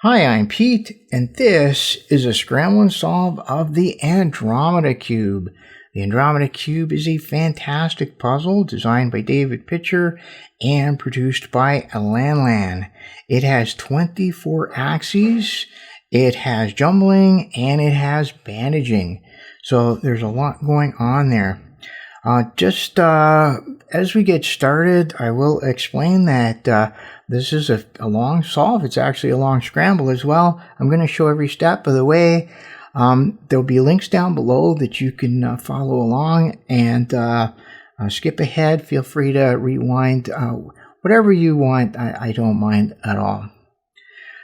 Hi, I'm Pete, and this is a Scramble and Solve of the Andromeda Cube. The Andromeda Cube is a fantastic puzzle designed by David Aputure and produced by LanLan. It has 24 axes, it has jumbling, and it has bandaging. So there's a lot going on there. As we get started, I will explain that this is a long solve. It's actually a long scramble as well. I'm going to show every step of the way. There'll be links down below that you can follow along and skip ahead. Feel free to rewind. Whatever you want, I don't mind at all.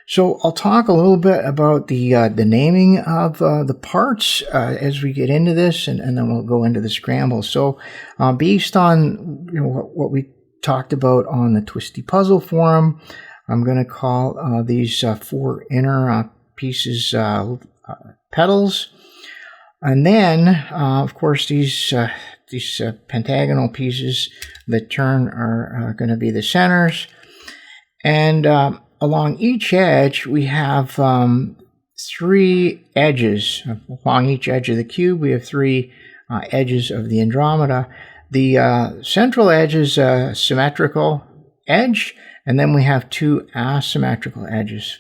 So I'll talk a little bit about the naming of the parts as we get into this, and then we'll go into the scramble. So based on what we talked about on the Twisty Puzzle forum, I'm going to call these four inner pieces petals, and then of course these pentagonal pieces that turn are going to be the centers, and along each edge, we have three edges. Along each edge of the cube, we have three edges of the Andromeda. The central edge is a symmetrical edge, and then we have two asymmetrical edges.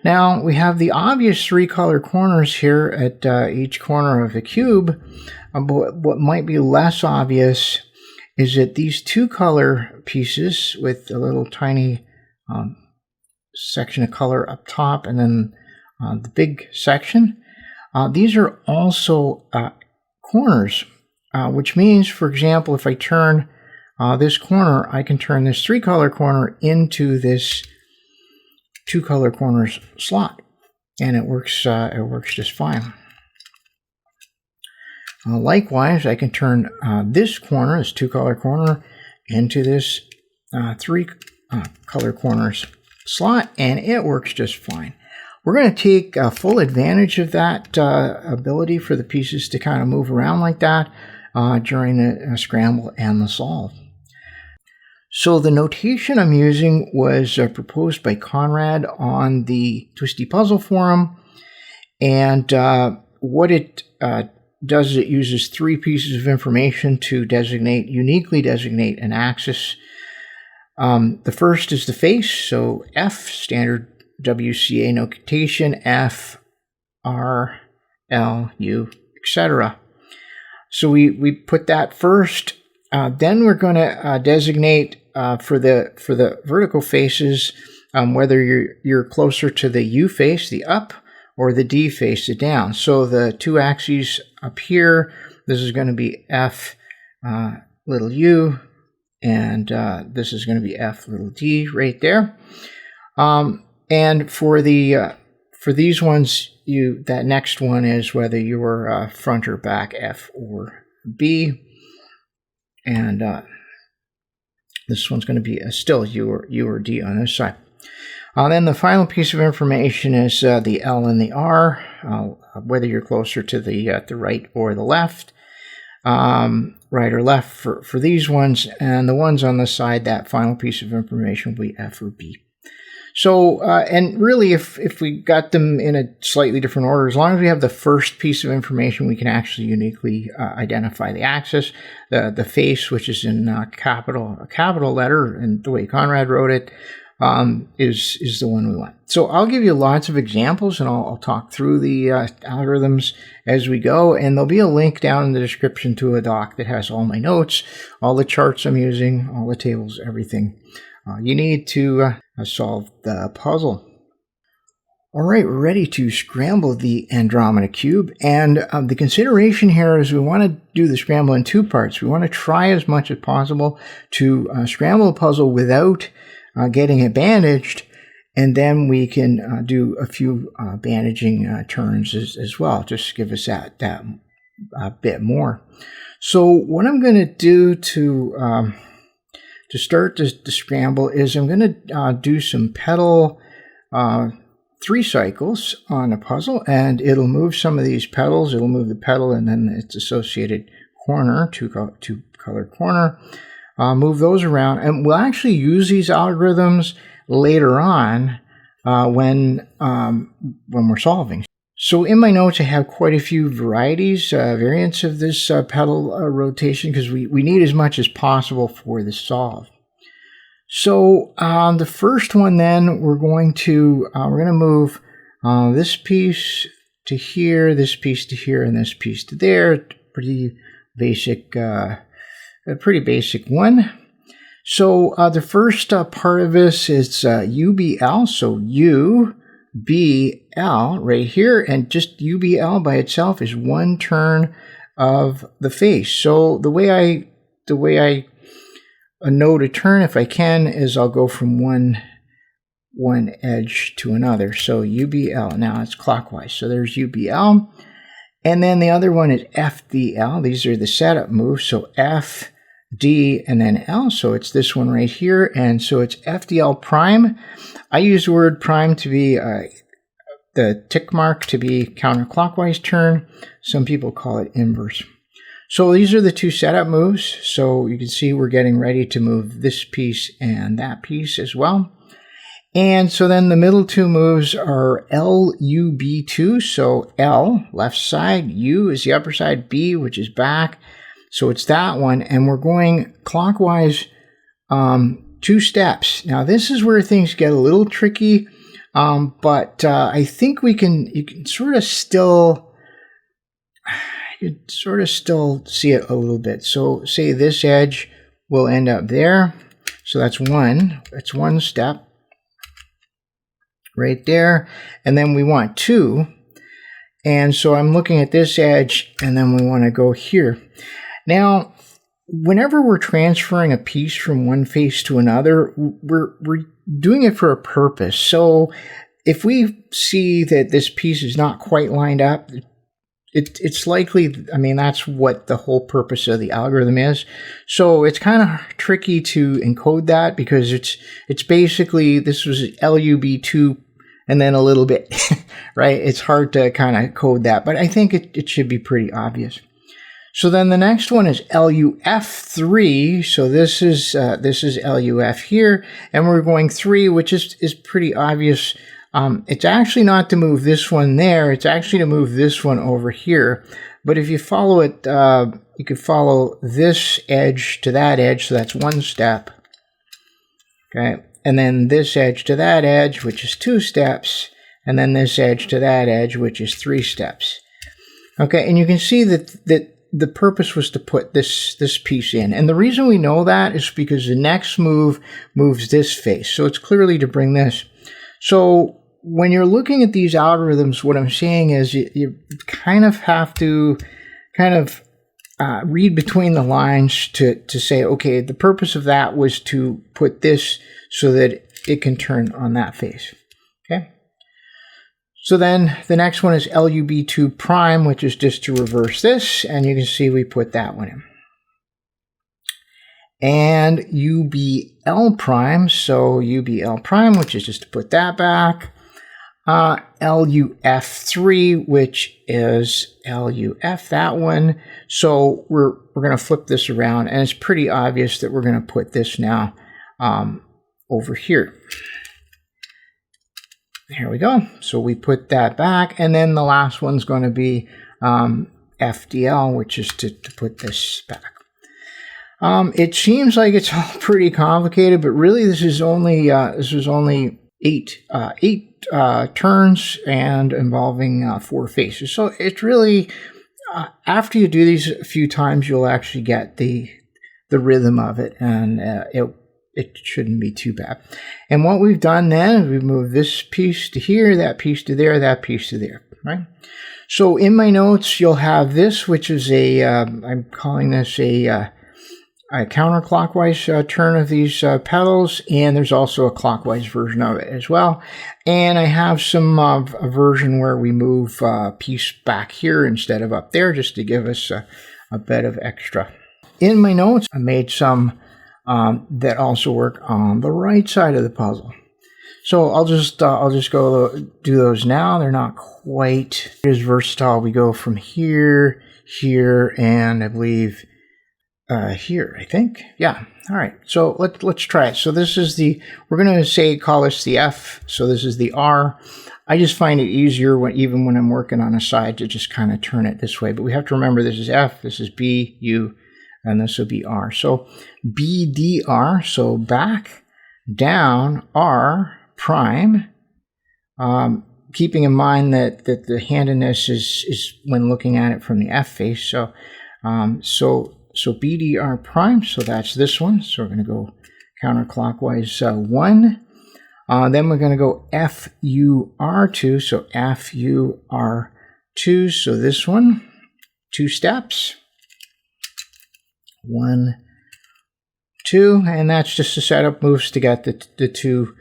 Now, we have the obvious three-color corners here at each corner of the cube, but what might be less obvious is that these two-color pieces with a little tiny section of color up top, and then the big section. These are also corners, which means, for example, if I turn this corner, I can turn this three-color corner into this two-color corners slot, and it works just fine. Likewise, I can turn this corner, this two-color corner, into this three-color corners slot, and it works just fine. We're going to take full advantage of that ability for the pieces to kind of move around like that during the scramble and the solve. So the notation I'm using was proposed by Conrad on the Twisty Puzzle forum, and what it does is it uses three pieces of information to uniquely designate an axis. The first is the face, so F, standard WCA notation, F, R, L, U, etc. So we put that first. Then we're going to designate for the vertical faces whether you're closer to the U face, the up, or the D face, the down. So the two axes up here, this is going to be F little u, and this is going to be F little d right there. And for these ones, that next one is whether you're front or back, F or B, and this one's going to be still U or D on this side. Then the final piece of information is the L and the R, whether you're closer to the right or the left. Right or left for these ones, and the ones on the side, that final piece of information will be F or B. So, and really, if we got them in a slightly different order, as long as we have the first piece of information, we can actually uniquely identify the axis. The face, which is in a capital letter, and the way Conrad wrote it, is the one we want. So I'll give you lots of examples, and I'll talk through the algorithms as we go, and there'll be a link down in the description to a doc that has all my notes, all the charts I'm using, all the tables, everything you need to solve the puzzle. All right, we're ready to scramble the Andromeda Cube, and the consideration here is we want to do the scramble in two parts. We want to try as much as possible to scramble a puzzle without getting it bandaged, and then we can do a few bandaging turns as well, just to give us that bit more. So what I'm going to do to start the scramble is I'm going to do some petal 3 cycles on a puzzle, and it'll move some of these petals. It'll move the petal and then its associated corner, two-colored corner. Move those around, and we'll actually use these algorithms later on when we're solving. So in my notes, I have quite a few variants of this pedal rotation because we need as much as possible for the solve. So the first one, then we're going to move this piece to here, this piece to here, and this piece to there. Pretty basic, a pretty basic one. So the first part of this is UBL. So UBL right here, and just UBL by itself is one turn of the face. So the way I know to turn, if I can, is I'll go from one edge to another. So UBL, now it's clockwise. So there's UBL. And then the other one is FDL. These are the setup moves. So F, D, and then L. So it's this one right here. And so it's FDL prime. I use the word prime to be the tick mark to be counterclockwise turn. Some people call it inverse. So these are the two setup moves. So you can see we're getting ready to move this piece and that piece as well. And so then the middle two moves are LUB2. So L, left side, U is the upper side, B, which is back. So it's that one. And we're going clockwise 2 steps. Now this is where things get a little tricky. But I think you can sort of still see it a little bit. So say this edge will end up there. So that's one step right there. And then we want 2. And so I'm looking at this edge, and then we want to go here. Now, whenever we're transferring a piece from one face to another, we're doing it for a purpose. So if we see that this piece is not quite lined up, it's likely, I mean, that's what the whole purpose of the algorithm is. So it's kind of tricky to encode that because it's basically, this was LUB2 and then a little bit, right? It's hard to kind of code that, but I think it should be pretty obvious. So then the next one is LUF3. So this is LUF here, and we're going 3, which is pretty obvious. It's actually not to move this one there. It's actually to move this one over here. But if you follow it, you could follow this edge to that edge. So that's 1 step. Okay. And then this edge to that edge, which is 2 steps. And then this edge to that edge, which is 3 steps. Okay. And you can see that the purpose was to put this piece in. And the reason we know that is because the next move moves this face. So it's clearly to bring this. So when you're looking at these algorithms, what I'm saying is you kind of have to read between the lines to say, okay, the purpose of that was to put this so that it can turn on that face. Okay. So then the next one is LUB2 prime, which is just to reverse this. And you can see we put that one in. And UBL prime, so UBL prime, which is just to put that back. LUF3, which is LUF, that one. So we're going to flip this around, and it's pretty obvious that we're going to put this now over here. Here we go. So we put that back, and then the last one's going to be FDL, which is to put this back. It seems like it's all pretty complicated, but really this was only 8 turns and involving 4 faces. So it's really after you do these a few times, you'll actually get the rhythm of it, and it shouldn't be too bad. And what we've done then is we've moved this piece to here, that piece to there, that piece to there, right? So in my notes, you'll have this, which is I'm calling this a counterclockwise turn of these petals, and there's also a clockwise version of it as well. And I have some a version where we move a piece back here instead of up there, just to give us a bit of extra. In my notes, I made some that also work on the right side of the puzzle. So I'll just go do those now. They're not quite as versatile. We go from here, and I believe here, I think. Yeah. All right. So let's try it. So this is we're going to call this the F. So this is the R. I just find it easier even when I'm working on a side to just kind of turn it this way. But we have to remember this is F, this is B, U, and this will be R. So BDR, so back, down, R, prime. Keeping in mind that the handedness is when looking at it from the F face. So BDR prime, so that's this one. So we're going to go counterclockwise 1. Then we're going to go FUR2, so FUR2, so this one, 2 steps. 1, 2, and that's just the setup moves to get the two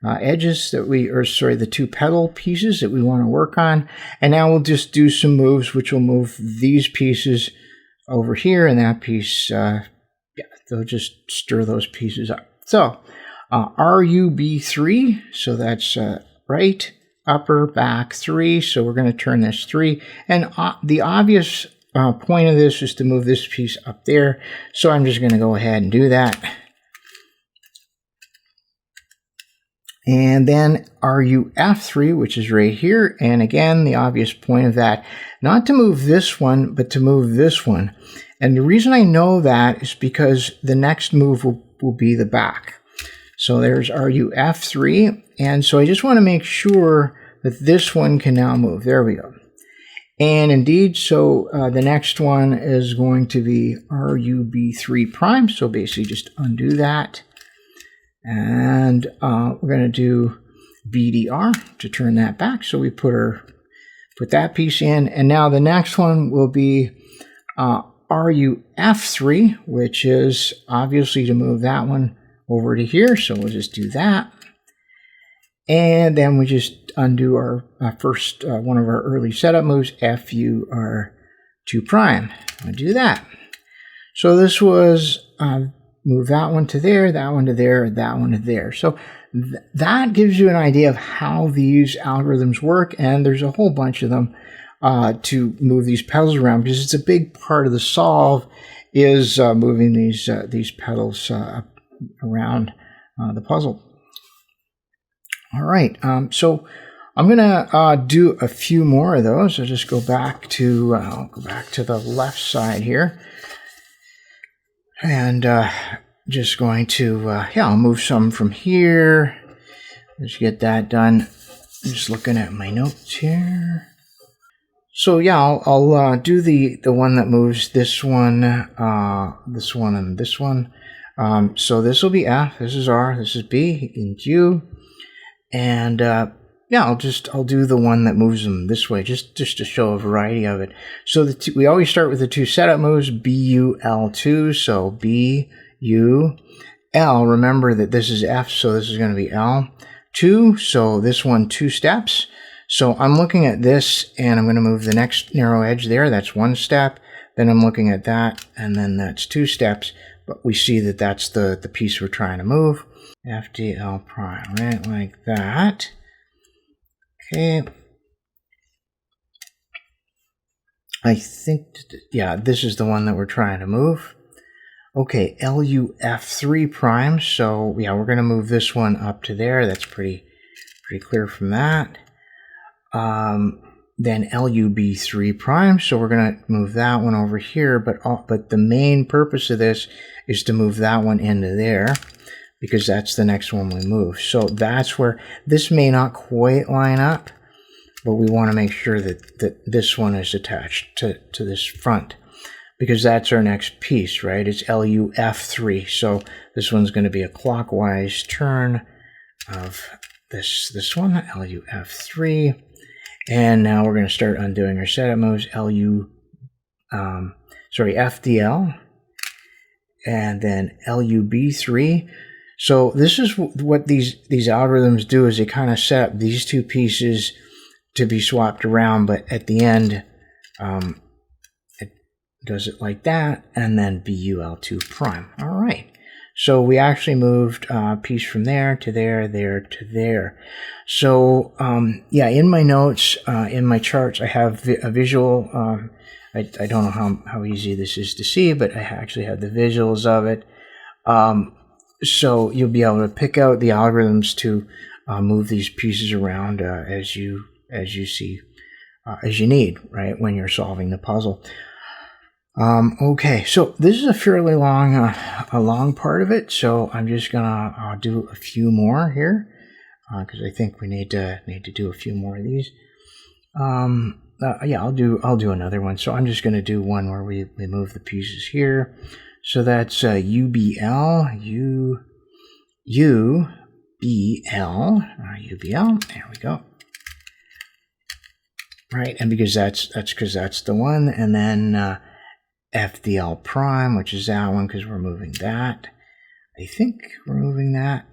edges that the 2 petal pieces that we want to work on. And now we'll just do some moves which will move these pieces over here, and that piece, they'll just stir those pieces up. So RUB3, so that's right, upper, back 3, so we're going to turn this 3. And the obvious point of this is to move this piece up there, so I'm just going to go ahead and do that. And then RUF3, which is right here, and again, the obvious point of that, not to move this one, but to move this one. And the reason I know that is because the next move will be the back. So there's RUF3, and so I just want to make sure that this one can now move. There we go. And indeed, so the next one is going to be RUB3 prime, so basically just undo that. And we're going to do BDR to turn that back, so we put that piece in, and now the next one will be RUF3, which is obviously to move that one over to here, so we'll just do that. And then we just undo our first one of our early setup moves, FUR2 prime. I'll do that. So this was move that one to there, that one to there, that one to there. So that gives you an idea of how these algorithms work, and there's a whole bunch of them to move these petals around, because it's a big part of the solve is moving these petals around the puzzle. All right, so I'm gonna do a few more of those. I'll just go back to the left side here, and just going to I'll move some from here. Let's get that done. I'm just looking at my notes here. So yeah, I'll do the one that moves this one, this one, and this one. So this will be F, this is R, this is B, and U, and I'll do the one that moves them this way, just to show a variety of it. So we always start with the 2 setup moves, BUL2, so BUL. Remember that this is F, so this is going to be L2. So this one 2 steps. So I'm looking at this, and I'm going to move the next narrow edge there. That's 1 step. Then I'm looking at that, and then that's 2 steps. But we see that that's the piece we're trying to move. FDL prime, right, like that. Okay. I think, yeah, this is the one that we're trying to move. Okay, LUF3 prime. So yeah, we're going to move this one up to there. That's pretty clear from that. Then LUB3 prime. So we're going to move that one over here. But the main purpose of this is to move that one into there, because that's the next one we move. So that's where this may not quite line up, but we want to make sure that this one is attached to this front, because that's our next piece, right? It's LUF3. So this one's going to be a clockwise turn of this one, LUF3. And now we're going to start undoing our setup moves, FDL, and then LUB3. So this is what these algorithms do, is they kind of set up these 2 pieces to be swapped around, but at the end, it does it like that, and then BUL2 prime. All right. So we actually moved a piece from there to there, there to there. So yeah, in my notes, in my charts, I have a visual I don't know how easy this is to see, but I actually have the visuals of it. So you'll be able to pick out the algorithms to move these pieces around as you see, as you need, right, when you're solving the puzzle. Okay, so this is a fairly long part of it, so I'm just gonna do a few more here because I think we need to do a few more of these. Yeah, I'll do another one. So I'm just gonna do one where we move the pieces here. So that's UBL, UBL. There we go. Right, and because that's the one, and then FDL prime, which is that one because we're moving that. I think we're moving that.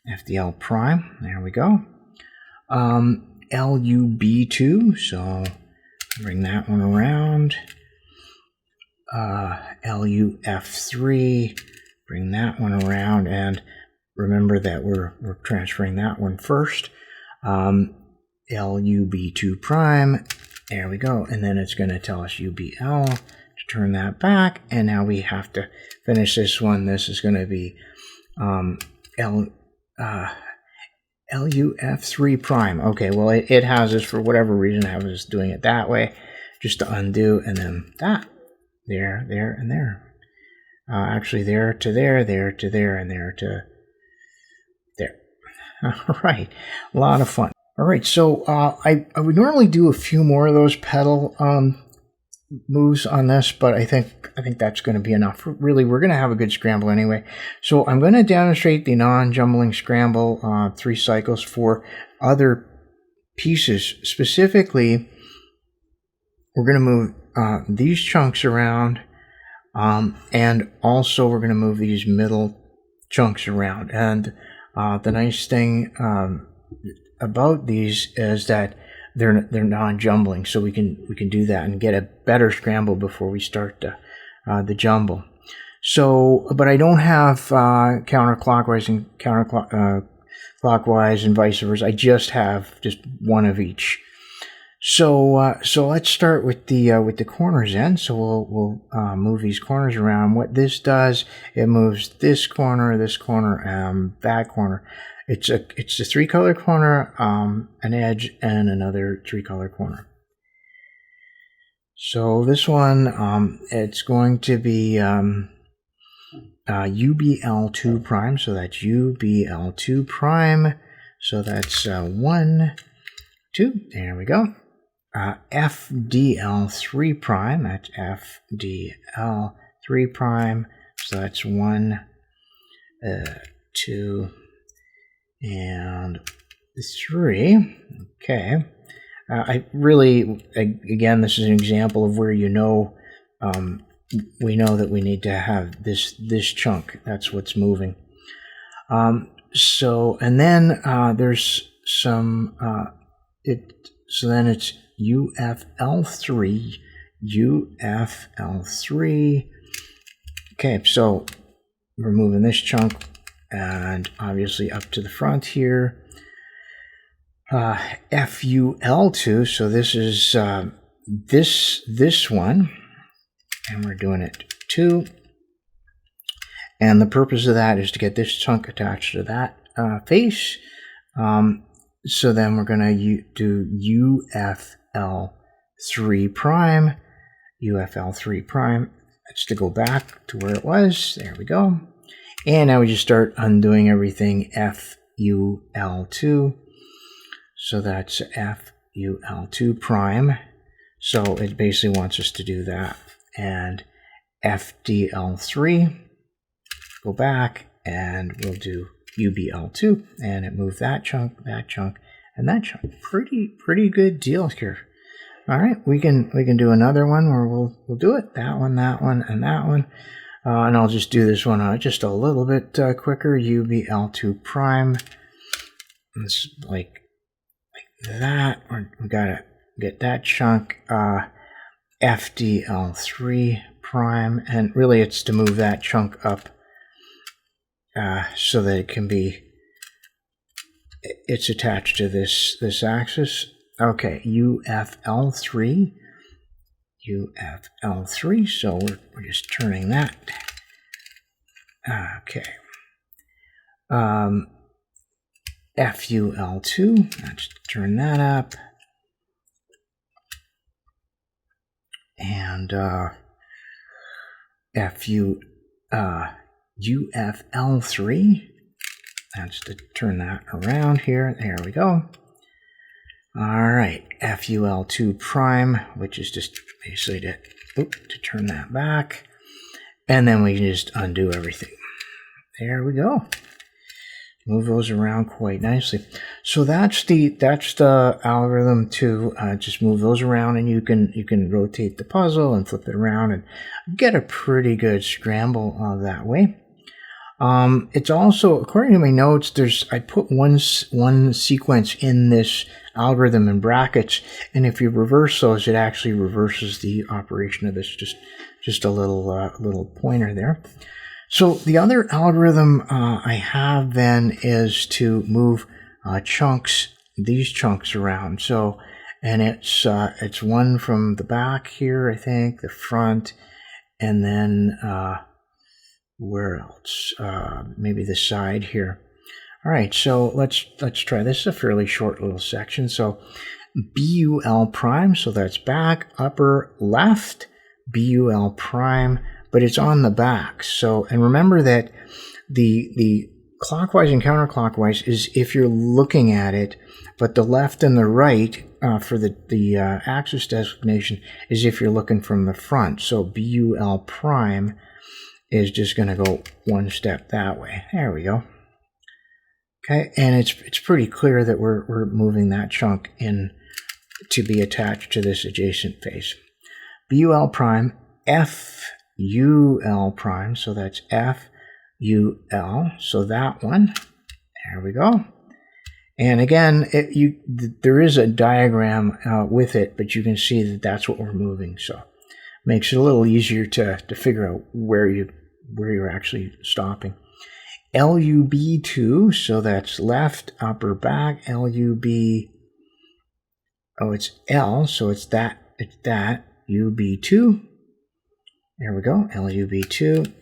FDL prime. There we go. LUB2, so bring that one around. LUF3, bring that one around, and remember that we're transferring that one first. LUB2 prime, there we go, and then it's going to tell us UBL to turn that back, and now we have to finish this one. This is going to be LUF3 prime. Okay, well it has this for whatever reason. I was doing it that way, just to undo, and then that. There, and there. Actually, there to there, there to there, and there to there. All right, a lot of fun. All right, so I would normally do a few more of those pedal moves on this, but I think that's going to be enough. Really, we're going to have a good scramble anyway. So I'm going to demonstrate the non-jumbling scramble 3 cycles for other pieces. Specifically, we're going to move these chunks around, and also we're going to move these middle chunks around. And the nice thing about these is that they're non-jumbling, so we can do that and get a better scramble before we start the jumble. So, but I don't have counterclockwise and counterclockwise and vice versa. I just have one of each. So let's start with the corners in. So we'll move these corners around. What this does, it moves this corner, that corner. It's a 3-color corner, an edge, and another 3-color corner. So this one, it's going to be UBL2 prime. So that's UBL2 prime. So that's 1, 2. There we go. FDL3 prime, that's FDL3 prime, so that's 1, 2, and 3. Okay. Again, this is an example of where we know that we need to have this chunk. That's what's moving. So, and then there's some, so then it's UFL3. Okay, so we're moving this chunk, and obviously up to the front here. FUL2, so this is this one, and we're doing it 2. And the purpose of that is to get this chunk attached to that face. So then we're going to do UFL3 prime, UFL3 prime. That's to go back to where it was. There we go. And now we just start undoing everything. FUL2. So that's FUL2 prime. So it basically wants us to do that. And FDL3. Go back, and we'll do UBL2, and it moved that chunk, and that chunk. Pretty good deal here. All right, we can do another one where we'll do it. That one, and that one. And I'll just do this one just a little bit quicker. UBL2 prime. It's like that. We gotta get that chunk. FDL3 prime, and really it's to move that chunk up. So that it can be, it's attached to this axis. Okay, UFL3, UFL3, so we're just turning that. Okay. FUL2, let's turn that up. And UFL3, that's to turn that around here. There we go. All right, FUL2 prime, which is just basically to turn that back. And then we can just undo everything. There we go. Move those around quite nicely. So that's the algorithm to just move those around, and you can rotate the puzzle and flip it around and get a pretty good scramble that way. It's also, according to my notes, I put one sequence in this algorithm in brackets, and if you reverse those, it actually reverses the operation of this. Just a little pointer there. So the other algorithm I have then is to move these chunks around. So, and it's one from the back here, I think, the front, and then where else? Maybe the side here. All right, so let's try. This is a fairly short little section. So BUL prime, so that's back, upper left, BUL prime, but it's on the back. So, and remember that the clockwise and counterclockwise is if you're looking at it, but the left and the right for the axis designation is if you're looking from the front. So BUL prime is just going to go one step that way. There we go. Okay, and it's pretty clear that we're moving that chunk in to be attached to this adjacent face. BUL prime, FUL prime, so that's FUL, so that one, there we go. And again, there is a diagram with it, but you can see that that's what we're moving, so makes it a little easier to figure out where you're actually stopping. LUB2, so that's left, upper, back. LUB, oh, it's L, so it's that. UB2, there we go, LUB2,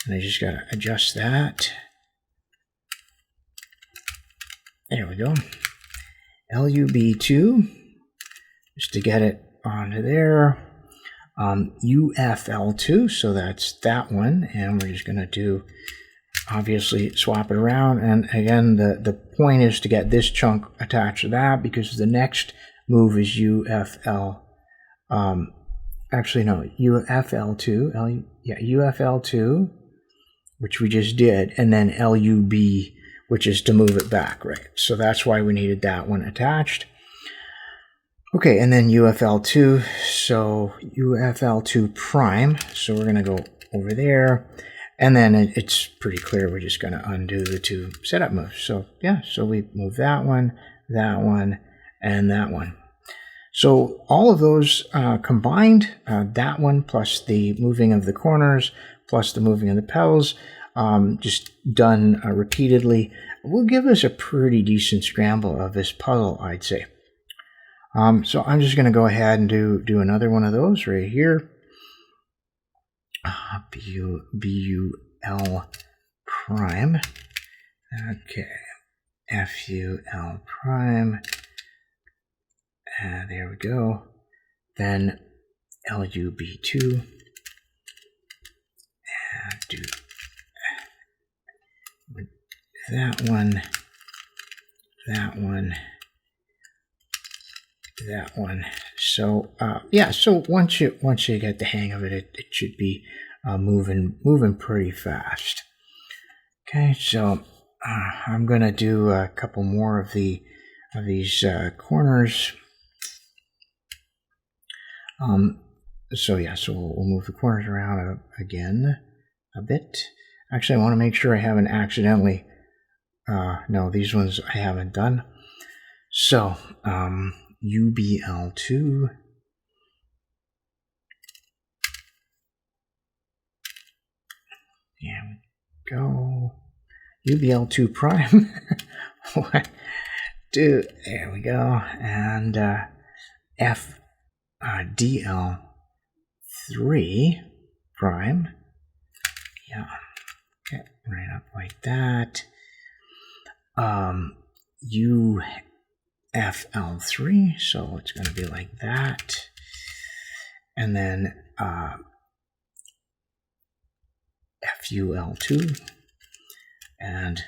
and I just got to adjust that. There we go. LUB2, just to get it onto there. UFL2, so that's that one, and we're just going to do, obviously, swap it around. And again, the point is to get this chunk attached to that, because the next move is UFL. Actually, no, UFL2, UFL2, which we just did, and then LUB, which is to move it back, right? So that's why we needed that one attached. Okay, and then UFL2, so UFL2 prime, so we're going to go over there, and then it's pretty clear we're just going to undo the two setup moves. So yeah, so we move that one, and that one. So all of those combined, that one plus the moving of the corners, plus the moving of the petals, just done repeatedly, will give us a pretty decent scramble of this puzzle, I'd say. So I'm just going to go ahead and do another one of those right here. BUL prime. Okay. FUL prime. There we go. Then LUB2. Do that one. So yeah, so once you get the hang of it, it should be moving pretty fast. Okay, so I'm gonna do a couple more of these corners. So yeah, so we'll move the corners around again a bit. Actually, I want to make sure I haven't accidentally. No, these ones I haven't done. So UBL2. There we go. UBL2 prime. 1, 2. There we go. And DL3 prime. Yeah, okay, right up like that. UFL3, so it's going to be like that. And then FUL2. And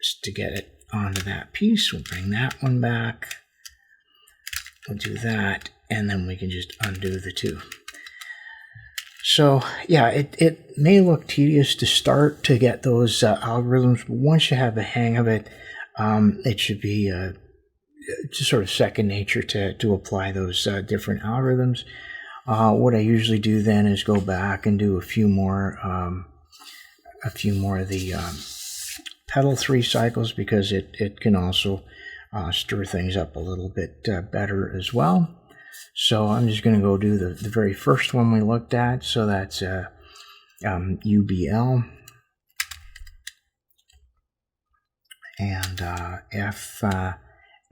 just to get it onto that piece, we'll bring that one back. We'll do that, and then we can just undo the two. So yeah, it may look tedious to start to get those algorithms, but once you have the hang of it, it should be just sort of second nature to apply those different algorithms. What I usually do then is go back and do a few more of the Petal 3 cycles, because it can also stir things up a little bit better as well. So I'm just going to go do the very first one we looked at. So that's UBL and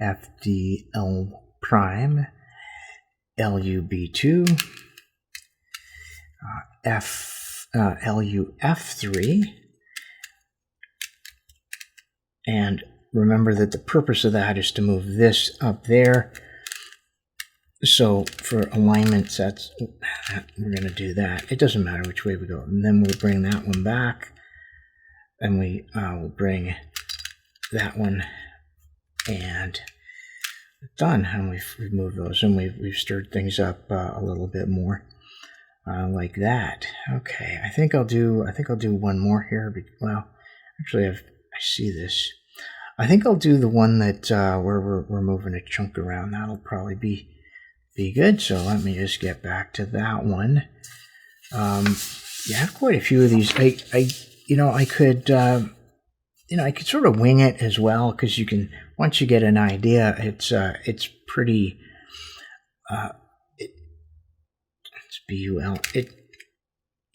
FDL prime, LUB2, LUF3, and remember that the purpose of that is to move this up there. So for alignments, we're going to do that. It doesn't matter which way we go. And then we'll bring that one back, and we will bring that one, and done. And we've removed those, and we've stirred things up a little bit more, like that. Okay, I think I'll do one more here. Well, actually, I see this. I think I'll do the one that where we're moving a chunk around. That'll probably be good. So let me just get back to that one. You have quite a few of these. I could sort of wing it as well, because you can, once you get an idea, it's pretty. It's BUL.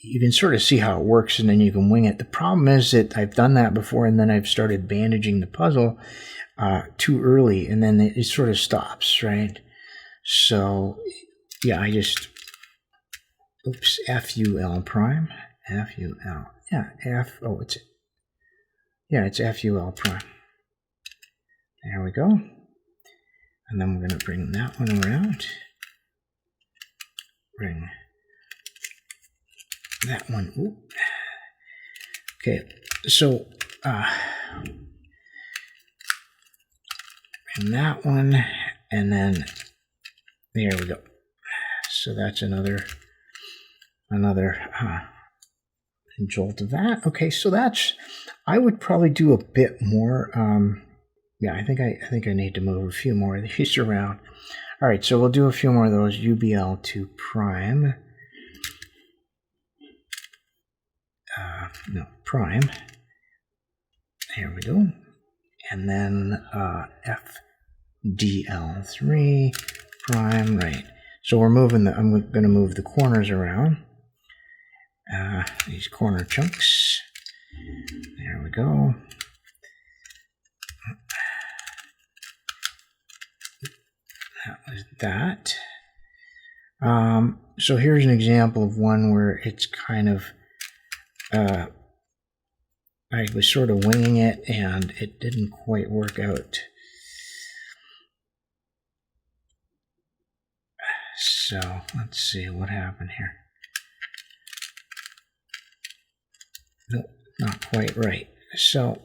You can sort of see how it works, and then you can wing it. The problem is that I've done that before, and then I've started bandaging the puzzle too early, and then it sort of stops, right? So, yeah, oops, FUL prime, FUL, it's FUL prime. There we go. And then we're going to bring that one around. Bring that one. Ooh. Okay, so bring that one, and then there we go. So that's another jolt of that. Okay, so I would probably do a bit more. Yeah, I think I need to move a few more of these around. All right, so we'll do a few more of those. UBL2 prime. No, prime. Here we go. And then FDL3 prime, right. So we're moving I'm going to move the corners around. These corner chunks. There we go. That was that. So here's an example of one where it's kind of I was sort of winging it, and it didn't quite work out. So let's see what happened here. Nope, not quite right. So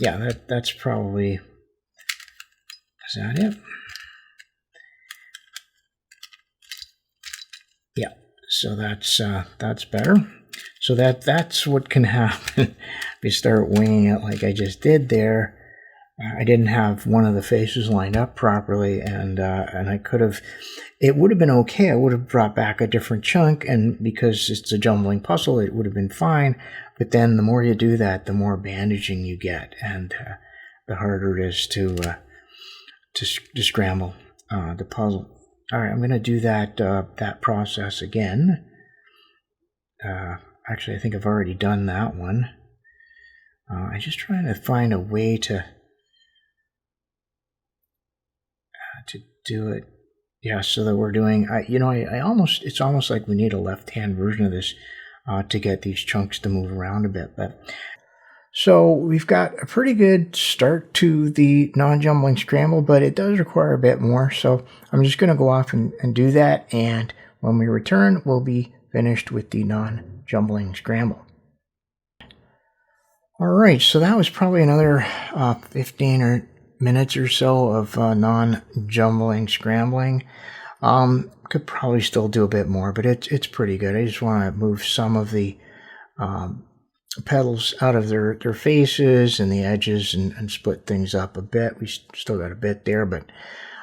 yeah, that's probably, is that it? Yeah, so that's better. So that's what can happen if you start winging it like I just did there. I didn't have one of the faces lined up properly, and I could have. It would have been okay. I would have brought back a different chunk, and because it's a jumbling puzzle, it would have been fine. But then the more you do that, the more bandaging you get, and the harder it is to scramble the puzzle. All right, I'm going to do that process again. Actually, I think I've already done that one. I'm just trying to find a way to do it Yeah, so that we're doing, it's almost like we need a left-hand version of this to get these chunks to move around a bit. But so we've got a pretty good start to the non-jumbling scramble, but it does require a bit more. So I'm just going to go off and do that. And when we return, we'll be finished with the non-jumbling scramble. All right, so that was probably another 15 minutes or so of non-jumbling scrambling. Could probably still do a bit more, but it's pretty good. I just want to move some of the petals out of their faces and the edges and split things up a bit. We still got a bit there, but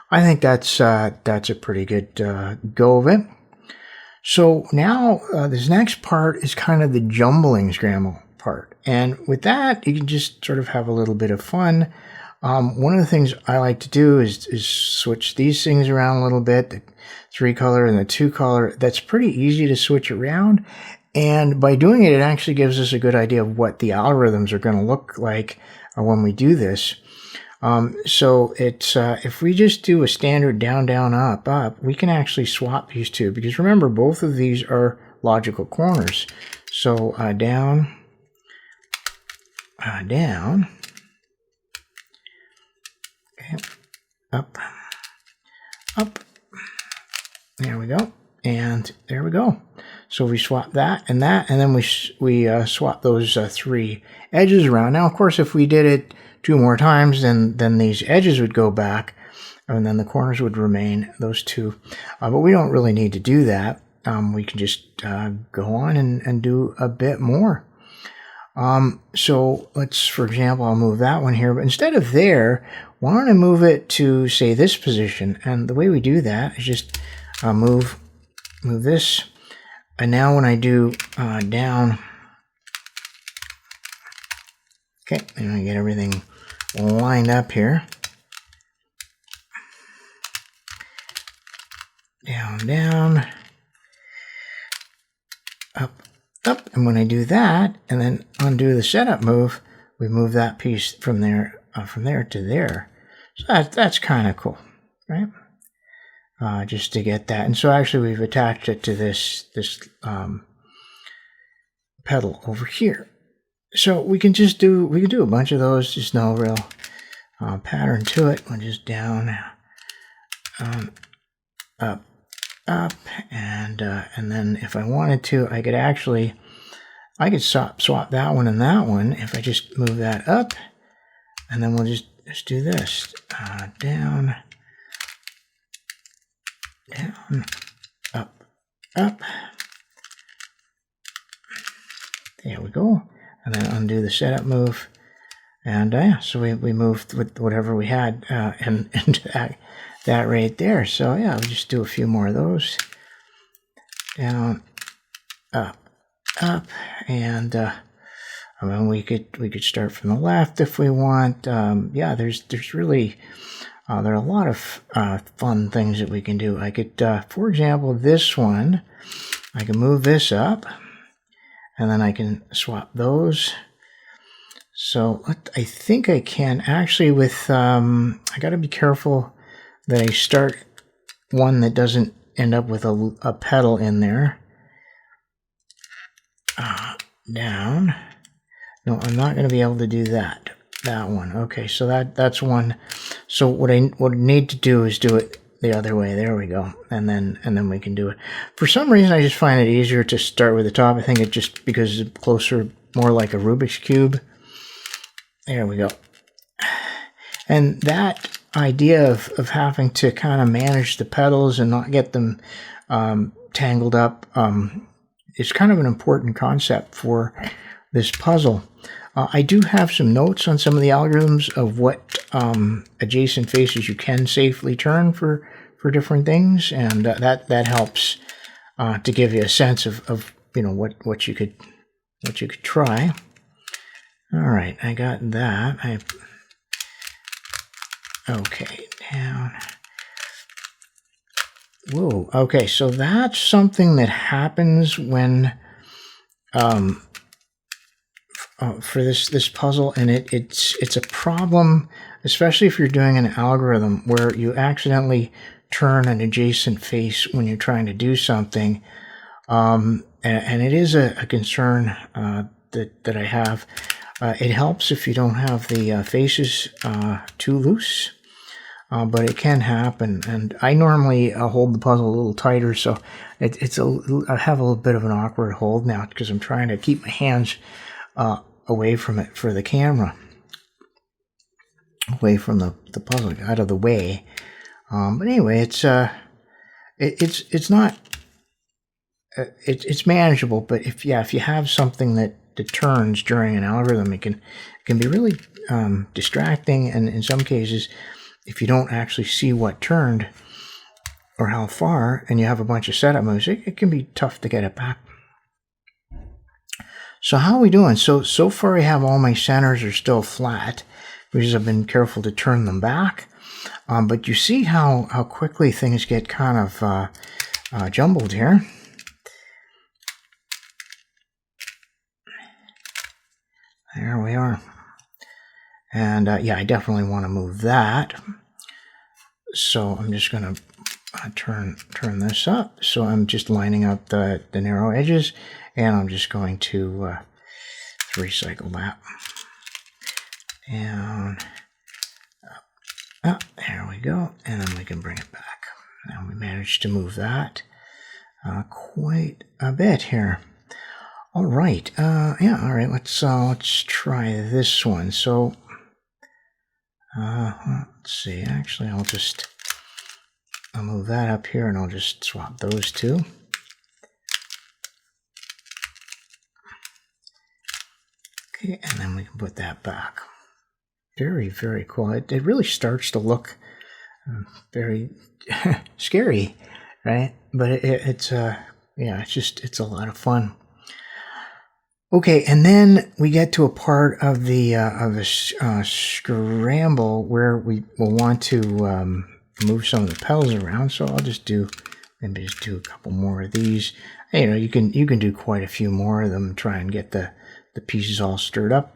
I think that's a pretty good go of it. So now this next part is kind of the jumbling scramble part, and with that you can just sort of have a little bit of fun. One of the things I like to do is switch these things around a little bit, the 3-color and the 2-color. That's pretty easy to switch around, and by doing it, it actually gives us a good idea of what the algorithms are going to look like when we do this. So it's if we just do a standard down, down, up, up, we can actually swap these two, because remember, both of these are logical corners. So down, down, okay, up, up, there we go, and there we go. So we swap that, and then we swap those 3 edges around. Now, of course, if we did it 2 more times, then these edges would go back, and then the corners would remain, those 2. But we don't really need to do that. We can just go on and do a bit more. So let's, for example, I'll move that one here, but instead of there, why don't I move it to, say, this position? And the way we do that is just move this. And now when I do down, okay, and I get everything lined up here. Down, down, up, up. And when I do that, and then undo the setup move, we move that piece from there to there. So that's kind of cool, right? Just to get that. And so actually we've attached it to this petal over here. So we can do a bunch of those, just no real pattern to it. We'll just down, up, up, and then if I wanted to, I could swap that one and that one if I just move that up, and then we'll just do this, down, down, up, up. There we go. And then undo the setup move. And yeah, so we moved with whatever we had and that right there. So yeah, we'll just do a few more of those. Down, up, up, and I mean, we could start from the left if we want. Yeah, there's really there are a lot of fun things that we can do. I could, for example, this one, I can move this up, and then I can swap those. So I think I can actually with, I got to be careful that I start one that doesn't end up with a petal in there. Down. No, I'm not going to be able to do that. That one. Okay, so that's one. So what I need to do is do it the other way. There we go. And then we can do it. For some reason, I just find it easier to start with the top. I think it just because it's closer, more like a Rubik's Cube. There we go. And that idea of having to kind of manage the petals and not get them tangled up is kind of an important concept for this puzzle. I do have some notes on some of the algorithms of what adjacent faces you can safely turn for different things, and that helps to give you a sense of you know what you could try. All right, I got that. Okay, down. Whoa. Okay, so that's something that happens when for this puzzle, and it's a problem, especially if you're doing an algorithm where you accidentally turn an adjacent face when you're trying to do something. And it is a concern that I have. It helps if you don't have the faces too loose, but it can happen. And I normally hold the puzzle a little tighter, so I have a little bit of an awkward hold now because I'm trying to keep my hands away from it for the camera, away from the puzzle, out of the way. But anyway, it's not. It's manageable, but if you have something that turns during an algorithm, it can be really distracting, and in some cases, if you don't actually see what turned or how far, and you have a bunch of setup moves, it can be tough to get it back. So how are we doing? So far I have all my centers are still flat because I've been careful to turn them back. But you see how quickly things get kind of jumbled here. There we are. And yeah, I definitely want to move that. So I'm just going to turn this up. So I'm just lining up the narrow edges, and I'm just going to recycle that. Down, up, there we go. And then we can bring it back. Now we managed to move that quite a bit here. All right, yeah, all right, let's try this one. So, let's see, actually, I'll move that up here, and I'll just swap those two. Okay, and then we can put that back. Very, very cool. It really starts to look very scary, right? But it's yeah, it's a lot of fun. Okay, and then we get to a part of the scramble where we will want to move some of the petals around. So I'll just maybe do a couple more of these. You know, you can do quite a few more of them. Try and get the pieces all stirred up.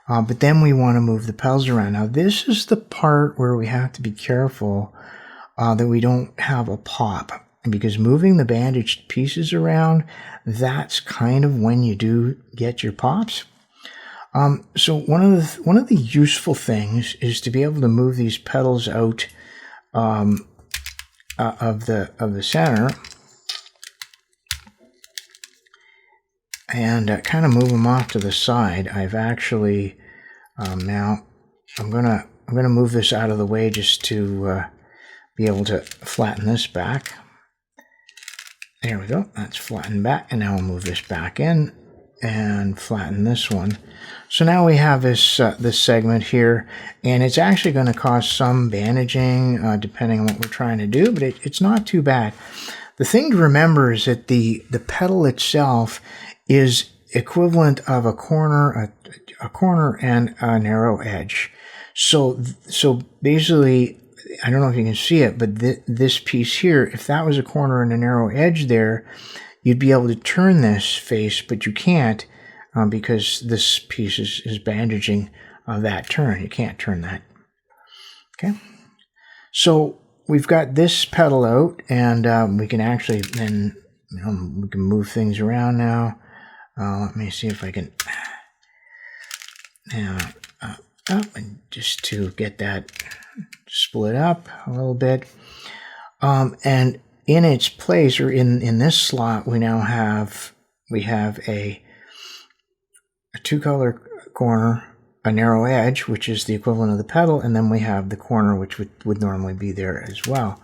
But then we want to move the petals around. Now this is the part where we have to be careful that we don't have a pop. Because moving the bandaged pieces around, that's kind of when you do get your pops. So one of the useful things is to be able to move these petals out of the center and kind of move them off to the side. I've actually now I'm gonna move this out of the way just to be able to flatten this back. There we go, that's flattened back, and now we'll move this back in and flatten this one. So now we have this this segment here, and it's actually going to cause some bandaging depending on what we're trying to do, but it's not too bad. The thing to remember is that the petal itself is equivalent of a corner and a narrow edge. So basically, I don't know if you can see it, but this piece here, if that was a corner and a narrow edge there, you'd be able to turn this face, but you can't because this piece is bandaging that turn. You can't turn that. Okay. So we've got this petal out, and we can actually then, we can move things around now. Let me see if I can now up, and just to get that split up a little bit, and in its place, or in this slot, we have a two-color corner, a narrow edge, which is the equivalent of the petal, and then we have the corner, which would normally be there as well.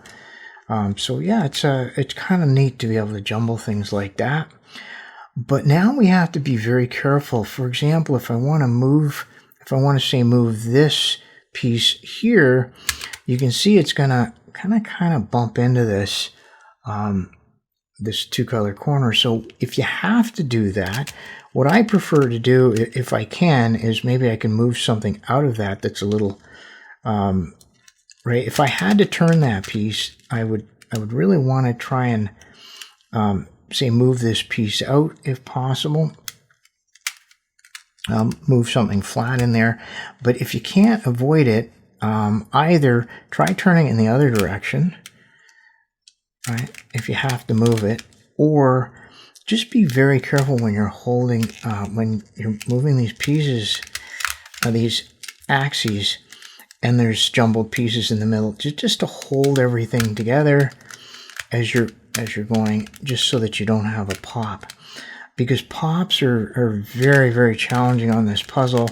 So yeah, it's kind of neat to be able to jumble things like that. But now we have to be very careful. For example, if I want to move this piece here, you can see it's gonna kind of bump into this this two-color corner. So if you have to do that, what I prefer to do, if I can, is maybe I can move something out of that that's a little right. If I had to turn that piece, I would really want to try and say move this piece out if possible. Move something flat in there. But if you can't avoid it, either try turning it in the other direction, right, if you have to move it, or just be very careful when you're holding, when you're moving these pieces, these axes, and there's jumbled pieces in the middle, just to hold everything together as you're going, just so that you don't have a pop, because pops are very, very challenging on this puzzle.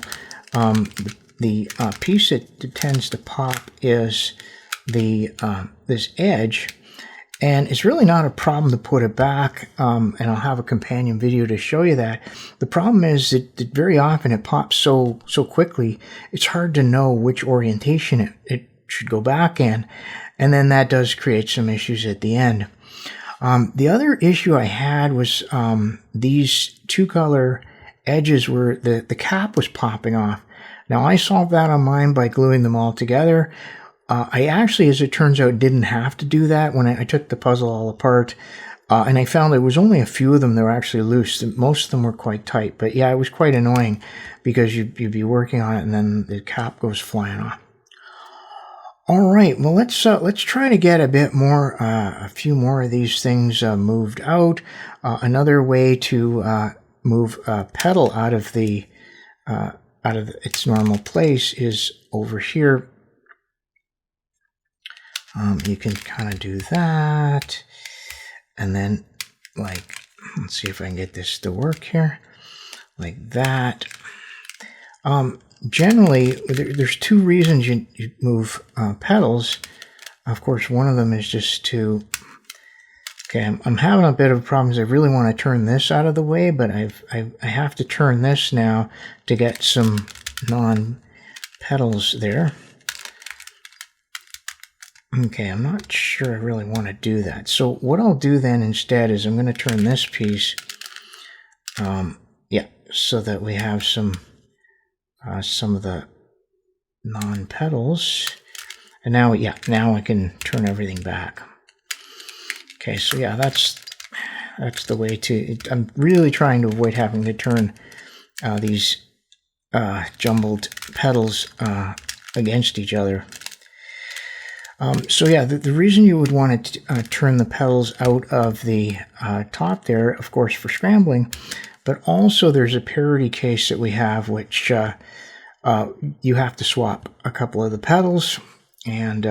The piece that tends to pop is the this edge, and it's really not a problem to put it back, and I'll have a companion video to show you that. The problem is that very often it pops so quickly, it's hard to know which orientation it should go back in, and then that does create some issues at the end. The other issue I had was these two color edges where the cap was popping off. Now, I solved that on mine by gluing them all together. I actually, as it turns out, didn't have to do that when I took the puzzle all apart. And I found there was only a few of them that were actually loose. Most of them were quite tight. But yeah, it was quite annoying because you'd be working on it and then the cap goes flying off. All right, well, let's try to get a bit more, a few more of these things moved out. Another way to move a petal out of its normal place is over here. You can kind of do that, and then, like, let's see if I can get this to work here, like that. Generally, there's two reasons you move petals. Of course, one of them is just to, okay, I'm having a bit of problems. I really want to turn this out of the way, but I have to turn this now to get some non-petals there. Okay, I'm not sure I really want to do that. So what I'll do then instead is I'm going to turn this piece, yeah, so that we have some of the non-petals. And now, yeah, now I can turn everything back. Okay, so yeah, that's the way to, I'm really trying to avoid having to turn these jumbled petals against each other. So yeah, the reason you would want to turn the petals out of the top there, of course, for scrambling, but also there's a parity case that we have, which you have to swap a couple of the petals, and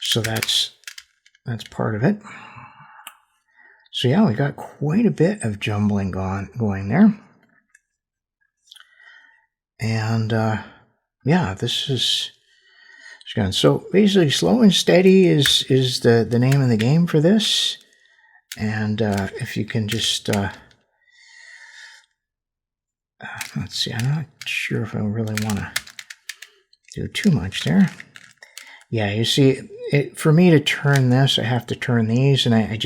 so that's part of it. So yeah, we got quite a bit of jumbling going there, and yeah, this is. So basically, slow and steady is the name of the game for this. And if you can just let's see, I'm not sure if I really want to do too much there. Yeah, you see, for me to turn this, I have to turn these, and I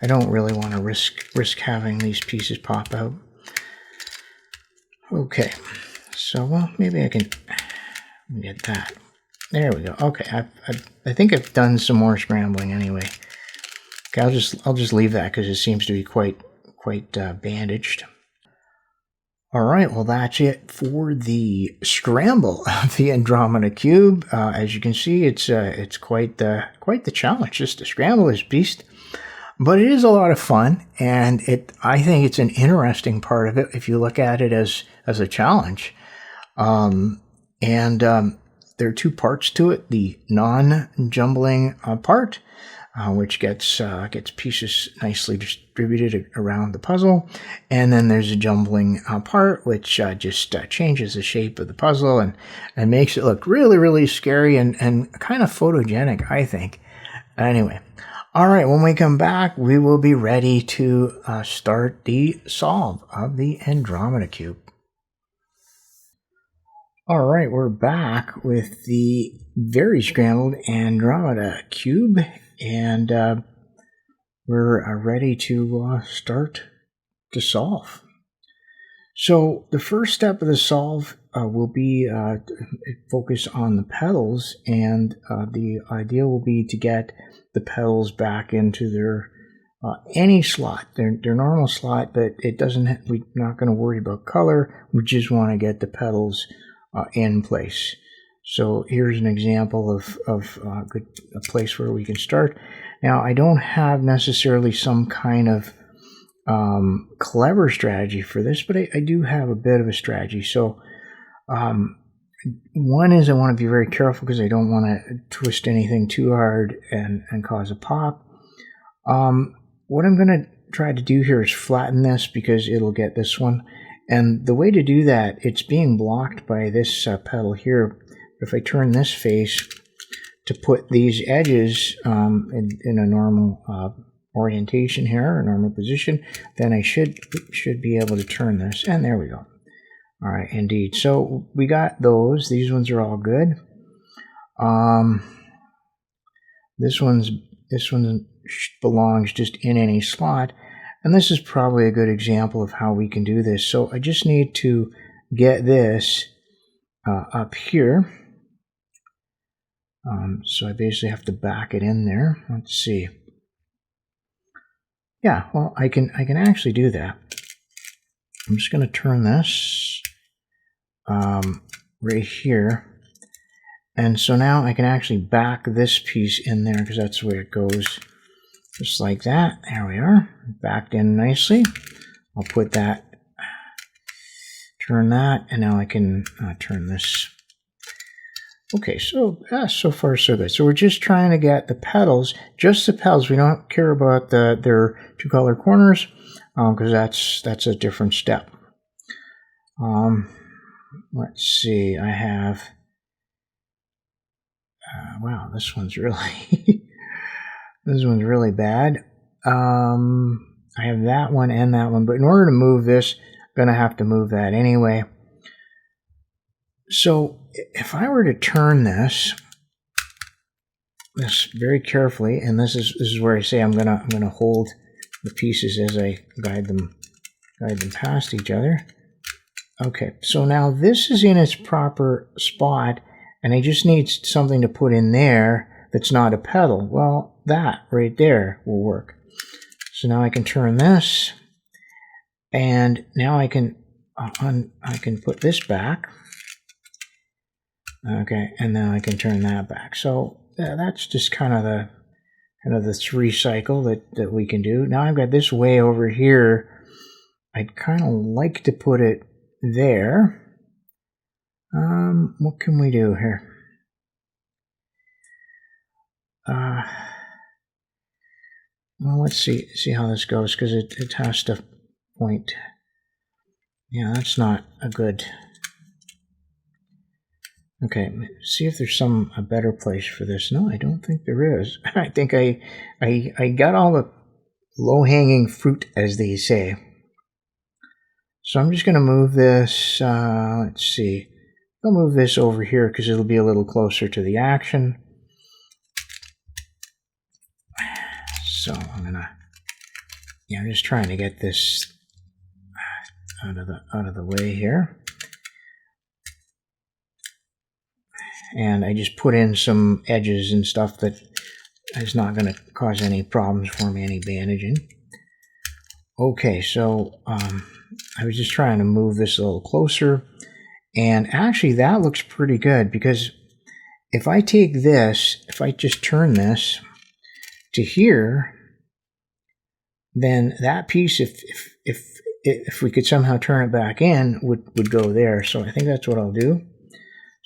don't really want to risk having these pieces pop out. Okay, so well, maybe I can get that. There we go. Okay, I think I've done some more scrambling anyway. Okay, I'll just leave that because it seems to be quite bandaged. All right, well, that's it for the scramble of the Andromeda Cube. As you can see, it's quite the challenge just to scramble this beast, but it is a lot of fun, and I think it's an interesting part of it if you look at it as a challenge. There are two parts to it: the non-jumbling part, which gets pieces nicely distributed around the puzzle, and then there's a jumbling part, which just changes the shape of the puzzle and makes it look really, really scary and kind of photogenic, I think. Anyway, all right, when we come back, we will be ready to start the solve of the Andromeda Cube. All right, we're back with the very scrambled Andromeda Cube, and we're ready to start to solve. So the first step of the solve will be focus on the petals, and the idea will be to get the petals back into their any slot, their normal slot, but it doesn't. We're not going to worry about color. We just want to get the petals in place. So here's an example of a place where we can start. Now, I don't have necessarily some kind of clever strategy for this, but I do have a bit of a strategy. So one is I want to be very careful because I don't want to twist anything too hard and cause a pop. What I'm going to try to do here is flatten this because it'll get this one. And the way to do that, it's being blocked by this petal here. If I turn this face to put these edges in a normal orientation here, a normal position, then I should be able to turn this. And there we go. All right, indeed. So we got those. These ones are all good. This one belongs just in any slot. And this is probably a good example of how we can do this. So I just need to get this up here. So I basically have to back it in there. Let's see. Yeah, well, I can actually do that. I'm just going to turn this right here. And so now I can actually back this piece in there because that's the way it goes. Just like that. There we are. Backed in nicely. I'll put that, turn that, and now I can turn this. Okay, so so far so good. So we're just trying to get the petals, just the petals. We don't care about their two color corners because that's a different step. Let's see. I have. Wow, this one's really this one's really bad. I have that one and that one, but in order to move this, I'm gonna have to move that anyway. So if I were to turn this very carefully, and this is where I say I'm gonna hold the pieces as I guide them past each other. Okay, so now this is in its proper spot, and I just need something to put in there that's not a petal. Well, that right there will work. So now I can turn this, and now I can put this back. Okay, and then I can turn that back. So that's just kind of the 3 cycle that we can do. Now I've got this way over here. I'd kind of like to put it there. What can we do here? Well, let's see how this goes because it has to point. Yeah, that's not a good. Okay, see if there's a better place for this. No, I don't think there is. I think I got all the low-hanging fruit, as they say. So I'm just going to move this. Let's see. I'll move this over here because it'll be a little closer to the action. So I'm just trying to get this out of the way here. And I just put in some edges and stuff that is not going to cause any problems for me, any bandaging. Okay, so I was just trying to move this a little closer. And actually that looks pretty good because if I take this, if I just turn this to here, then that piece, if we could somehow turn it back in, would go there. So I think that's what I'll do.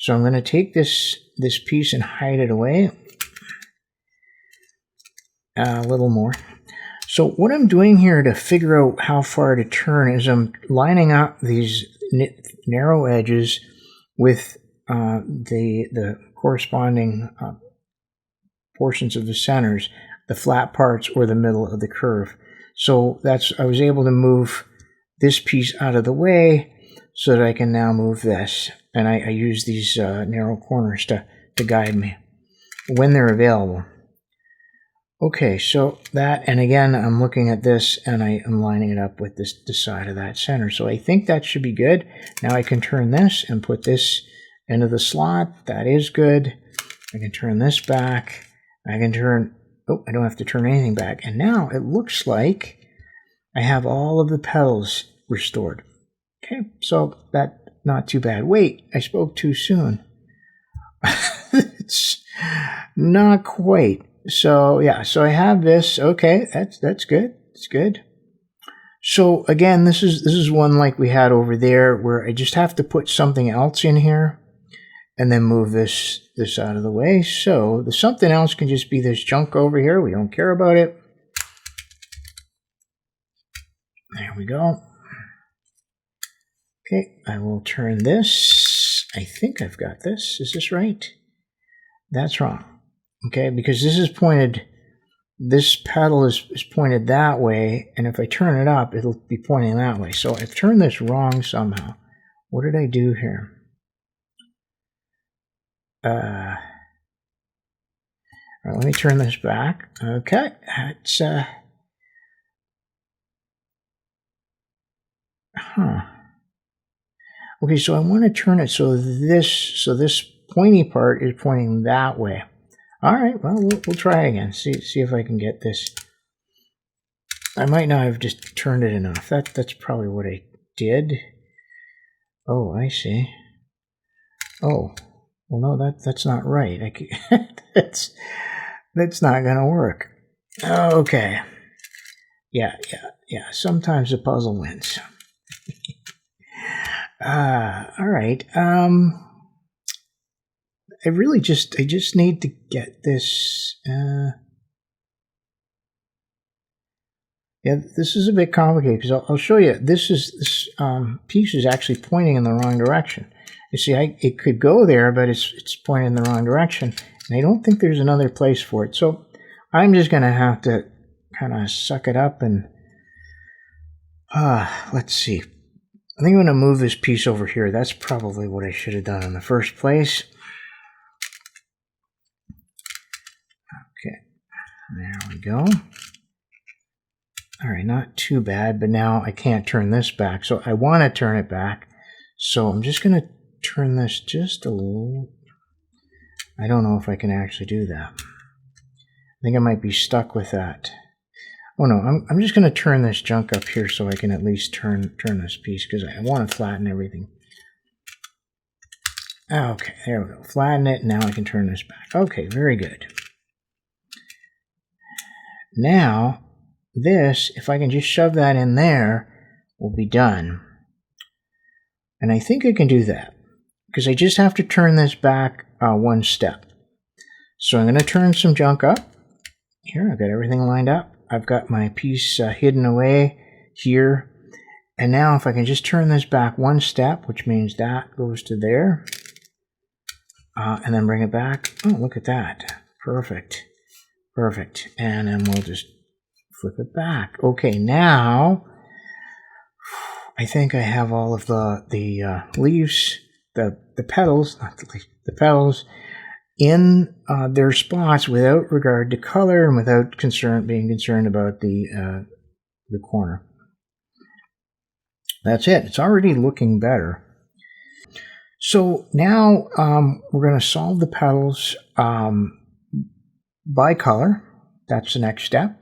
So I'm going to take this piece and hide it away a little more. So what I'm doing here to figure out how far to turn is I'm lining up these narrow edges with the corresponding portions of the centers, the flat parts or the middle of the curve. So I was able to move this piece out of the way so that I can now move this. And I use these narrow corners to guide me when they're available. Okay, so that, and again, I'm looking at this and I'm lining it up with this side of that center. So I think that should be good. Now I can turn this and put this into the slot. That is good. I can turn this back. I can turn, oh, I don't have to turn anything back. And now it looks like I have all of the petals restored. Okay, so that's not too bad. Wait, I spoke too soon. It's not quite. So yeah, so I have this. Okay, that's good. It's good. So again, this is one like we had over there where I just have to put something else in here and then move this out of the way. So the something else can just be this junk over here. We don't care about it. There we go. Okay, I will turn this. I think I've got this. Is this right? That's wrong. Okay, because this is pointed, this pedal is pointed that way, and if I turn it up, it'll be pointing that way. So I've turned this wrong somehow. What did I do here? All right, let me turn this back. Okay, that's Okay, so I want to turn it so this pointy part is pointing that way. All right, well, we'll try again. See if I can get this. I might not have just turned it enough. That's probably what I did. Oh, I see. Oh, well, no, that's not right. That's not gonna work. Okay. Yeah. Sometimes the puzzle wins. All right. I just need to get this. Yeah, this is a bit complicated because I'll show you. This piece is actually pointing in the wrong direction. You see, it could go there, but it's pointing in the wrong direction, and I don't think there's another place for it. So I'm just going to have to kind of suck it up and let's see. I think I'm going to move this piece over here. That's probably what I should have done in the first place. Okay, there we go. All right, not too bad, but now I can't turn this back. So I want to turn it back. So I'm just going to turn this just a little. I don't know if I can actually do that. I think I might be stuck with that. Oh no, I'm just going to turn this junk up here so I can at least turn this piece because I want to flatten everything. Okay, there we go. Flatten it. Now I can turn this back. Okay, very good. Now, this, if I can just shove that in there, will be done. And I think I can do that because I just have to turn this back one step. So I'm going to turn some junk up. Here, I've got everything lined up. I've got my piece hidden away here. And now if I can just turn this back one step, which means that goes to there. And then bring it back. Oh, look at that. Perfect. Perfect. And then we'll just flip it back. Okay, now I think I have all of the leaves, the petals, not the leaves, the petals in their spots without regard to color and without being concerned about the corner. That's it. It's already looking better. So now we're going to solve the petals by color. That's the next step.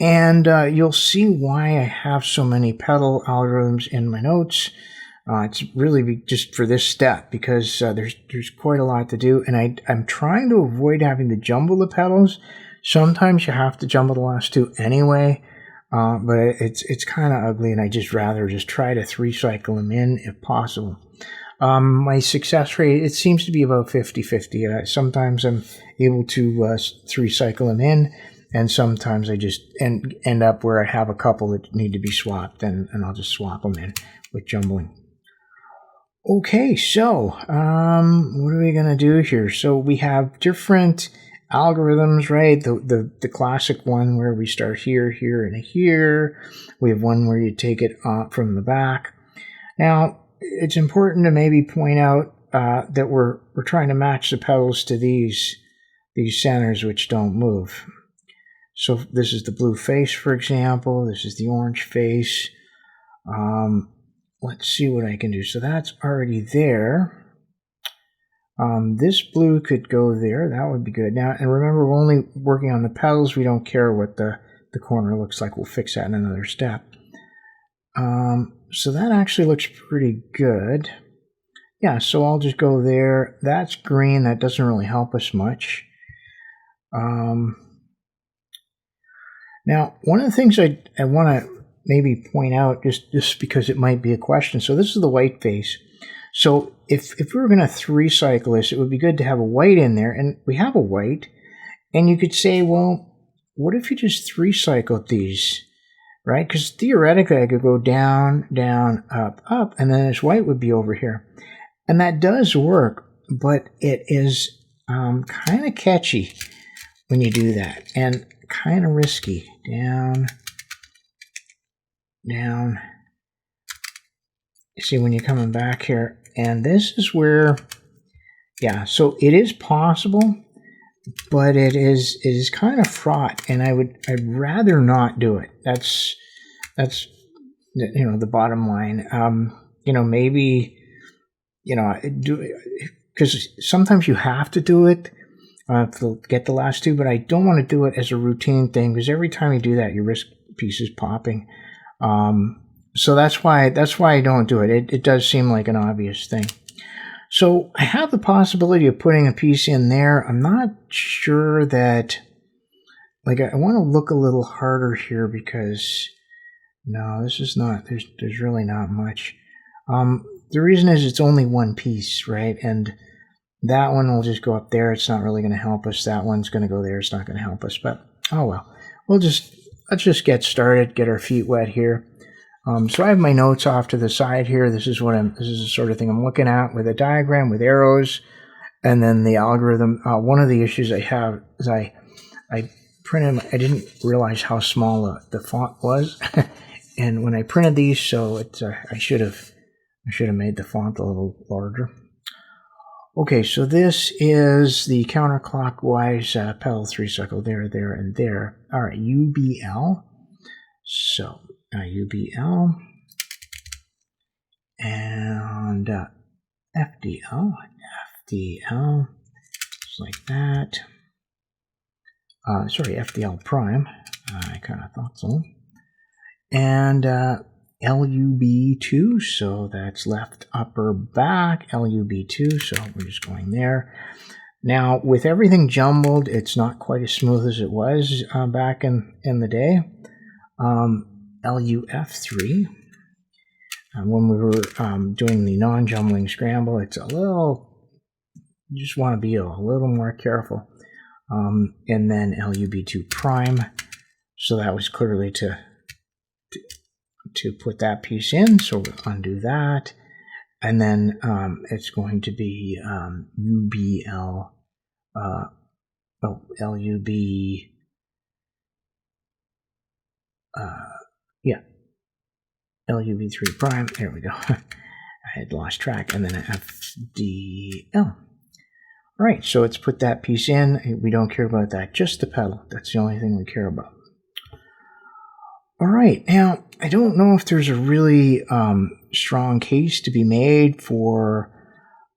And you'll see why I have so many petal algorithms in my notes. It's really just for this step because there's quite a lot to do, and I'm trying to avoid having to jumble the petals. Sometimes you have to jumble the last two anyway, but it's kind of ugly, and I just rather just try to 3-cycle them in if possible. My success rate, it seems to be about 50-50. Sometimes I'm able to 3-cycle them in, and sometimes I just end up where I have a couple that need to be swapped, and I'll just swap them in with jumbling. Okay, so what are we going to do here? So we have different algorithms, right? The classic one where we start here, here, and here. We have one where you take it from the back. Now, it's important to maybe point out that we're trying to match the petals to these centers which don't move. So this is the blue face, for example. This is the orange face. Let's see what I can do. So that's already there. This blue could go there. That would be good. Now, and remember, we're only working on the petals. We don't care what the corner looks like. We'll fix that in another step. So that actually looks pretty good. yeah, so I'll just go there. That's green. That doesn't really help us much. Now, one of the things I want to maybe point out, just because it might be a question. So this is the white face. So if we were going to 3 cycle this, it would be good to have a white in there. And we have a white. And you could say, well, what if you just 3 cycled these? Right? Because theoretically, I could go down, down, up, and then this white would be over here. And that does work, but it is kind of catchy when you do that, and kind of risky. Down, down. You see when you're coming back here, and this is where, yeah, so it is possible, but it is kind of fraught, and I'd rather not do it. That's the bottom line. Maybe do, because sometimes you have to do it to get the last 2, but I don't want to do it as a routine thing, because every time you do that, you risk pieces popping. So that's why I don't do it. It does seem like an obvious thing. So I have the possibility of putting a piece in there. I'm not sure that, like, I want to look a little harder here, because no, this is not, there's really not much. The reason is it's only one piece, right? And that one will just go up there. It's not really going to help us. That one's going to go there. It's not going to help us. But oh well. Let's just get started. Get our feet wet here. So I have my notes off to the side here. This is the sort of thing I'm looking at, with a diagram with arrows, and then the algorithm. One of the issues I have is I printed. I didn't realize how small the font was, and when I printed these, so it's I should have made the font a little larger. Okay, so this is the counterclockwise pedal 3 cycle there, and there. All right, UBL. So UBL and FDL, just like that. Sorry, FDL prime. I kind of thought so. And LUB2, so that's left upper back, LUB2, so we're just going there. Now, with everything jumbled, it's not quite as smooth as it was back in the day. LUF3, when we were doing the non-jumbling scramble, it's a little, you just want to be a little more careful. And then LUB2 prime, so that was clearly to put that piece in, so we'll undo that, and then it's going to be UBL, LUB, yeah, LUB3 prime, there we go, I had lost track, and then FDL. All right, so let's put that piece in. We don't care about that, just the pedal. That's the only thing we care about. All right, now, I don't know if there's a really strong case to be made for,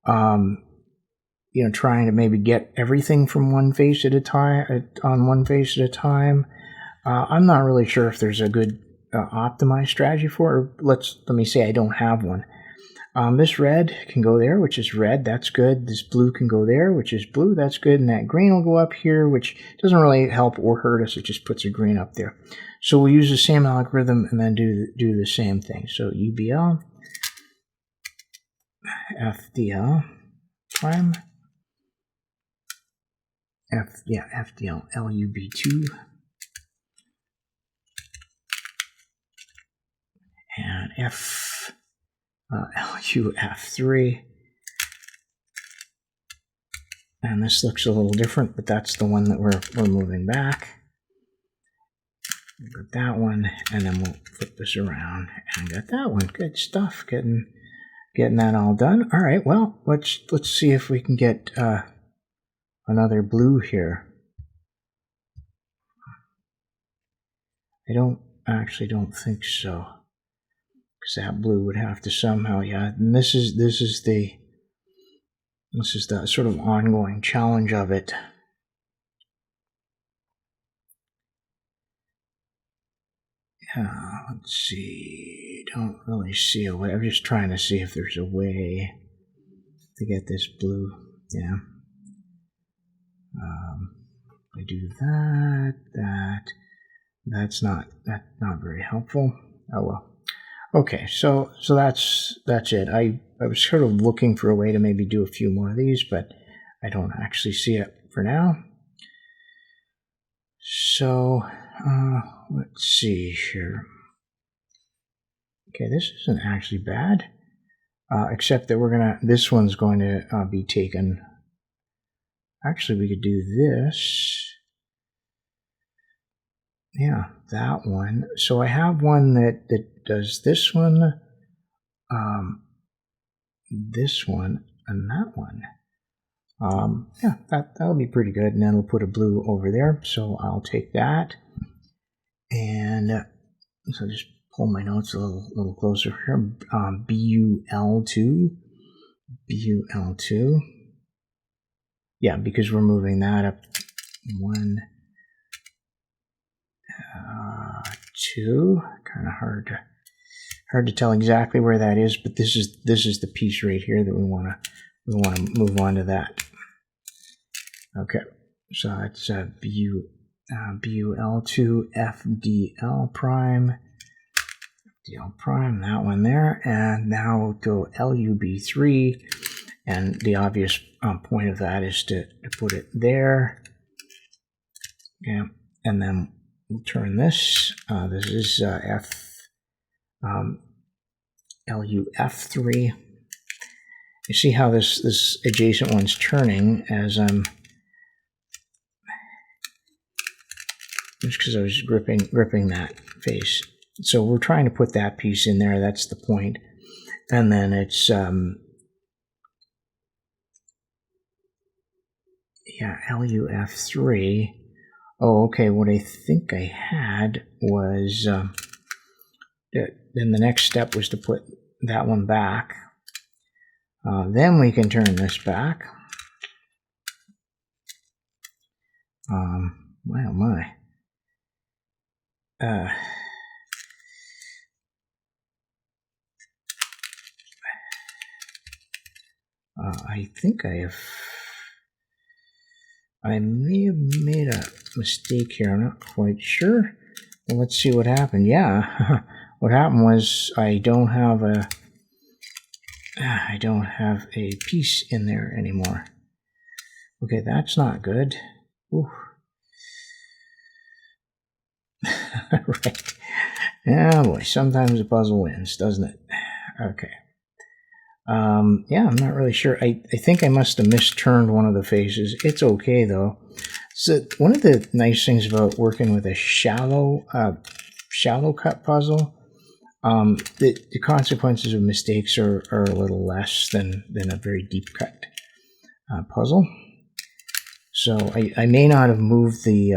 trying to maybe get everything from one face at a time, on one face at a time. I'm not really sure if there's a good optimized strategy for it. Let me say I don't have one. This red can go there, which is red. That's good. This blue can go there, which is blue. That's good. And that green will go up here, which doesn't really help or hurt us. It just puts a green up there. So we'll use the same algorithm and then do the same thing. So UBL, FDL prime, FDL LUB2, and LUF3. And this looks a little different, but that's the one that we're moving back. Got that one, and then we'll flip this around and got that one. Good stuff. Getting that all done. All right. Well, let's see if we can get another blue here. I don't think so, because that blue would have to somehow, yeah. And this is the sort of ongoing challenge of it. Let's see. Don't really see a way. I'm just trying to see if there's a way. to get this blue. Yeah. I do that. That's not very helpful. Oh well. Okay, so that's it. I was sort of looking for a way to maybe do a few more of these, but I don't actually see it for now. So let's see here. Okay, this isn't actually bad, except that this one's going to be taken. Actually, we could do this. Yeah, that one. So I have one that does this one, this one, and that one. Yeah, that'll be pretty good. And then we'll put a blue over there. So I'll take that. And so just pull my notes a little closer here. BUL2. BUL2. Yeah, because we're moving that up 1, 2. Kind of hard to tell exactly where that is, but this is the piece right here that we want to move on to that. Okay, so it's BUL2 FDL prime, that one there, and now we'll go LUB3, and the obvious point of that is to put it there. Okay, and then we'll turn this. This is LUF3. You see how this adjacent one's turning as I'm just because I was gripping that face. So we're trying to put that piece in there. That's the point. And then it's yeah, LUF3. Oh, okay. What I think I had was then the next step was to put that one back. Then we can turn this back. My oh my. I think I may have made a mistake here. I'm not quite sure. Well, let's see what happened. Yeah, what happened was I don't have a piece in there anymore. Okay, that's not good. Ooh. Right. Yeah, boy, sometimes the puzzle wins, doesn't it? Okay. Yeah, I'm not really sure. I think I must have misturned one of the faces. It's okay, though. So one of the nice things about working with a shallow cut puzzle, the consequences of mistakes are a little less than a very deep cut puzzle. So I may not have moved the...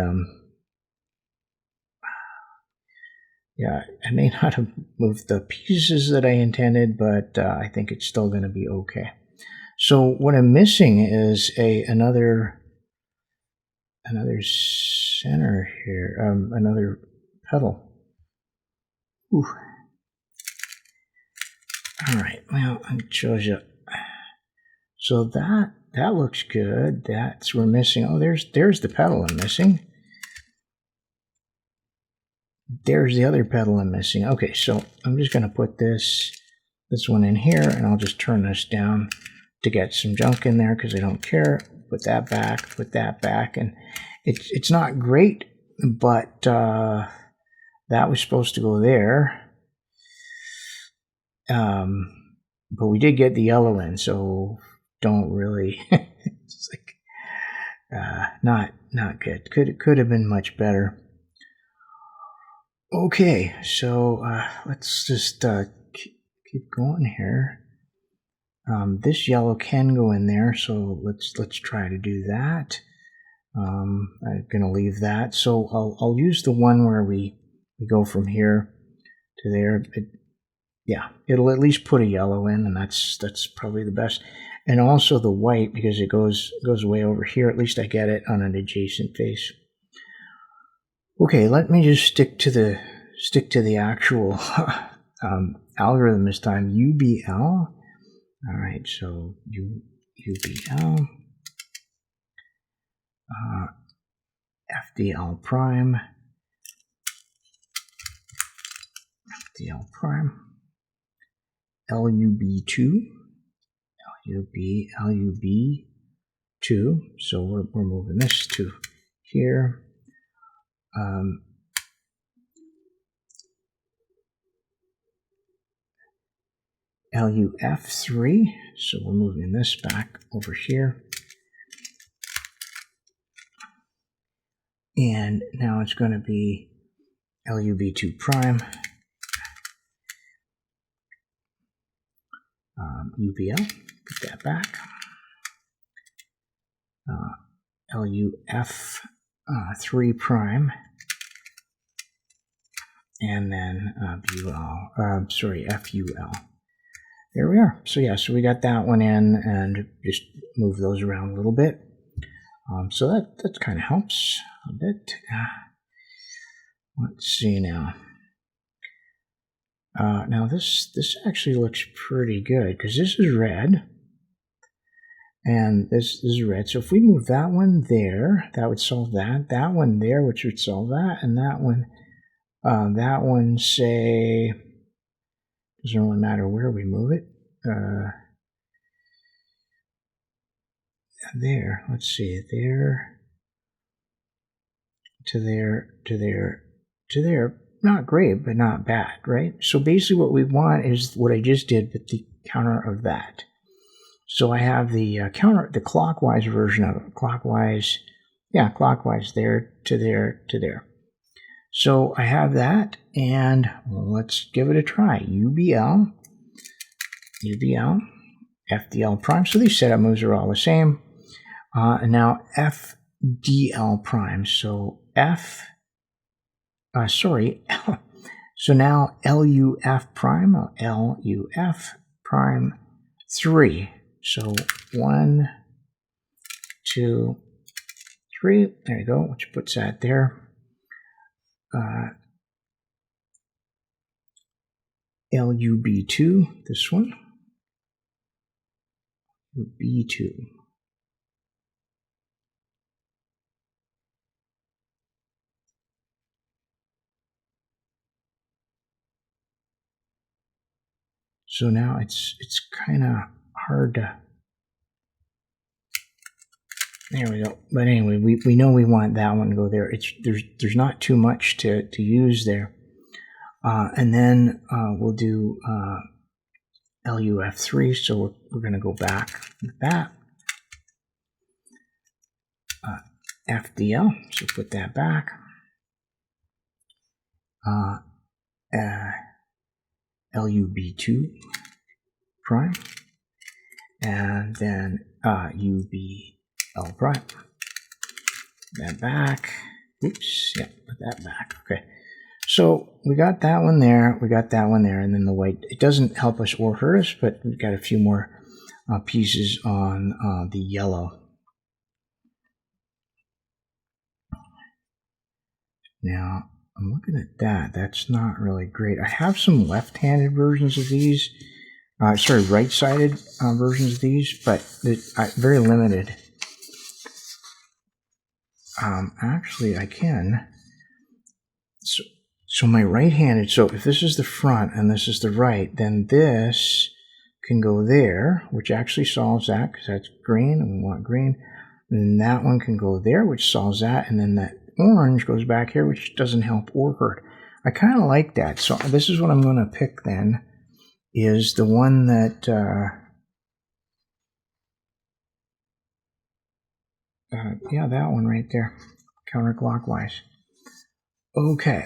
yeah, I may not have moved the pieces that I intended, but I think it's still going to be okay. So what I'm missing is another center here, another petal. Ooh. All right, well, it shows you. So that looks good. We're missing. Oh, there's the petal I'm missing. There's the other petal I'm missing. Okay, so I'm just going to put this one in here, and I'll just turn this down to get some junk in there because I don't care. Put that back, and it's not great, but that was supposed to go there. But we did get the yellow in, so don't really. It's like not good. Could have been much better. Okay, so let's just keep going here. This yellow can go in there, so let's try to do that. I'm gonna leave that. So I'll use the one where we go from here to there. Yeah, it'll at least put a yellow in, and that's probably the best. And also the white, because it goes way over here. At least I get it on an adjacent face. Okay, let me just stick to the actual algorithm this time. UBL. All right, so UBL, FDL prime, FDL prime, LUB2, LUB2, so we're moving this to here. LUF3, so we're moving this back over here. And now it's going to be LUB2 prime, UBL, put that back, LUF3 prime, and then FUL. There we are. So yeah, so we got that one in, and just move those around a little bit. So that kind of helps a bit. Let's see now. Now this actually looks pretty good because this is red, and this is red. So if we move that one there, that would solve that. That one there, which would solve that, and that one, say, doesn't really matter where we move it. There, let's see, there, to there, to there, to there. Not great, but not bad, right? So basically what we want is what I just did, but the counter of that. So I have the the clockwise version of it. Clockwise there, to there, to there. So I have that, and let's give it a try. UBL, FDL prime. So these setup moves are all the same. And now FDL prime. So so now LUF prime, LUF prime 3. So 1, 2, 3. There you go, which puts that there. LUB2, this one. B2. So now it's kind of hard to. There we go. But anyway, we know we want that one to go there. There's not too much to use there. And then we'll do LUF3. So we're going to go back with that. FDL. So put that back. LUB2 prime, and then UBL prime. That back. Oops, yeah, put that back. Okay. So we got that one there, we got that one there, and then the white. It doesn't help us or hurt us, but we've got a few more pieces on the yellow. Now, I'm looking at that. That's not really great. I have some left-handed versions of these. Right-sided versions of these, but very limited. Actually, I can. So my right-handed, so if this is the front and this is the right, then this can go there, which actually solves that, because that's green, and we want green. And then that one can go there, which solves that, and then that orange goes back here, which doesn't help or hurt. I kind of like that. So this is what I'm going to pick then, is the one that yeah, that one right there, counterclockwise. Okay,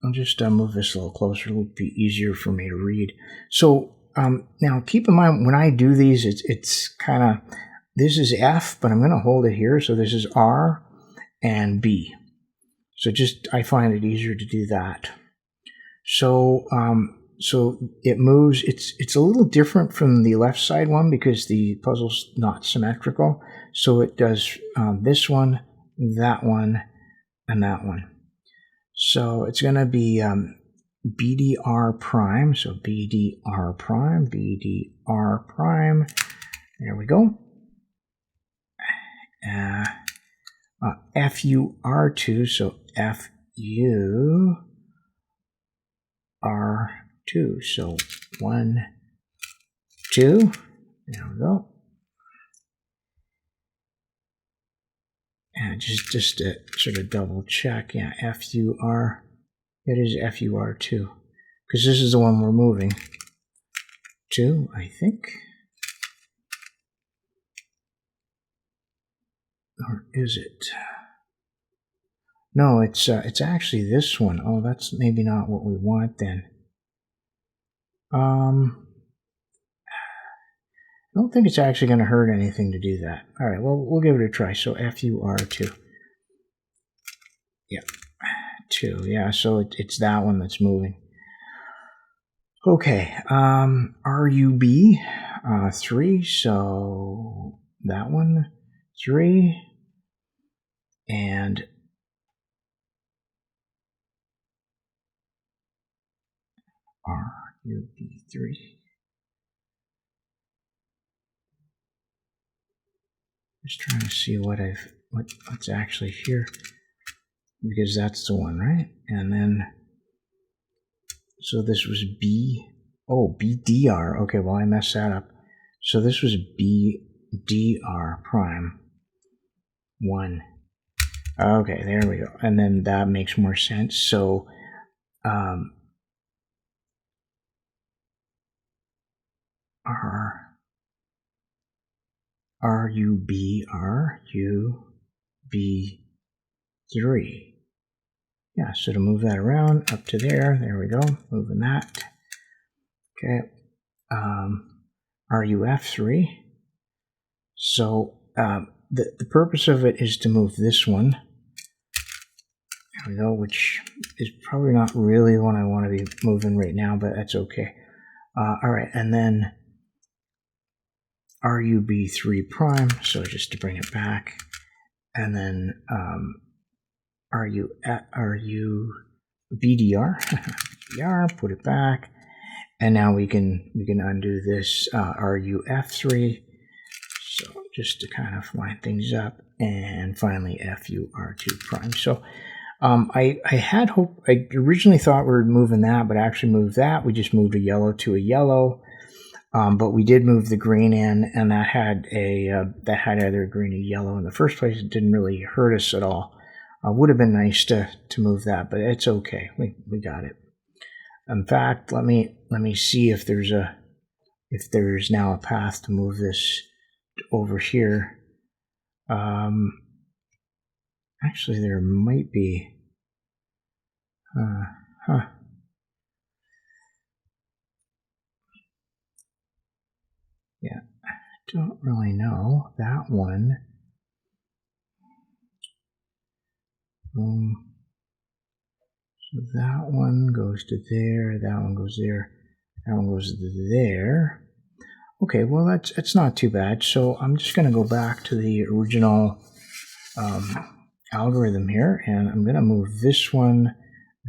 I'll just move this a little closer. It'll be easier for me to read. So now keep in mind, when I do these, it's kind of, this is F, but I'm going to hold it here. So this is R and B. So I find it easier to do that. So so it moves. It's a little different from the left side one because the puzzle's not symmetrical. So it does this one, that one, and that one. So it's going to be BDR prime. So BDR prime, BDR prime, There we go. FUR2, so FUR2, so 1, 2. There we go. And just to sort of double check, yeah, FUR, it is FUR2, because this is the one we're moving to, I think. Or is it? No, it's actually this one. Oh, that's maybe not what we want then. I don't think it's actually going to hurt anything to do that. All right, well, we'll give it a try. So FUR2. Yeah, 2. Yeah, so it's that one that's moving. Okay, RUB 3. So that one 3. And RUB3. Just trying to see what's actually here, because that's the one, right? And then, so this was BDR. Okay, well I messed that up. So this was BDR prime 1. Okay, there we go. And then that makes more sense. So RUB3. Yeah, so to move that around up to there we go, moving that. Okay, RUF3. So the purpose of it is to move this one. There we go, which is probably not really the one I want to be moving right now, but that's okay. All right, and then RUB3 prime, so just to bring it back, and then BDR, put it back, and now we can undo this RUF3. So just to kind of line things up, and finally FUR2 prime. So I had hoped, I originally thought we were moving that, but actually moved that. We just moved a yellow to a yellow, but we did move the green in, and that had either green or yellow in the first place. It didn't really hurt us at all. Would have been nice to move that, but it's okay. We got it. In fact, let me see if there's now a path to move this over here. Actually, there might be. Yeah, I don't really know. That one. So that one goes to there, that one goes there, that one goes to there. Okay, well that's not too bad. So I'm just going to go back to the original algorithm here, and I'm going to move this one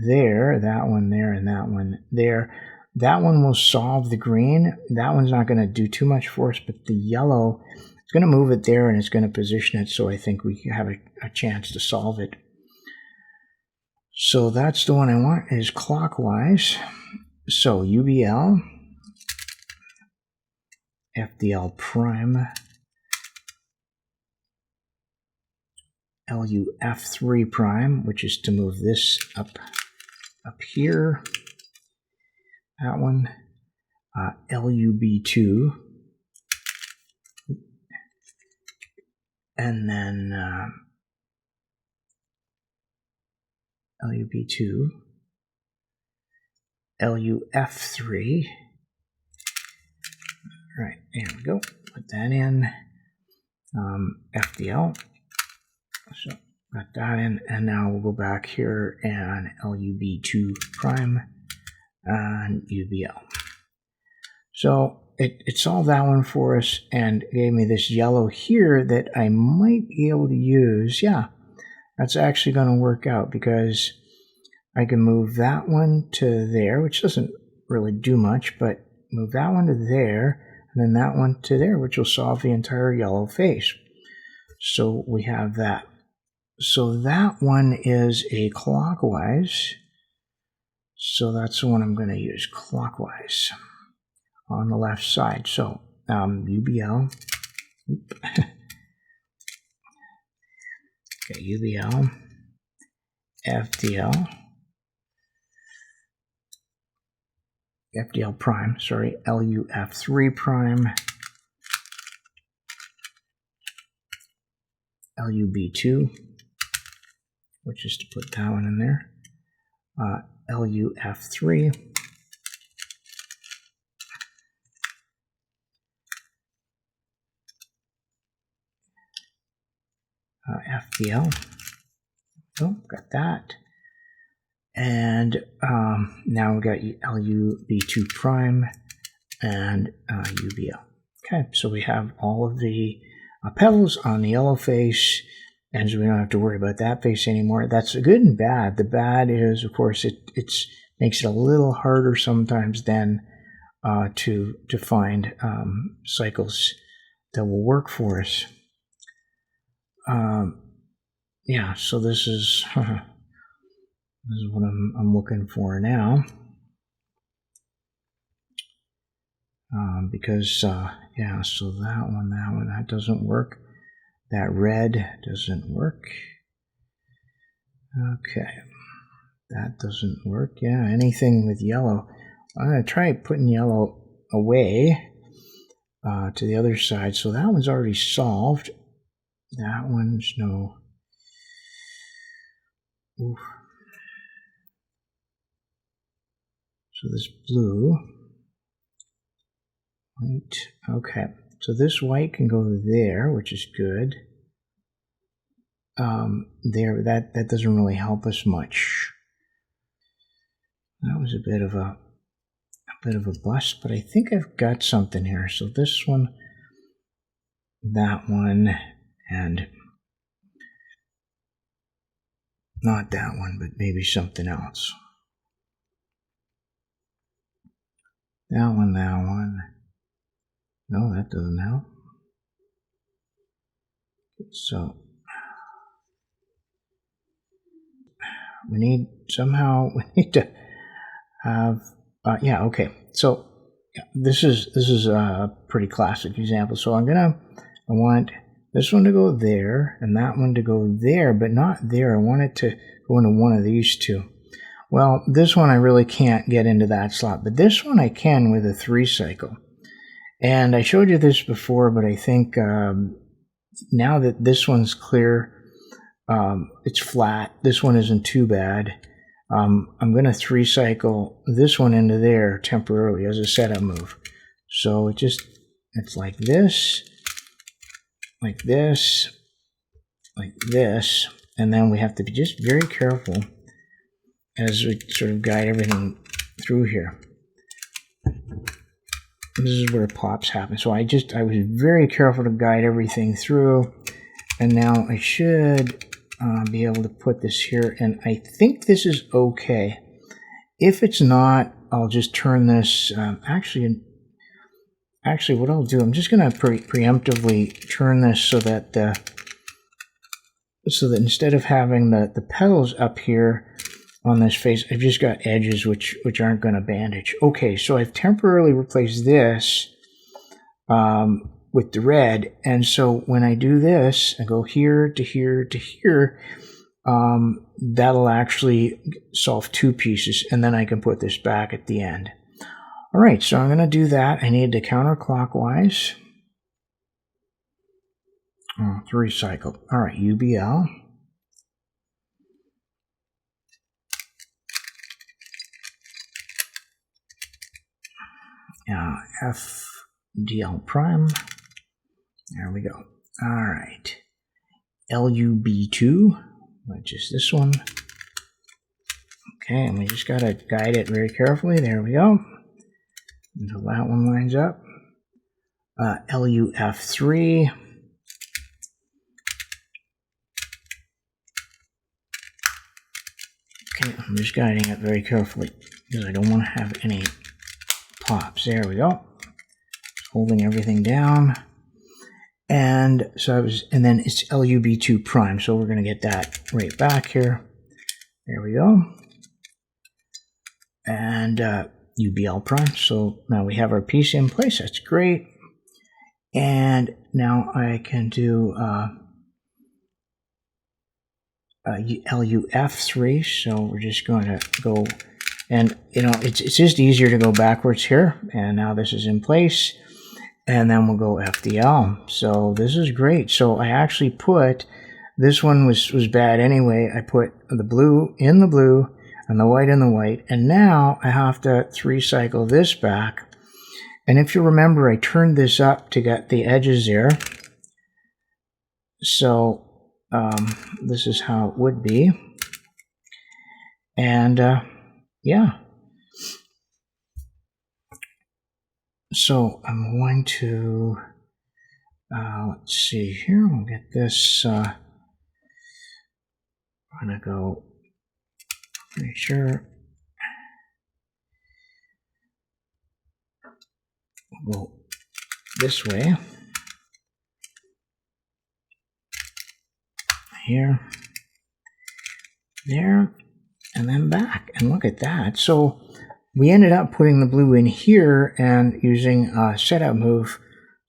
there, that one there, and that one there. That one will solve the green. That one's not going to do too much for us, but the yellow is going to move it there, and it's going to position it so I think we have a chance to solve it. So that's the one I want, is clockwise. So UBL, FDL prime, LUF3 prime, which is to move this up here. That one, LUB2, and then LUB2, LUF3. All right, there we go. Put that in. FDL. So got that in, and now we'll go back here and LUB2 prime and UBL. So it solved that one for us and gave me this yellow here that I might be able to use. Yeah, that's actually going to work out because I can move that one to there, which doesn't really do much, but move that one to there, and then that one to there, which will solve the entire yellow face. So we have that. So that one is a clockwise. So that's the one I'm going to use, clockwise, on the left side. So UBL. Okay, UBL, FDL, FDL prime, sorry, LUF3 prime, LUB2, which is to put that one in there, LUF3, FDL. Oh, got that. And now we've got LUB2 prime and UBL. Okay, so we have all of the petals on the yellow face, and so we don't have to worry about that face anymore. That's good and bad. The bad is, of course, it makes it a little harder sometimes then to find cycles that will work for us. Yeah, so this is this is what I'm looking for now. Because yeah, so that one, that doesn't work. That red doesn't work. Okay, that doesn't work. Yeah, anything with yellow. I'm gonna try putting yellow away to the other side. So that one's already solved. That one's no. Oof. So this blue, white, okay. So this white can go there, which is good. There, that doesn't really help us much. That was a bit of a bust, but I think I've got something here. So this one, that one, and not that one, but maybe something else. That one, that one. No, that doesn't help. So we need to have yeah, okay. So yeah, this is a pretty classic example. So I want this one to go there and that one to go there, but not there. I want it to go into one of these two. Well, this one I really can't get into that slot, but this one I can with a 3 cycle. And I showed you this before, but I think now that this one's clear, it's flat. This one isn't too bad. I'm going to 3 cycle this one into there temporarily as a setup move. So it's like this, like this, like this, and then we have to be just very careful as we sort of guide everything through here. This is where pops happen. So I was very careful to guide everything through, and now I should be able to put this here, and I think this is okay. If it's not, I'll just turn this, actually what I'll do, I'm just going to preemptively turn this so that instead of having the petals up here on this face, I've just got edges which aren't going to bandage. Okay, so I've temporarily replaced this with the red, and so when I do this, I go here to here to here, that'll actually solve 2 pieces, and then I can put this back at the end. All right, so I'm going to do that. I need to counterclockwise. 3 cycle. All right, UBL. FDL prime. There we go. All right. LUB2, which is this one. Okay, and we just got to guide it very carefully. There we go. Until that one lines up. LUF3. Okay, I'm just guiding it very carefully because I don't want to have any pops. There we go. holding everything down. And so and then it's LUB2 prime. So we're going to get that right back here. There we go. And UBL prime. So now we have our piece in place. That's great. And now I can do LUF3. So we're just going to go, and it's just easier to go backwards here. And now this is in place. And then we'll go FDL. So this is great. So I actually put, this one was bad anyway. I put the blue in the blue and the white in the white. And now I have to 3-cycle this back. And if you remember, I turned this up to get the edges there. So this is how it would be. And yeah. So I'm going to, let's see here, we'll get this, I'm going to go, make sure, we'll go this way, here, there, and then back, and look at that. So we ended up putting the blue in here and using a setup move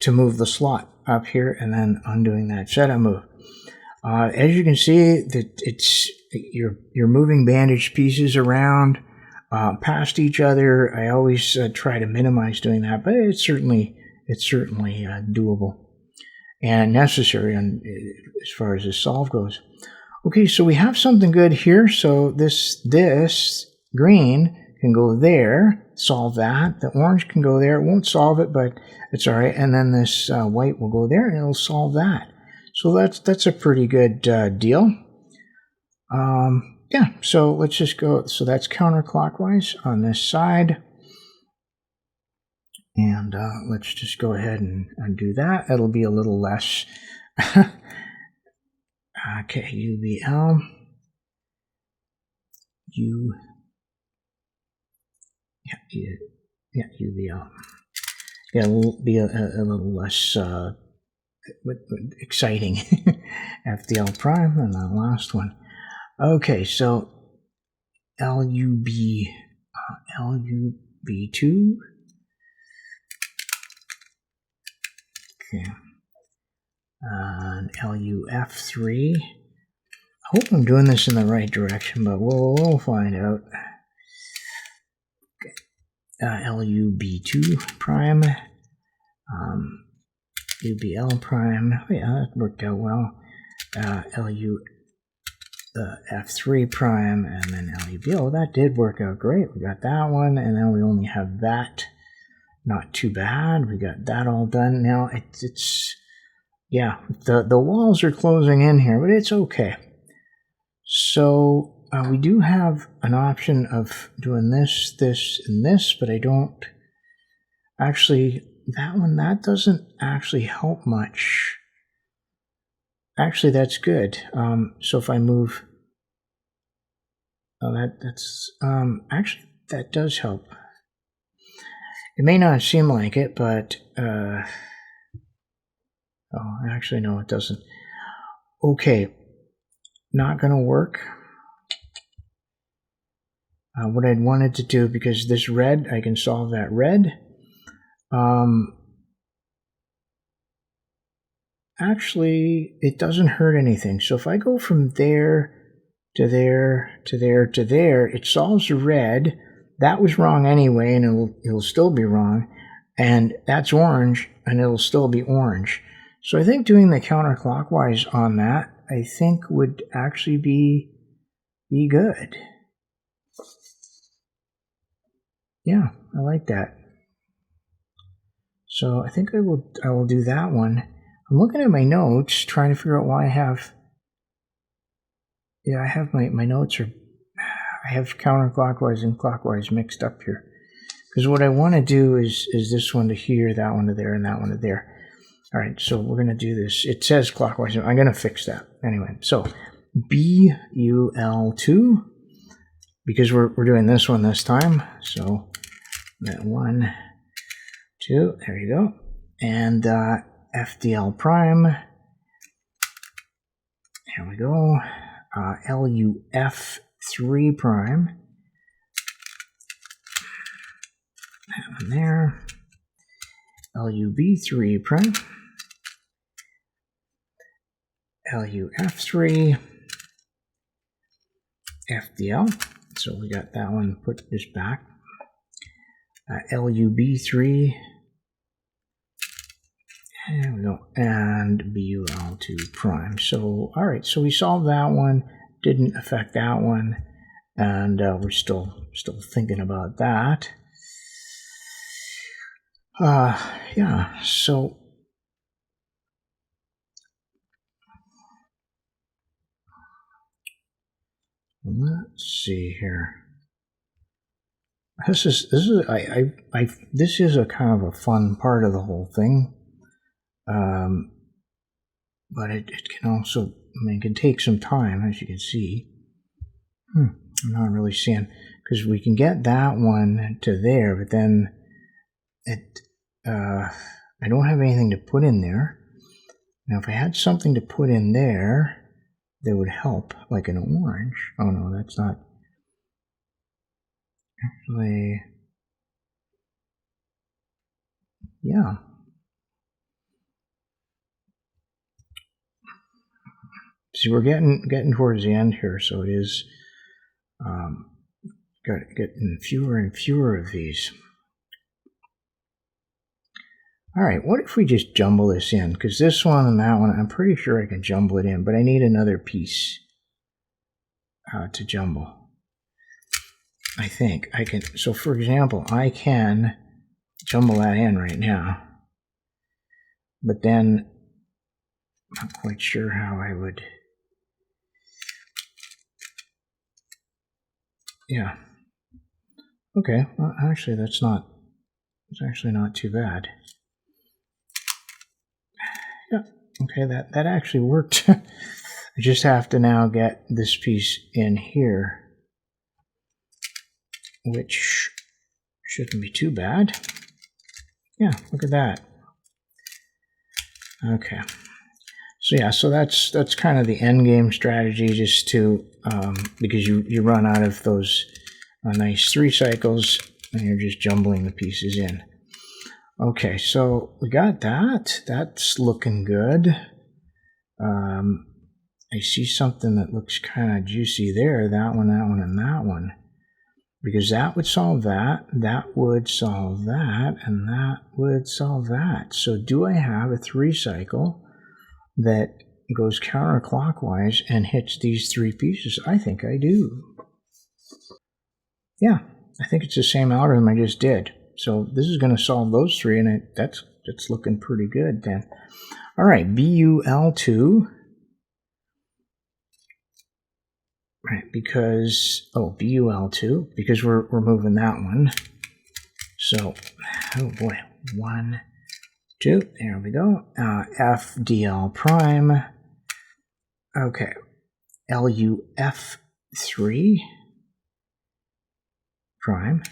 to move the slot up here and then undoing that setup move. As you can see, that you're moving bandaged pieces around past each other. I always try to minimize doing that, but it's certainly doable and necessary as far as this solve goes. Okay, so we have something good here. So this green can go there, solve that. The orange can go there. It won't solve it, but it's all right. And then this white will go there, and it'll solve that. So that's a pretty good deal. Yeah, so let's just go. So that's counterclockwise on this side. And let's just go ahead and do that. It'll be a little less. Okay, UBL. Yeah, UBL. Yeah, it'll be a little less exciting. FDL prime, and the last one. Okay, so LUB2. Okay. And LUF3. I hope I'm doing this in the right direction, but we'll find out. LUB2 prime, UBL prime. Oh yeah, that worked out well. LUF3 prime, and then LUB. Oh, that did work out great. We got that one, and then we only have that. Not too bad. We got that all done. Now it's yeah, the walls are closing in here, but it's okay. So we do have an option of doing this, this, and this, but I don't actually, that doesn't actually help much. Actually, that's good. So if I move, that's actually, that does help. It may not seem like it, but oh, actually, no, it doesn't. Okay, not gonna work. What I'd wanted to do, because this red, I can solve that red. Actually, it doesn't hurt anything. So if I go from there to there to there to there, it solves the red. That was wrong anyway, and it'll still be wrong. And that's orange, and it'll still be orange. So I think doing the counterclockwise on that, I think would actually be good. Yeah, I like that. So I think I will do that one. I'm looking at my notes, trying to figure out why I have. Yeah, I have my notes are. I have counterclockwise and clockwise mixed up here. Because what I want to do is this one to here, that one to there, and that one to there. All right, so we're going to do this. It says clockwise. I'm going to fix that. Anyway, so BUL2, because we're doing this one this time. So that 1, 2, there you go. and FDL prime. Here we go. LUF3 prime. That one there. LUB3 prime. LUF3. FDL. So we got that one. Put this back. LUB3. There we go. And BUL2 prime. So, all right. So we solved that one. Didn't affect that one. And we're still thinking about that. Yeah. So let's see here. This is a kind of a fun part of the whole thing. But it can also, it can take some time, as you can see. I'm not really seeing, because we can get that one to there, but then I don't have anything to put in there. Now, if I had something to put in there that would help, like an orange. Oh no, that's not. Actually, yeah. See, we're getting towards the end here, so it is getting fewer and fewer of these. All right, what if we just jumble this in? Because this one and that one, I'm pretty sure I can jumble it in, but I need another piece to jumble. I think I can. So, for example, I can jumble that in right now, but then I'm not quite sure how I would. Yeah. Okay. Well, actually, it's actually not too bad. Yeah. Okay. That actually worked. I just have to now get this piece in here, which shouldn't be too bad. Yeah. Look at that. Okay. So yeah, so that's kind of the end game strategy, just to because you run out of those nice 3 cycles, and you're just jumbling the pieces in. Okay, so we got that. That's looking good. I see something that looks kind of juicy there. That one, and that one, because that would solve that. That would solve that, and that would solve that. So do I have a 3 cycle that goes counterclockwise and hits these 3 pieces? I think I do. Yeah, I think it's the same algorithm I just did. So this is going to solve those 3, and that's looking pretty good then. All right, BUL2. Right, because BUL2, because we're moving that one. So, oh boy, 1, 2, there we go. FDL prime. Okay, LUF3 prime.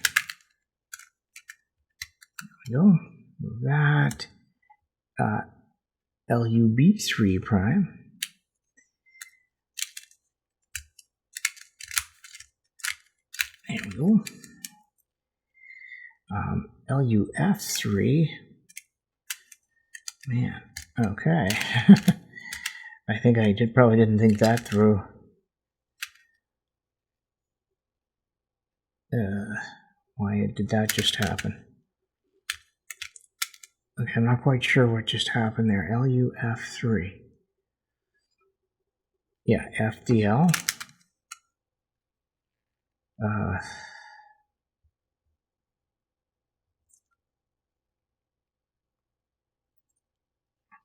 There we go. Move that. LUB3 prime. There we go. LUF3. Man, okay. I think I probably didn't think that through. Why did that just happen? Okay, I'm not quite sure what just happened there. LUF3. Yeah, FDL.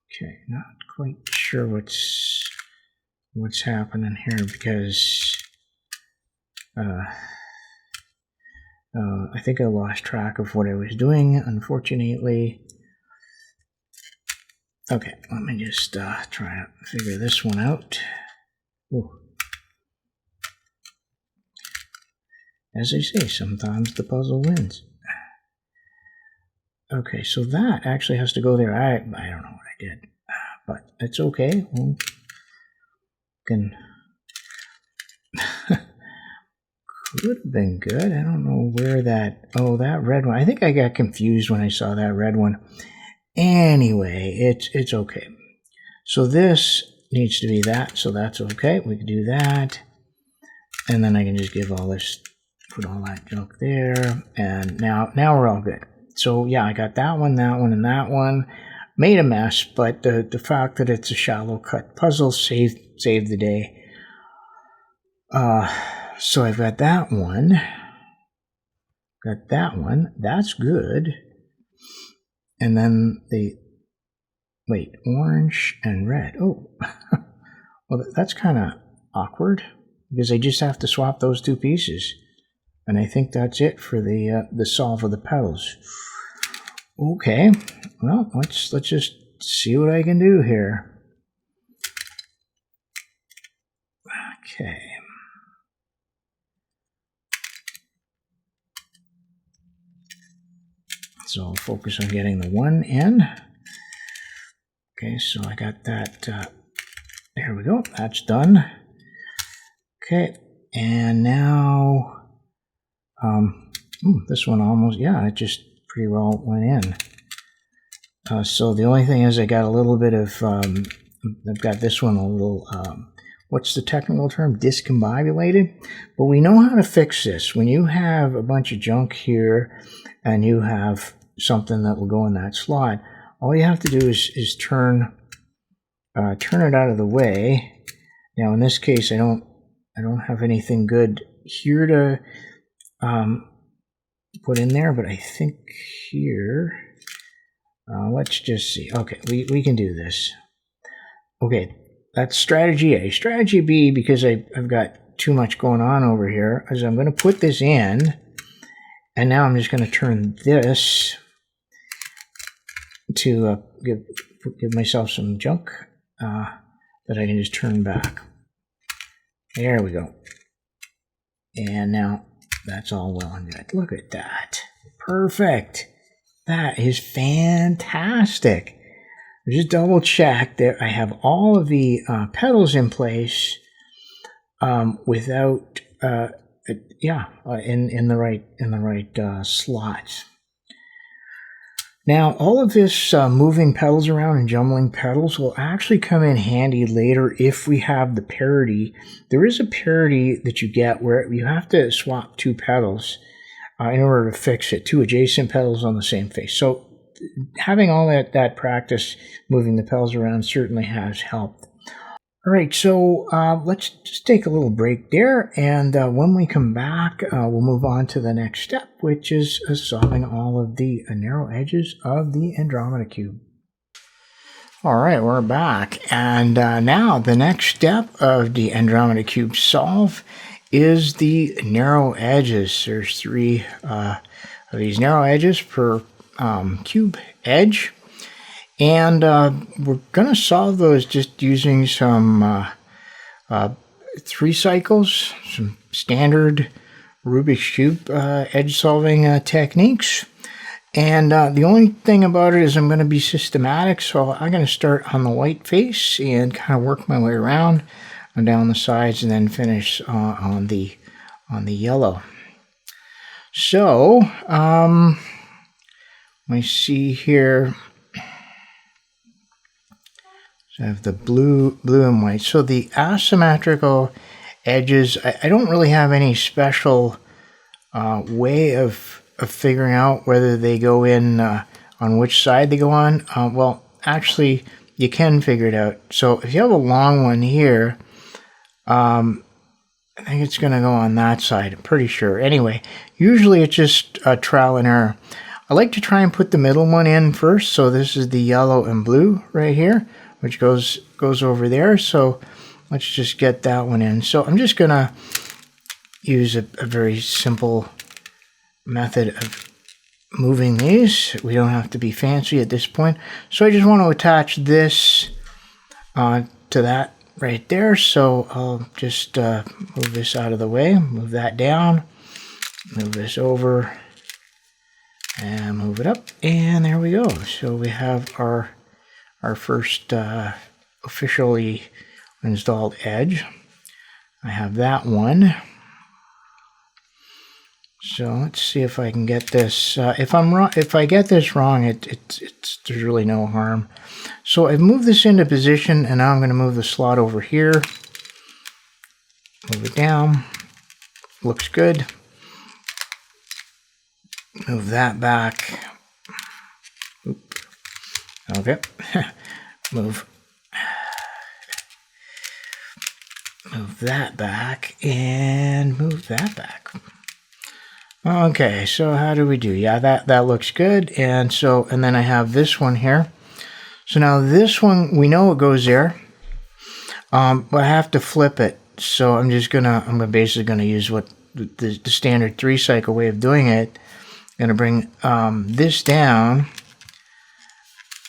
Okay, not quite sure what's happening here, because I think I lost track of what I was doing, unfortunately. Okay, let me just try to figure this one out. Ooh. As they say, sometimes the puzzle wins. Okay, so that actually has to go there. I don't know what I did, but it's okay. We can could have been good. I don't know where that. Oh, that red one. I think I got confused when I saw that red one. Anyway, it's okay. So this needs to be that. So that's okay. We can do that, and then I can just give all this, put all that junk there, and now we're all good. So yeah, I got that one, and that one. Made a mess, but the fact that it's a shallow cut puzzle saved the day. So I've got that one. Got that one. That's good. And then orange and red. Oh, well, that's kind of awkward because I just have to swap those two pieces. And I think that's it for the solve of the petals. Okay, well, let's just see what I can do here. Okay. So I'll focus on getting the one in. Okay, so I got that. There we go. That's done. Okay, and now this one almost, yeah, it just pretty well went in. So the only thing is I got a little bit of, I've got this one a little, what's the technical term? Discombobulated. But we know how to fix this. When you have a bunch of junk here and you have something that will go in that slot, all you have to do is turn it out of the way. Now in this case, I don't have anything good here to put in there, but I think here, let's just see. Okay, we can do this. Okay, that's strategy A. Strategy B, because I've got too much going on over here, is I'm going to put this in, and now I'm just going to turn this to give myself some junk that I can just turn back. There we go. And now that's all well and good. Look at that. Perfect. That is fantastic. Just double check that I have all of the petals in place without in the right slots. Now, all of this moving petals around and jumbling petals will actually come in handy later if we have the parity. There is a parity that you get where you have to swap two petals in order to fix it, two adjacent petals on the same face. So having all that practice moving the petals around certainly has helped. All right, so let's just take a little break there, and when we come back, we'll move on to the next step, which is solving all of the narrow edges of the Andromeda Cube. All right, we're back, and now the next step of the Andromeda Cube solve is the narrow edges. There's three of these narrow edges per cube edge. And we're going to solve those just using some 3 cycles, some standard Rubik's Cube edge solving techniques. And the only thing about it is I'm going to be systematic, so I'm going to start on the white face and kind of work my way around and down the sides and then finish on the yellow. So, let me see here. So I have the blue and white. So the asymmetrical edges, I don't really have any special way of figuring out whether they go in on which side they go on. Well, actually, you can figure it out. So if you have a long one here, I think it's going to go on that side. I'm pretty sure. Anyway, usually it's just trial and error. I like to try and put the middle one in first. So this is the yellow and blue right here, which goes over there. So let's just get that one in. So I'm just going to use a very simple method of moving these. We don't have to be fancy at this point. So I just want to attach this to that right there. So I'll just move this out of the way, move that down, move this over, And move it up, and there we go. So we have our first officially installed edge. I have that one. So let's see if I can get this. If I'm wrong, if I get this wrong, there's really no harm. So I've moved this into position, and now I'm going to move the slot over here. Move it down. Looks good. Move that back. Oop. Okay. Move that back and move that back. Okay, so how do we do? Yeah, that looks good. And then I have this one here. So now this one, we know it goes there, but I have to flip it. So I'm basically gonna use what the standard 3-cycle way of doing it. I'm gonna bring this down,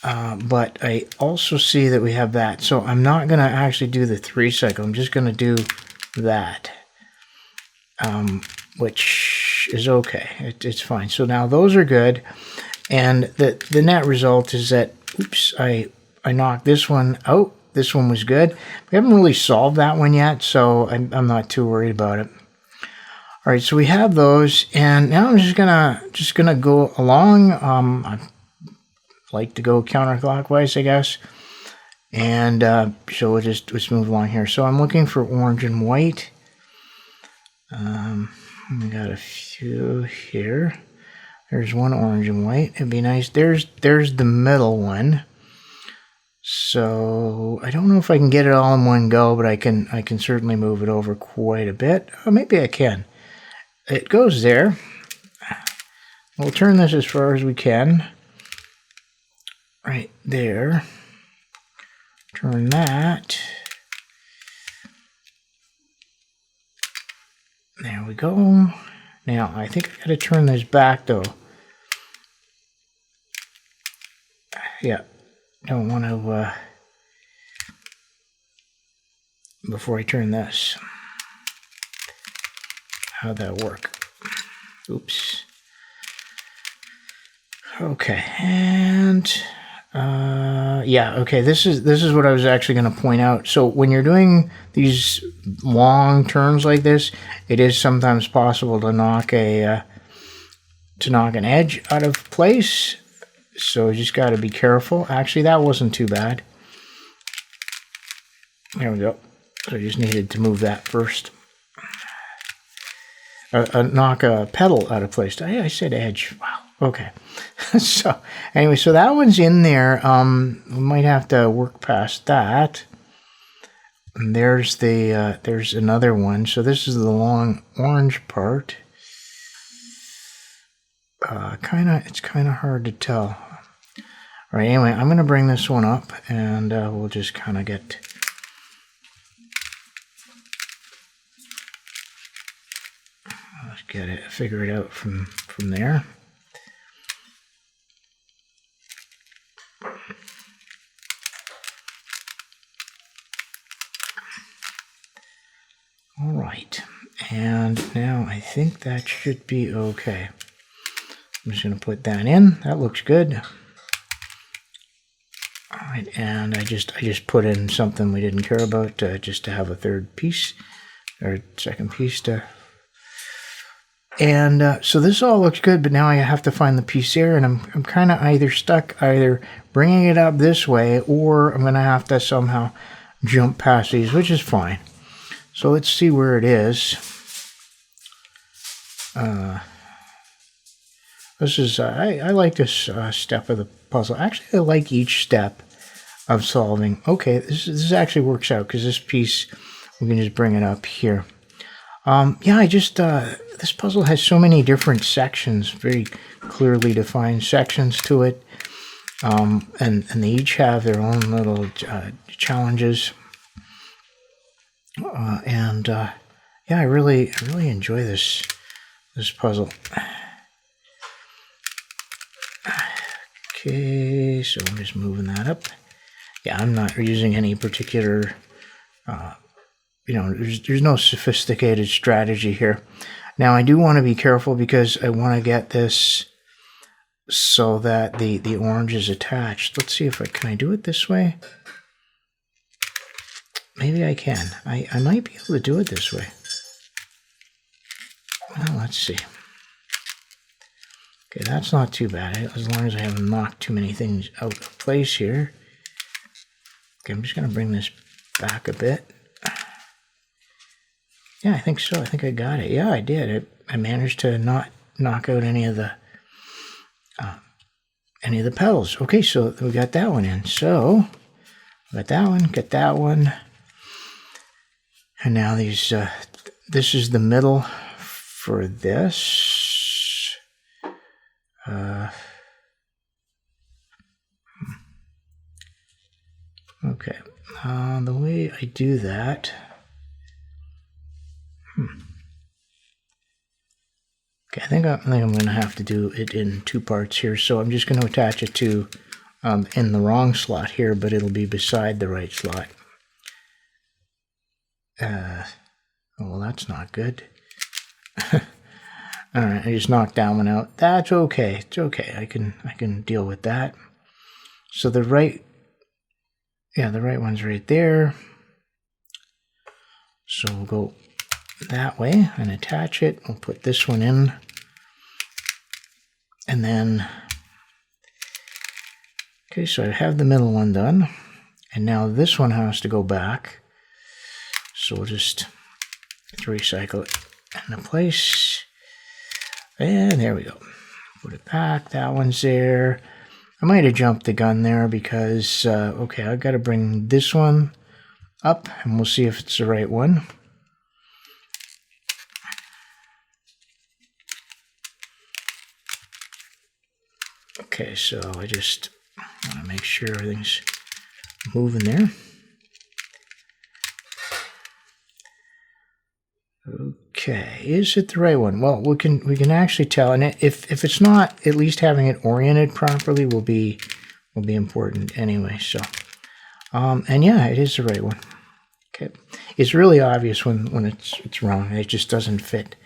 but I also see that we have that. So I'm not gonna actually do the 3-cycle. I'm just gonna do that, which is okay. It's fine. So now those are good, and the net result is that, oops, I knocked this one out. This one was good. We haven't really solved that one yet, so I'm not too worried about it. All right, so we have those, and now I'm just gonna go along. I like to go counterclockwise, I guess, and so we'll just move along here. So I'm looking for orange and white. We got a few here. There's one orange and white. It'd be nice. There's the middle one. So I don't know if I can get it all in one go, but I can certainly move it over quite a bit. Oh, maybe I can. It goes there. We'll turn this as far as we can. Right there. Turn that. There we go. Now, I think I got to turn this back, though. Yeah, don't want to, before I turn this. How'd that work? Oops. Okay, and, yeah, okay, this is what I was actually going to point out. So when you're doing these long turns like this, it is sometimes possible to knock an edge out of place. So you just got to be careful. Actually, that wasn't too bad. There we go. So I just needed to move that first. Knock a petal out of place. I said edge. Wow. Okay. So anyway, so that one's in there. We might have to work past that. And there's another one. So this is the long orange part. It's kind of hard to tell. All right, anyway, I'm going to bring this one up, and we'll just kind of get... Let's get it, figure it out from there. All right, and now I think that should be okay. I'm just going to put that in. That looks good. All right, and I just put in something we didn't care about, just to have a third piece or second piece to. And so this all looks good, but now I have to find the piece there, and I'm kind of either stuck bringing it up this way, or I'm going to have to somehow jump past these, which is fine. So let's see where it is. This is, I like this step of the puzzle. Actually, I like each step of solving. Okay, this actually works out, because this piece, we can just bring it up here. Yeah, this puzzle has so many different sections, very clearly defined sections to it. And they each have their own little challenges. Yeah, I really enjoy this puzzle. Okay, so I'm just moving that up. Yeah, I'm not using any particular, there's no sophisticated strategy here. Now, I do want to be careful, because I want to get this so that the orange is attached. Let's see if can I do it this way? Maybe I can. I might be able to do it this way. Well, let's see. Okay, that's not too bad, as long as I haven't knocked too many things out of place here. Okay, I'm just going to bring this back a bit. Yeah, I think so. I think I got it. Yeah, I did. I managed to not knock out any of the petals. Okay, so we got that one in. So, got that one. And now these, this is the middle for this. Okay, the way I do that. Okay, I think I'm going to have to do it in two parts here. So I'm just going to attach it to in the wrong slot here, but it'll be beside the right slot. Oh, well, that's not good. All right, I just knocked that one out. That's okay. It's okay. I can deal with that. So the right one's right there. So we'll go that way and attach it. We'll put this one in. And then, okay, so I have the middle one done. And now this one has to go back. So we'll just recycle it into place. And there we go. Put it back. That one's there. I might have jumped the gun there because, okay, I've got to bring this one up and we'll see if it's the right one. Okay, so I just want to make sure everything's moving there. Okay, is it the right one? Well, we can actually tell, and if it's not, at least having it oriented properly will be important anyway. So, and yeah, it is the right one. Okay, it's really obvious when it's wrong. It just doesn't fit.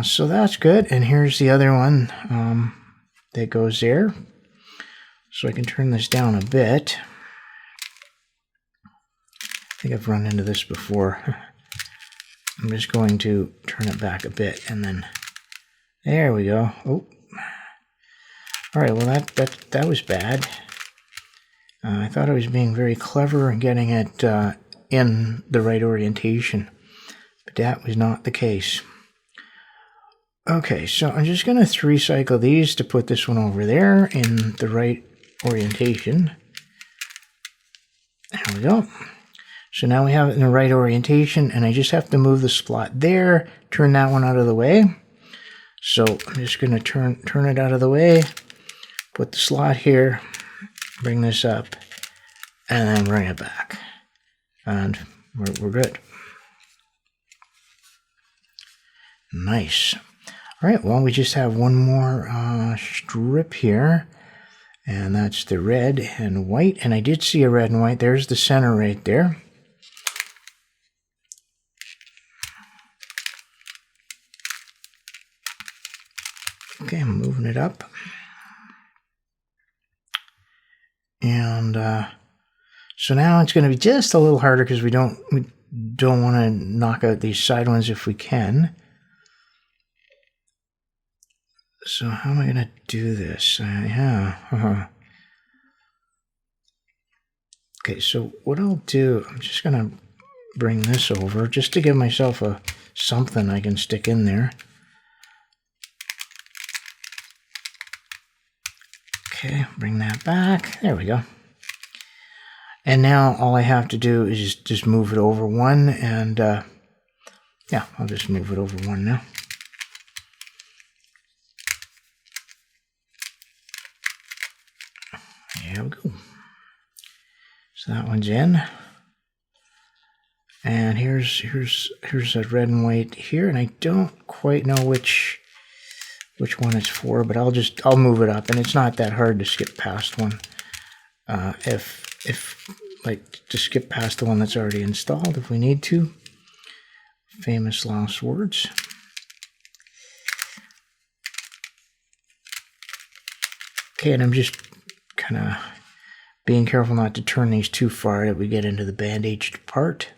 So that's good. And here's the other one that goes there. So I can turn this down a bit. I think I've run into this before. I'm just going to turn it back a bit, and then there we go. Oh, all right. Well, that was bad. I thought I was being very clever and getting it in the right orientation, but that was not the case. Okay, so I'm just going to recycle these to put this one over there in the right orientation. There we go. So now we have it in the right orientation, and I just have to move the slot there, turn that one out of the way. So I'm just going to turn it out of the way, put the slot here, bring this up, and then bring it back. And we're good. Nice. All right, well, we just have one more strip here, and that's the red and white. And I did see a red and white. There's the center right there. Okay, I'm moving it up. And so now it's going to be just a little harder because we don't want to knock out these side ones if we can. So how am I going to do this? Okay, so what I'll do, I'm just going to bring this over just to give myself something I can stick in there. Okay, bring that back. There we go. And now all I have to do is just move it over one, and yeah, I'll just move it over one now. There we go. So that one's in. And here's a red and white here, and I don't quite know which one it's for, but I'll move it up, and it's not that hard to skip past one. If like to skip past the one that's already installed if we need to. Famous last words. Okay, and I'm just kind of being careful not to turn these too far that we get into the bandaged part.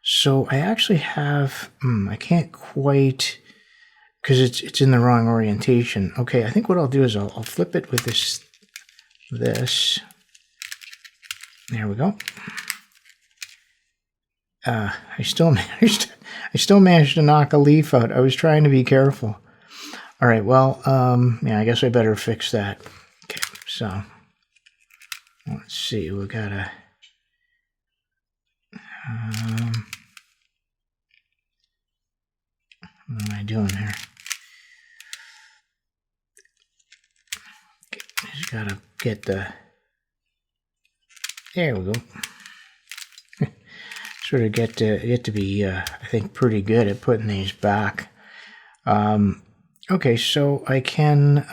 So I actually have, I can't quite, because it's in the wrong orientation. Okay, I think what I'll do is I'll flip it with this. There we go. I still managed to knock a leaf out. I was trying to be careful. All right, well, yeah, I guess I better fix that. Okay, so let's see. We gotta. What am I doing here? Okay, just gotta get the. There we go. Sort of get to be, I think, pretty good at putting these back. Okay, so I can,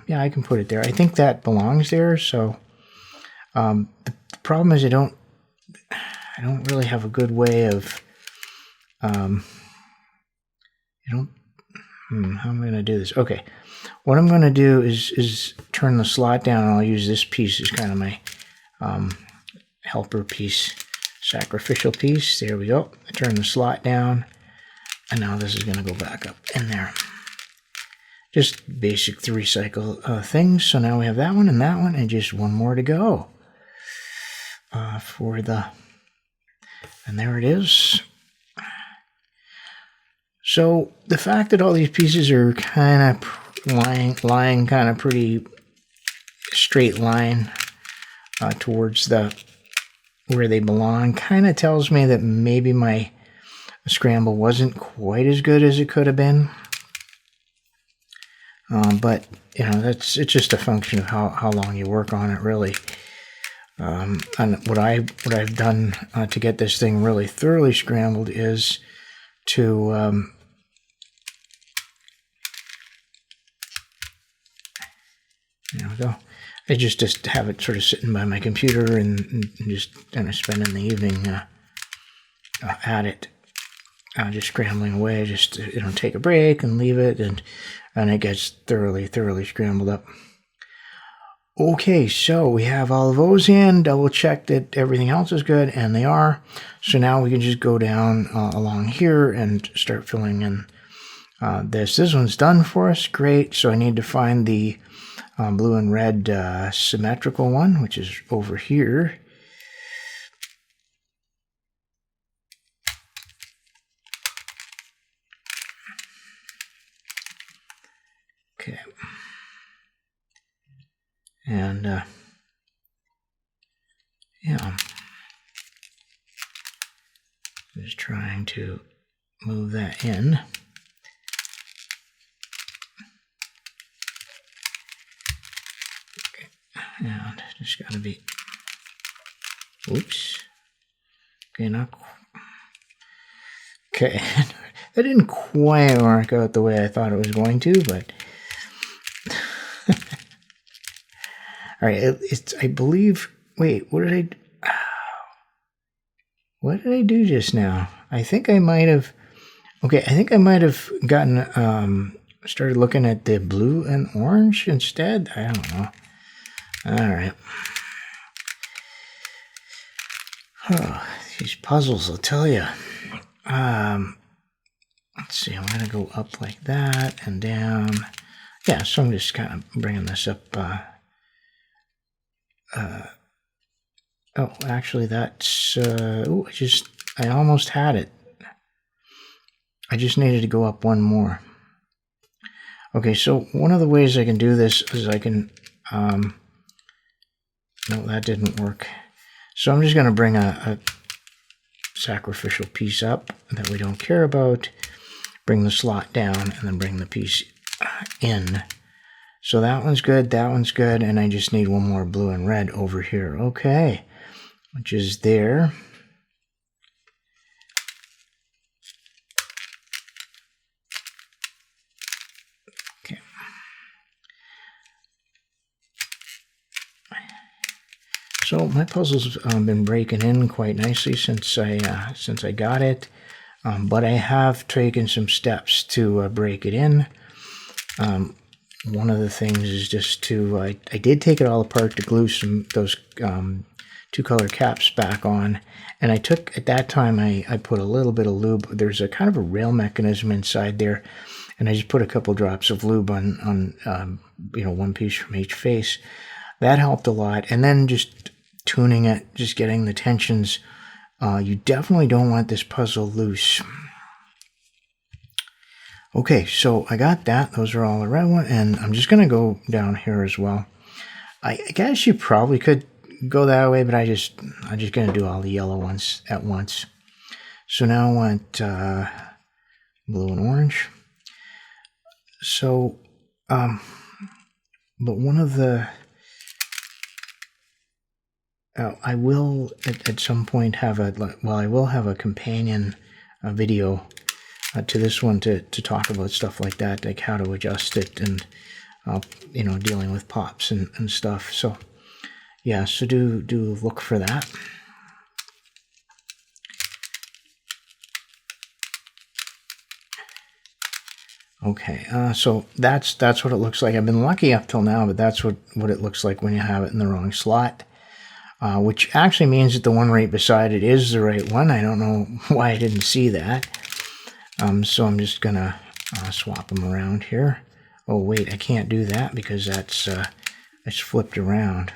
yeah, I can put it there. I think that belongs there. So the problem is I don't really have a good way of, how am I going to do this? Okay, what I'm going to do is turn the slot down, and I'll use this piece as kind of my helper piece. Sacrificial piece. There we go. I turn the slot down, and now this is going to go back up in there. Just basic 3-cycle things. So now we have that one, and just one more to go for the. And there it is. So the fact that all these pieces are kind of lying kind of pretty straight line towards the. Where they belong kind of tells me that maybe my scramble wasn't quite as good as it could have been. But you know, it's just a function of how long you work on it, really. And what I've done to get this thing really thoroughly scrambled is to there we go. I just have it sort of sitting by my computer and just kind of spending the evening at it, just scrambling away. Just take a break and leave it, and it gets thoroughly scrambled up. Okay, so we have all of those in. Double check that everything else is good, and they are. So now we can just go down along here and start filling in this. This one's done for us. Great. So I need to find the blue and red symmetrical one, which is over here. Okay. And yeah, just trying to move that in. And just got to be, oops, okay, okay, that didn't quite work out the way I thought it was going to, but, all right, I believe, wait, what did I do just now? I think I might have, okay, I think I might have gotten, started looking at the blue and orange instead. I don't know. All right. Oh, these puzzles, I'll tell you. Let's see, I'm going to go up like that and down. Yeah, so I'm just kind of bringing this up. Oh, actually, that's... oh, I almost had it. I just needed to go up one more. Okay, so one of the ways I can do this is I can... no, that didn't work. So I'm just going to bring a sacrificial piece up that we don't care about, bring the slot down, and then bring the piece in. So that one's good, and I just need one more blue and red over here. Okay, which is there. Okay. So my puzzle's been breaking in quite nicely since I got it, but I have taken some steps to break it in. one of the things is just to, I did take it all apart to glue those two-color caps back on, and I took, at that time, I put a little bit of lube. There's a kind of a rail mechanism inside there, and I just put a couple drops of lube on one piece from each face. That helped a lot, and then just tuning it, just getting the tensions. You definitely don't want this puzzle loose. Okay, so I got that. Those are all the red one, and I'm just going to go down here as well. I guess you probably could go that way, but I'm just going to do all the yellow ones at once. So now I want blue and orange. So, but one of the... I will at some point have I will have a companion video to this one to talk about stuff like that, like how to adjust it and, dealing with pops and stuff. So, yeah, so do look for that. Okay, so that's what it looks like. I've been lucky up till now, but that's what it looks like when you have it in the wrong slot. Which actually means that the one right beside it is the right one. I don't know why I didn't see that. So I'm just going to swap them around here. Oh, wait, I can't do that because that's flipped around.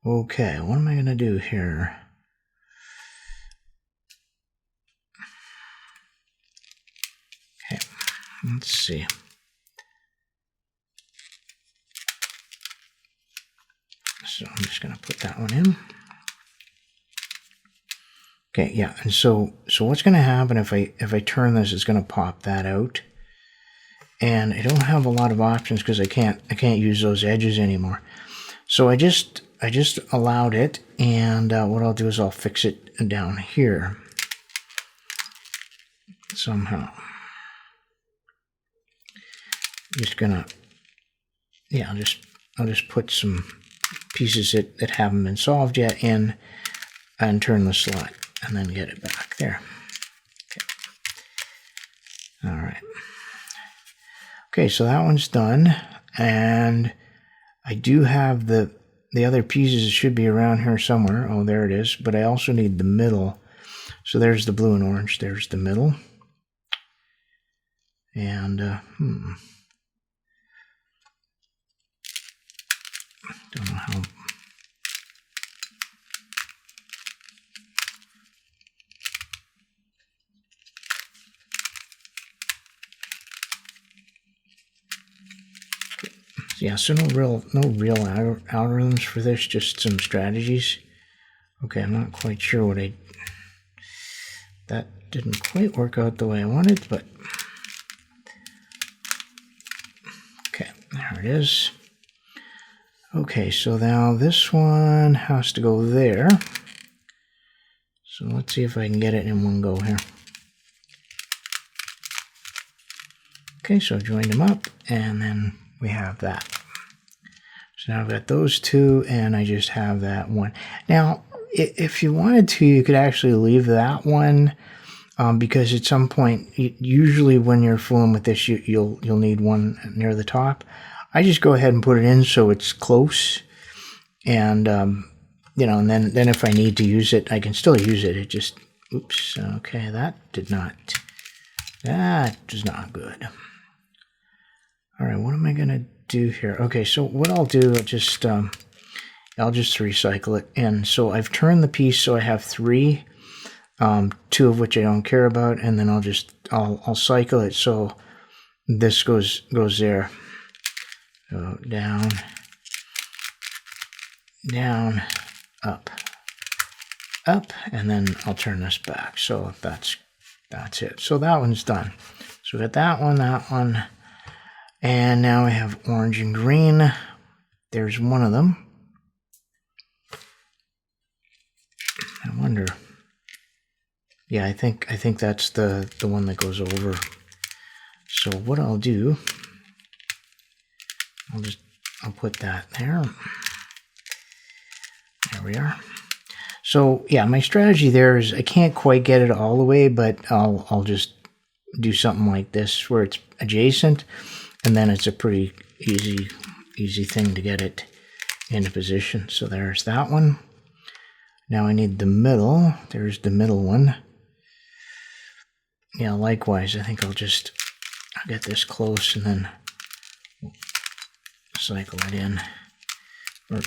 Okay, what am I going to do here? Okay, let's see. So I'm just going to put that one in. Okay, yeah, and so what's going to happen if I turn this? It's going to pop that out, and I don't have a lot of options because I can't use those edges anymore. So I just allowed it, and what I'll do is I'll fix it down here somehow. Just gonna, yeah, I'll just put some pieces that haven't been solved yet in and turn the slot and then get it back there. Okay. All right. Okay, so that one's done, and I do have the other pieces. It should be around here somewhere. Oh, there it is. But I also need the middle. So there's the blue and orange. There's the middle. And don't know how. Yeah, so no real algorithms for this, just some strategies. Okay, I'm not quite sure what that didn't quite work out the way I wanted, but okay, there it is. Okay, so now this one has to go there. So let's see if I can get it in one go here. Okay, so I joined them up, and then we have that. So now I've got those two, and I just have that one. Now, if you wanted to, you could actually leave that one, because at some point, usually when you're fooling with this, you'll need one near the top. I just go ahead and put it in so it's close, and and then if I need to use it, I can still use it. It just, oops, okay, that was not good. All right, what am I gonna do here? Okay, so what I'll do, I'll just recycle it. And so I've turned the piece so I have three, two of which I don't care about, and then I'll cycle it so this goes there. So down, down, up, and then I'll turn this back. So that's it. So that one's done. So we got that one. And now we have orange and green. There's one of them. I wonder. Yeah, I think that's the one that goes over. So what I'll do, I'll put that there. There we are. So yeah, my strategy there is I can't quite get it all the way, but I'll just do something like this where it's adjacent. and then it's a pretty easy thing to get it into position. So there's that one. Now I need the middle. There's the middle one. Yeah, likewise, I think I'll get this close and then cycle it in, or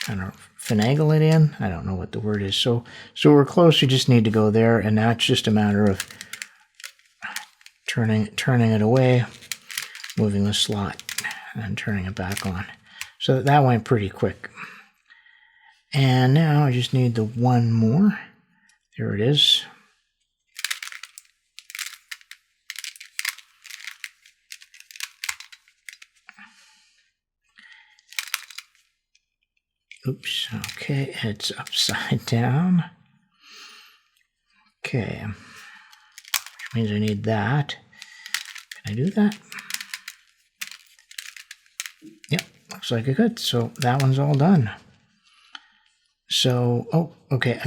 kind of finagle it in. I don't know what the word is. So we're close. We just need to go there, and that's just a matter of turning it away, moving the slot, and turning it back on. So that went pretty quick. And now I just need the one more. There it is. Oops, okay, it's upside down. Okay, which means I need that. Can I do that? Yep, looks like I could. So that one's all done. So, oh, okay,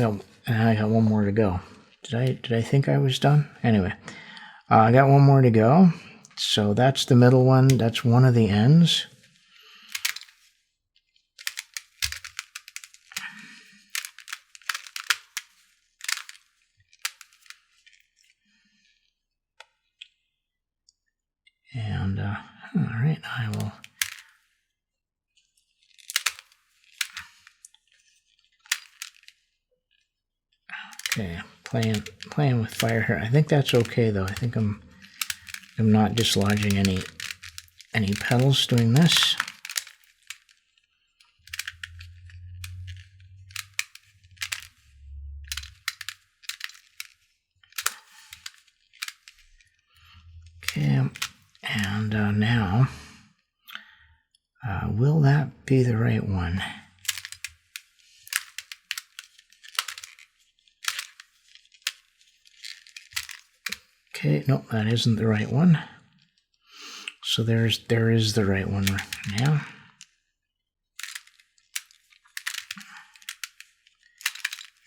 I got one more to go. Did I think I was done? Anyway, I got one more to go. So that's the middle one. That's one of the ends. And, all right, I will. Okay, playing with fire here. I think that's okay though. I think I'm not dislodging any petals doing this. Okay, and now, will that be the right one? Okay, nope, that isn't the right one. So there is the right one now.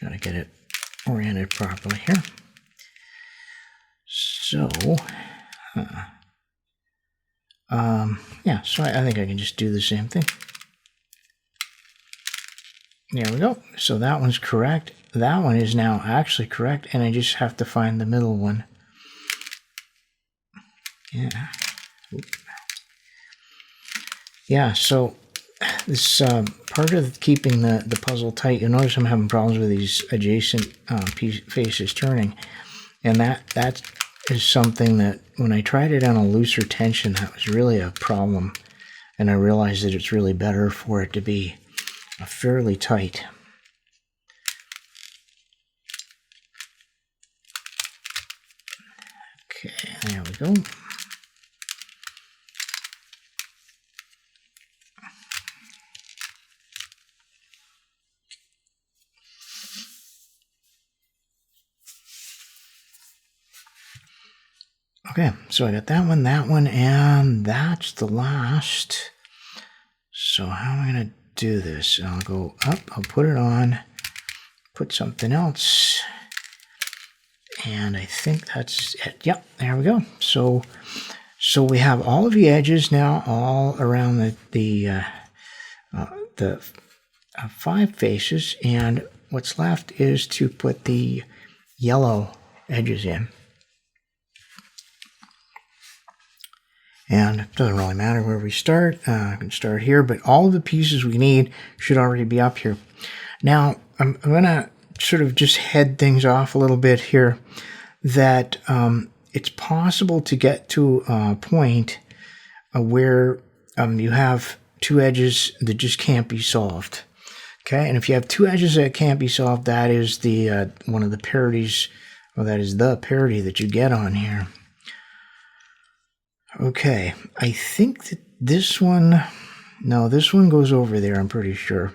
Gotta get it oriented properly here. So, yeah, so I think I can just do the same thing. There we go. So that one's correct. That one is now actually correct, and I just have to find the middle one. Yeah. Yeah, so this part of keeping the puzzle tight, you'll notice I'm having problems with these adjacent faces turning. And that is something that when I tried it on a looser tension, that was really a problem. And I realized that it's really better for it to be fairly tight. Okay, there we go. Okay, so I got that one, and that's the last. So how am I going to do this? I'll go up, I'll put it on, put something else, and I think that's it. Yep, there we go. So we have all of the edges now all around the 5 faces, and what's left is to put the yellow edges in. And it doesn't really matter where we start. I can start here, but all of the pieces we need should already be up here. Now, I'm going to sort of just head things off a little bit here, that it's possible to get to a point where you have 2 edges that just can't be solved. Okay, and if you have 2 edges that can't be solved, that is the one of the parities, or that is the parity that you get on here. Okay, I think that this one, no, this one goes over there, I'm pretty sure.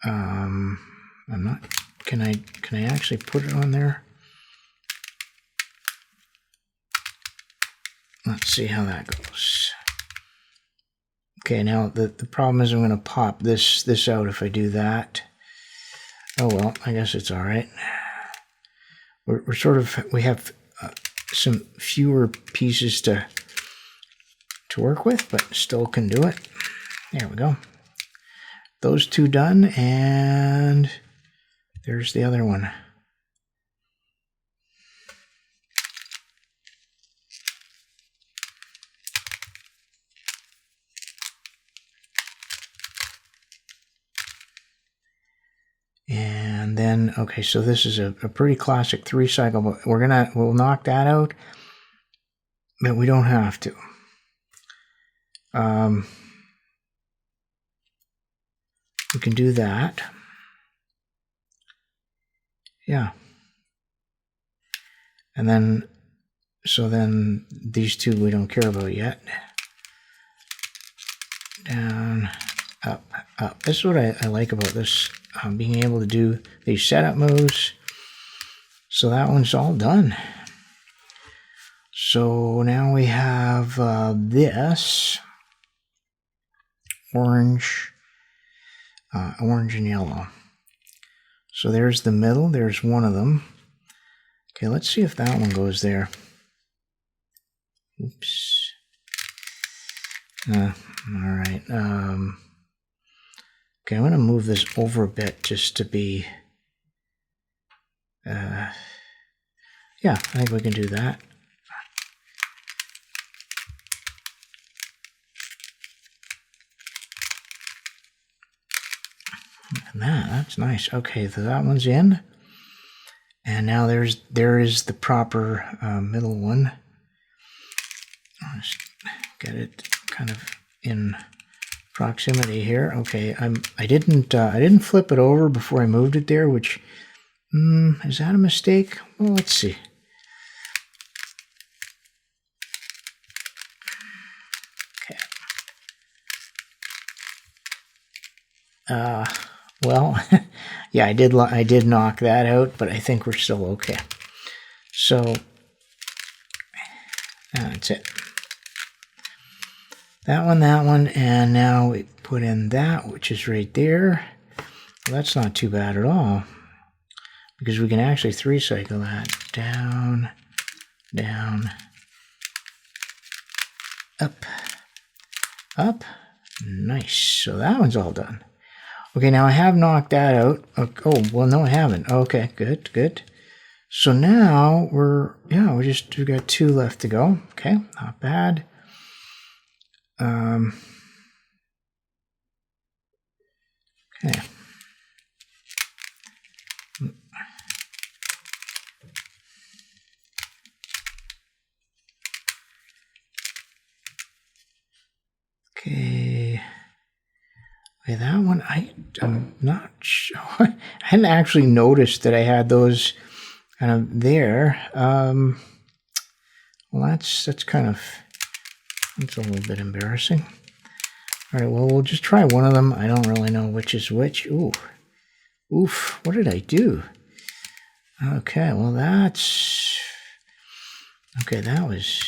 I'm not, can I actually put it on there? Let's see how that goes. Okay, now the problem is I'm going to pop this out if I do that. Oh well, I guess it's all right. We have some fewer pieces to to work with, but still can do it. There we go. Those two done, and there's the other one. And then, okay, so this is a pretty classic 3-cycle, but we'll knock that out, but we don't have to. We can do that. Yeah. And then, so then these two we don't care about yet. Down, up, up. This is what I like about this, being able to do these setup moves. So that one's all done. So now we have this orange and yellow. So there's the middle, there's one of them. Okay, let's see if that one goes there. Oops. All right. Okay, I'm going to move this over a bit just to be... yeah, I think we can do that. And that's nice. Okay, so that one's in. And now there is the proper middle one. I'll just get it kind of in proximity here. Okay, I didn't flip it over before I moved it there, which is that a mistake? Well, let's see. Okay. Well, yeah, I did knock that out, but I think we're still okay. So that's it. That one, and now we put in that, which is right there. Well, that's not too bad at all, because we can actually 3-cycle that. Down, down, up, up. Nice. So that one's all done. Okay, now I have knocked that out. Oh, well, no, I haven't. Okay, good, good. So now we've got 2 left to go. Okay, not bad. Okay. Okay. Okay, that one, I'm not sure. I hadn't actually noticed that I had those kind of there. Well, that's kind of, it's a little bit embarrassing. All right, well, we'll just try one of them. I don't really know which is which. Ooh, oof, what did I do? Okay, well, that's, okay, that was,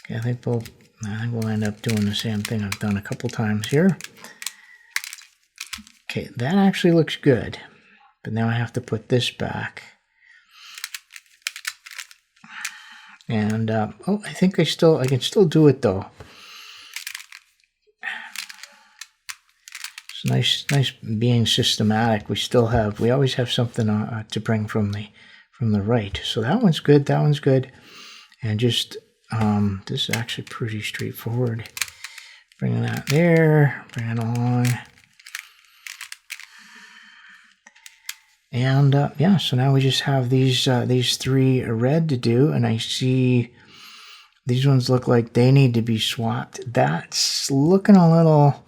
okay, I think we'll end up doing the same thing I've done a couple times here. Okay, that actually looks good, but now I have to put this back. And oh, I think I can still do it though. It's nice being systematic. We always have something to bring from the right. So that one's good. That one's good. And just this is actually pretty straightforward. Bringing that there, bring it along. And yeah, so now we just have these 3 red to do, and I see these ones look like they need to be swapped. That's looking a little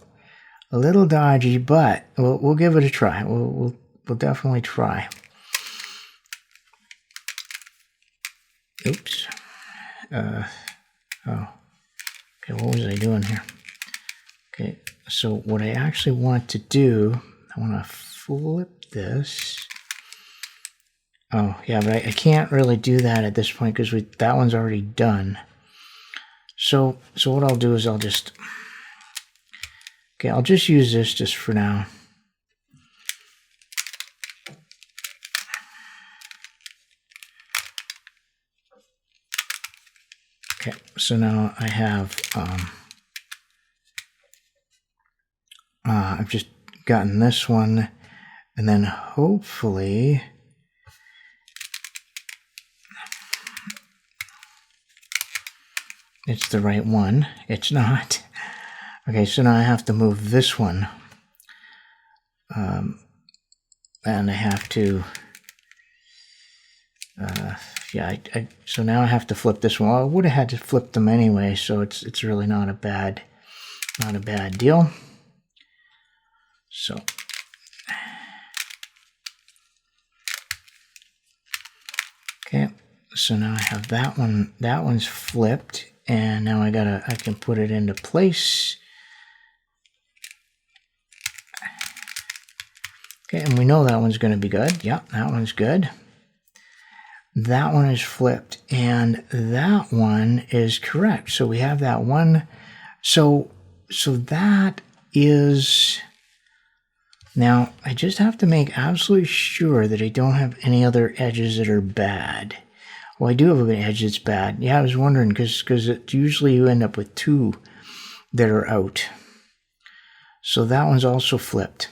dodgy, but we'll give it a try. We'll definitely try. Oops. Oh. Okay, what was I doing here? Okay, so what I actually want to do, I want to flip this. Oh, yeah, but I can't really do that at this point because that one's already done. So what I'll do is I'll just use this just for now. so now I have, I've just gotten this one, and then hopefully it's the right one. It's not. Okay, so now I have to move this one. And I have to, yeah, so now I have to flip this one. Well, I would have had to flip them anyway, so it's really not a bad deal. So, okay, so now I have that one. That one's flipped, and now I can put it into place. Okay, and we know that one's going to be good. Yep, that one's good. That one is flipped, and that one is correct. So we have that one. So that is... Now, I just have to make absolutely sure that I don't have any other edges that are bad. Well, I do have an edge that's bad. Yeah, I was wondering, because usually you end up with two that are out. So that one's also flipped.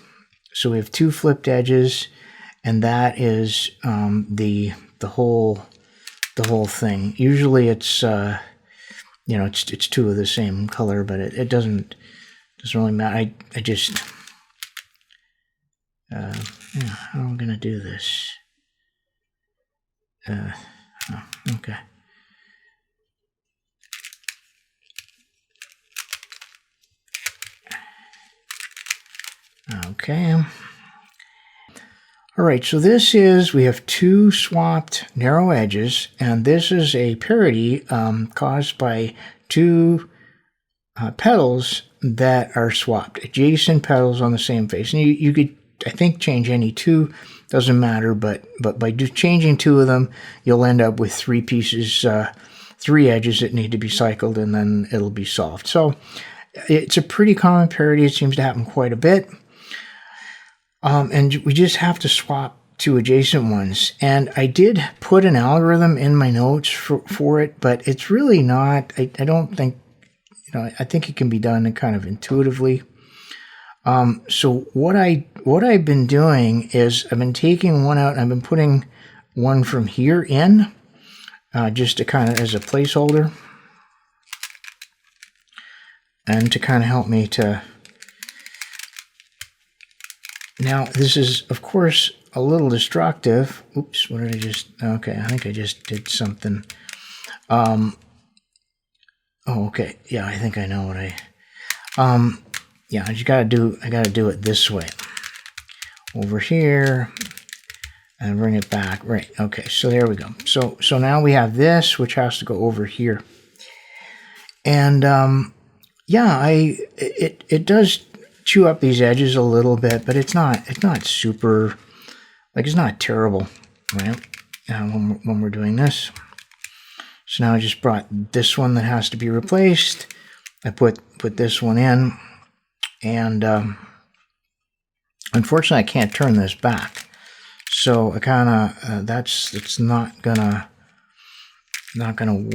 So we have two flipped edges, and that is the whole thing. Usually it's you know, it's two of the same color, but it doesn't really matter. I just yeah, how am I gonna do this? Oh, okay. Okay. All right, so this is, we have two swapped narrow edges, and this is a parity caused by two petals that are swapped, adjacent petals on the same face. And you could, I think, change any two, doesn't matter, but by just changing two of them, you'll end up with three pieces, three edges that need to be cycled, and then it'll be solved. So it's a pretty common parity. It seems to happen quite a bit. And we just have to swap two adjacent ones. And I did put an algorithm in my notes for it, but it's really not, I don't think, you know, I think it can be done kind of intuitively. So what I've been doing is I've been taking one out and I've been putting one from here in, just to kind of as a placeholder, and to kind of help me to... Now, this is, of course, a little destructive. Oops, what did I just... Okay, I think I just did something. Oh, okay. Yeah, I think I know what I... yeah, I gotta do it this way. Over here, and bring it back. Right, okay, so there we go. So now we have this, which has to go over here. And, yeah, it does chew up these edges a little bit, but it's not super, like, it's not terrible, right? When we're doing this. So now I just brought this one that has to be replaced. I put this one in, and unfortunately I can't turn this back. So I kind of it's not gonna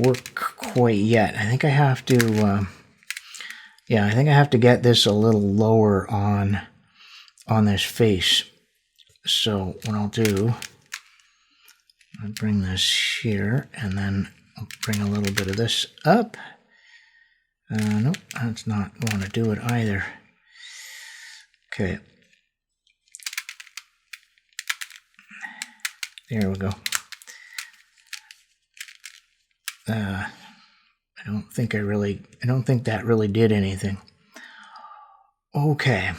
work quite yet. I think I have to. Yeah, I think I have to get this a little lower on this face. So what I'll do, I'll bring this here, and then I'll bring a little bit of this up. Nope, that's not want to do it either. Okay. There we go. I don't think that really did anything. Okay.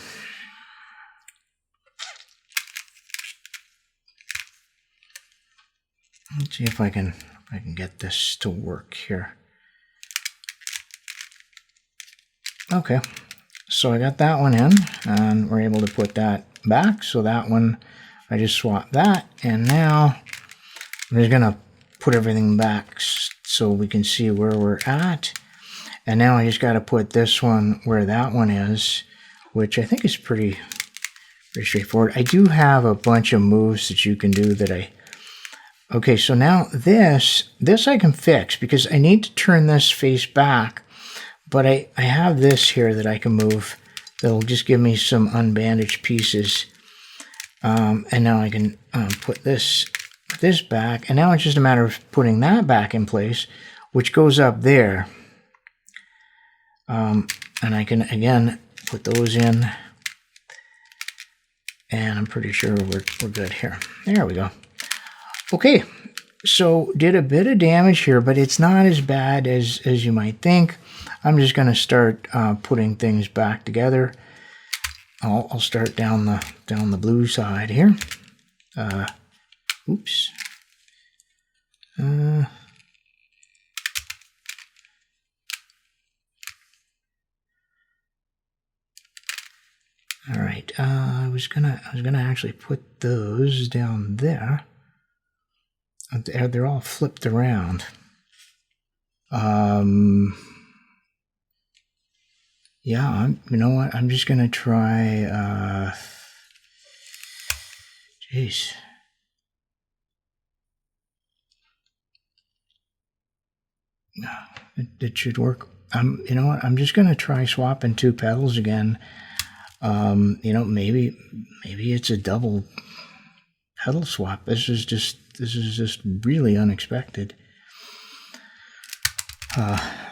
Let's see if I can get this to work here. Okay. So I got that one in, and we're able to put that back. So that one, I just swapped that, and now I'm just gonna put everything back so we can see where we're at. And now I just got to put this one where that one is, which I think is pretty straightforward. I do have a bunch of moves that you can do that Okay, so now this I can fix because I need to turn this face back, but I have this here that I can move that'll just give me some unbandaged pieces. And now I can put this back, and now it's just a matter of putting that back in place, which goes up there. And I can again put those in, and I'm pretty sure we're good here. There we go. Okay, so did a bit of damage here, but it's not as bad as you might think. I'm just going to start putting things back together. I'll start down the blue side here. Oops. All right. I was gonna actually put those down there. They're all flipped around. Yeah, you know what? I'm just gonna try. Jeez. It should work. You know what? I'm just gonna try swapping two petals again. You know, maybe it's a double petal swap. This is just really unexpected.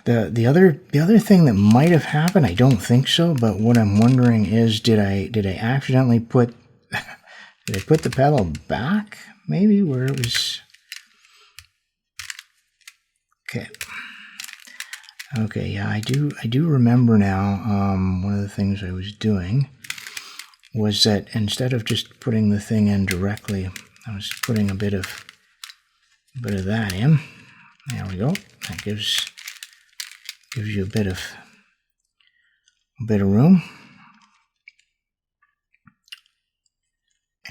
The other thing that might have happened, I don't think so, but what I'm wondering is, did I accidentally put did I put the pedal back? Maybe where it was. Okay, yeah, I do remember now. One of the things I was doing was that instead of just putting the thing in directly, I was putting a bit of that in. There we go. That gives you a bit of room.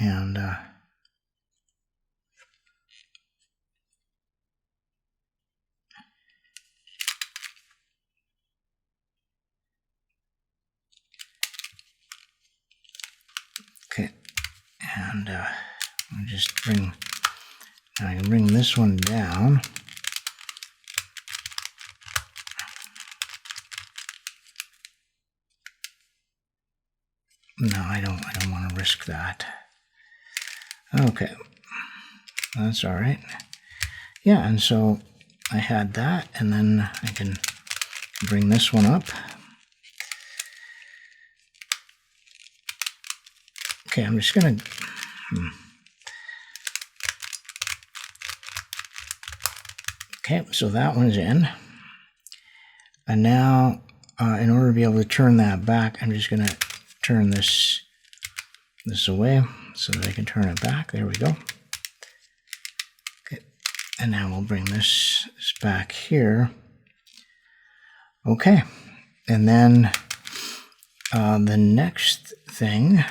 And okay, and I'll just I can bring this one down. No, I don't want to risk that. Okay, that's all right. Yeah, and so I had that, and then I can bring this one up. Okay, I'm just gonna. Okay, so that one's in, and now in order to be able to turn that back, I'm just gonna turn this away so that I can turn it back. There we go. Okay, and now we'll bring this back here. Okay, and then the next thing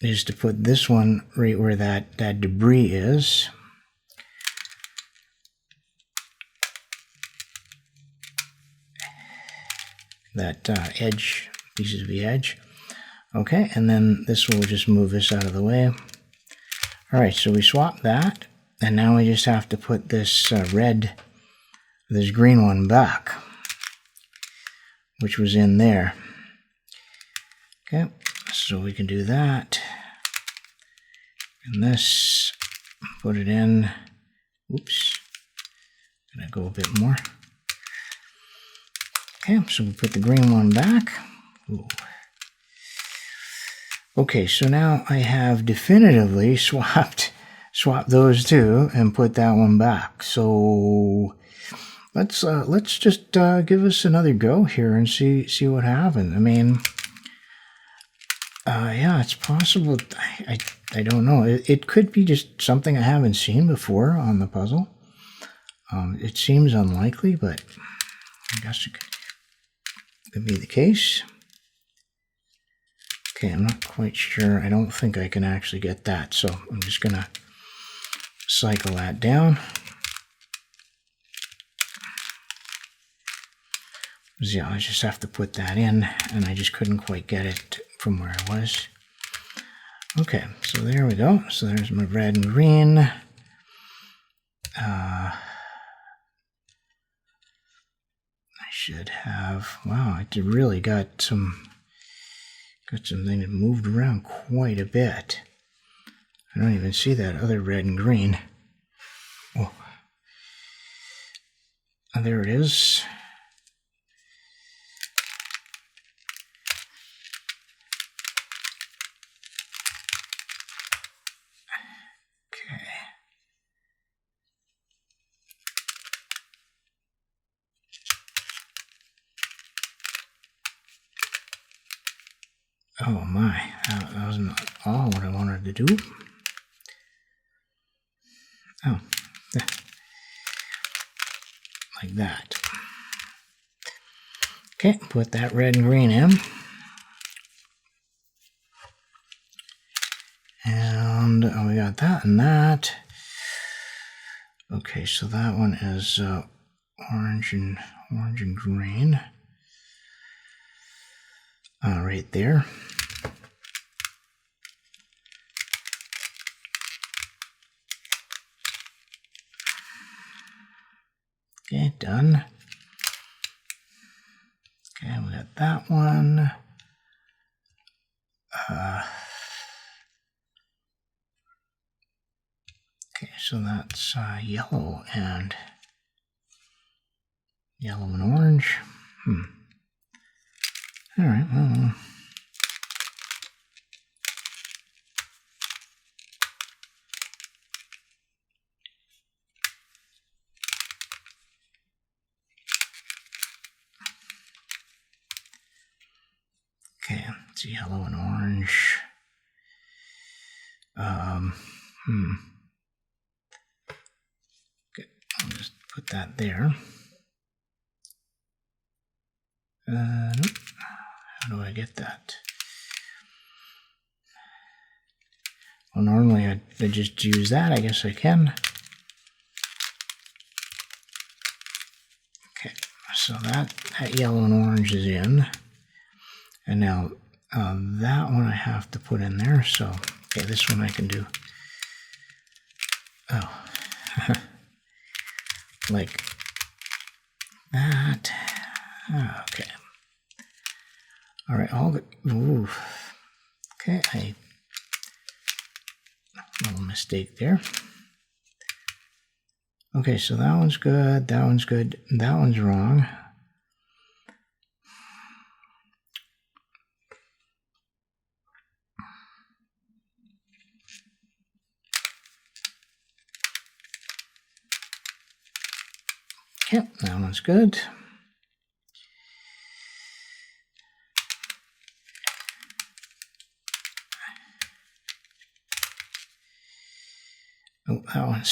is to put this one right where that debris is. That edge, pieces of the edge. Okay, and then this will just move this out of the way. All right, so we swap that, and now we just have to put this this green one back, which was in there. Okay, so we can do that. And this, put it in. Oops, gonna go a bit more. Okay, so we put the green one back. Ooh. Okay, so now I have definitively swapped those two and put that one back. So let's just give us another go here and see what happens. I mean, yeah, it's possible. I don't know. It could be just something I haven't seen before on the puzzle. It seems unlikely, but I guess it could be the case. Okay, I'm not quite sure. I don't think I can actually get that, so I'm just gonna cycle that down. Yeah, I just have to put that in, and I just couldn't quite get it from where I was. Okay, so there we go. So there's my red and green. I should have, wow, I really got something that moved around quite a bit. I don't even see that other red and green. Oh, there it is. Okay. Oh my, that was not all what I wanted to do. Oh, like that. Okay, put that red and green in. And we got that and that. Okay, so that one is orange and green. Right there. Okay, done. Okay, we got that one. Okay, so that's yellow and orange. All right, well. Okay, it's yellow and orange. Okay, I'll just put that there. Nope. How do I get that? Well, normally I just use that. I guess I can. Okay, so that yellow and orange is in. And now that one I have to put in there. So, okay, this one I can do. Oh, like that. Okay. All right, all the, ooh. Okay, a little mistake there. Okay, so that one's good, that one's good, that one's wrong. Okay, that one's good. Oh, that one's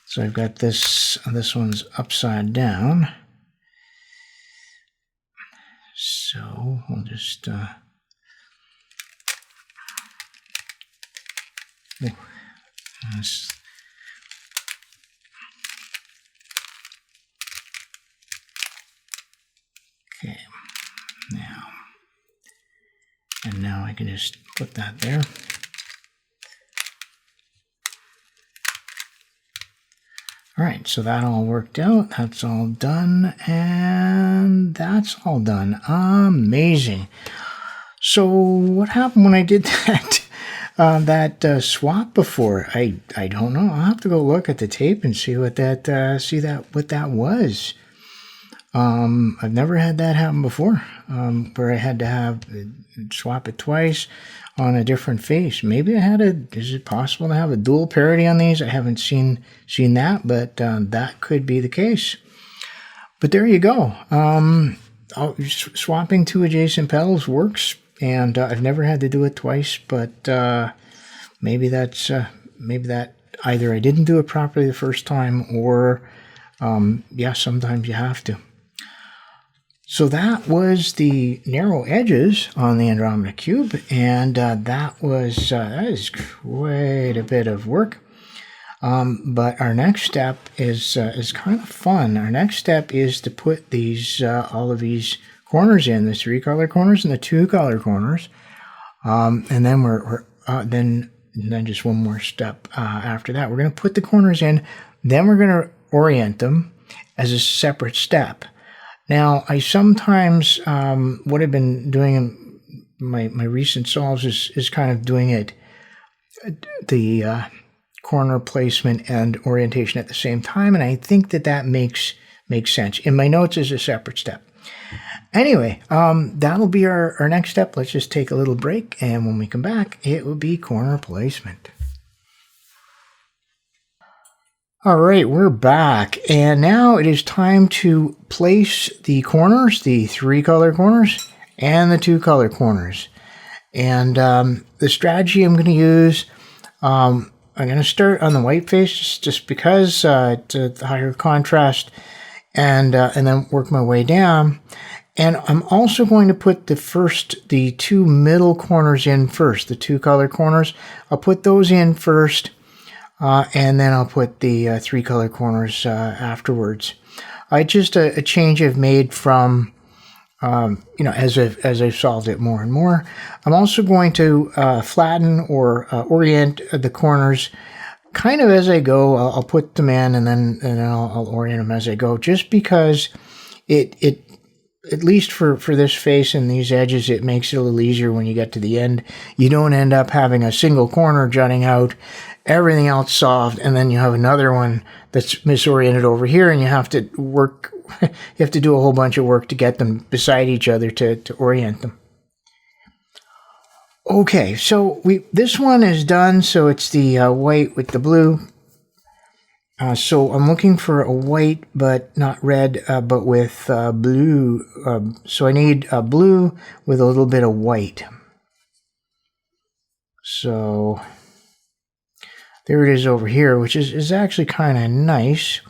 so I've got this one's upside down. So we'll just okay, now I can just put that there. All right, so that all worked out. That's all done, and that's all done. Amazing. So what happened when I did that swap before? I don't know. I'll have to go look at the tape and see what that was. I've never had that happen before, where I had to swap it twice on a different face. Maybe is it possible to have a dual parity on these? I haven't seen that, but that could be the case. But there you go. Swapping two adjacent pedals works, and I've never had to do it twice, but maybe that either I didn't do it properly the first time, or yeah, sometimes you have to. So that was the narrow edges on the Andromeda Cube, and that is quite a bit of work. But our next step is kind of fun. Our next step is to put these all of these corners in, the 3 color corners and the 2 color corners, and then then just one more step after that. We're going to put the corners in, then we're going to orient them as a separate step. Now, I sometimes, what I've been doing in my recent solves is kind of doing it, the corner placement and orientation at the same time, and I think that makes sense. In my notes is a separate step. Anyway, that'll be our next step. Let's just take a little break, and when we come back, it will be corner placement. All right, we're back, and now it is time to place the corners, the 3 color corners and the 2 color corners. And the strategy I'm going to use, I'm going to start on the white face just because it's a higher contrast, and then work my way down. And I'm also going to put the 2 middle corners in first, the 2 color corners. I'll put those in first, and then I'll put the 3 color corners afterwards. Just a change I've made from, as I've solved it more and more. I'm also going to flatten or orient the corners kind of as I go. I'll put them in, and then I'll orient them as I go, just because it at least for this face and these edges, it makes it a little easier when you get to the end. You don't end up having a single corner jutting out, everything else solved, and then you have another one that's misoriented over here, and you have to work, you have to do a whole bunch of work to get them beside each other to orient them. Okay, so this one is done, so it's the white with the blue. So I'm looking for a white, but not red, but with blue. So I need a blue with a little bit of white. So there it is over here, which is actually kind of nice.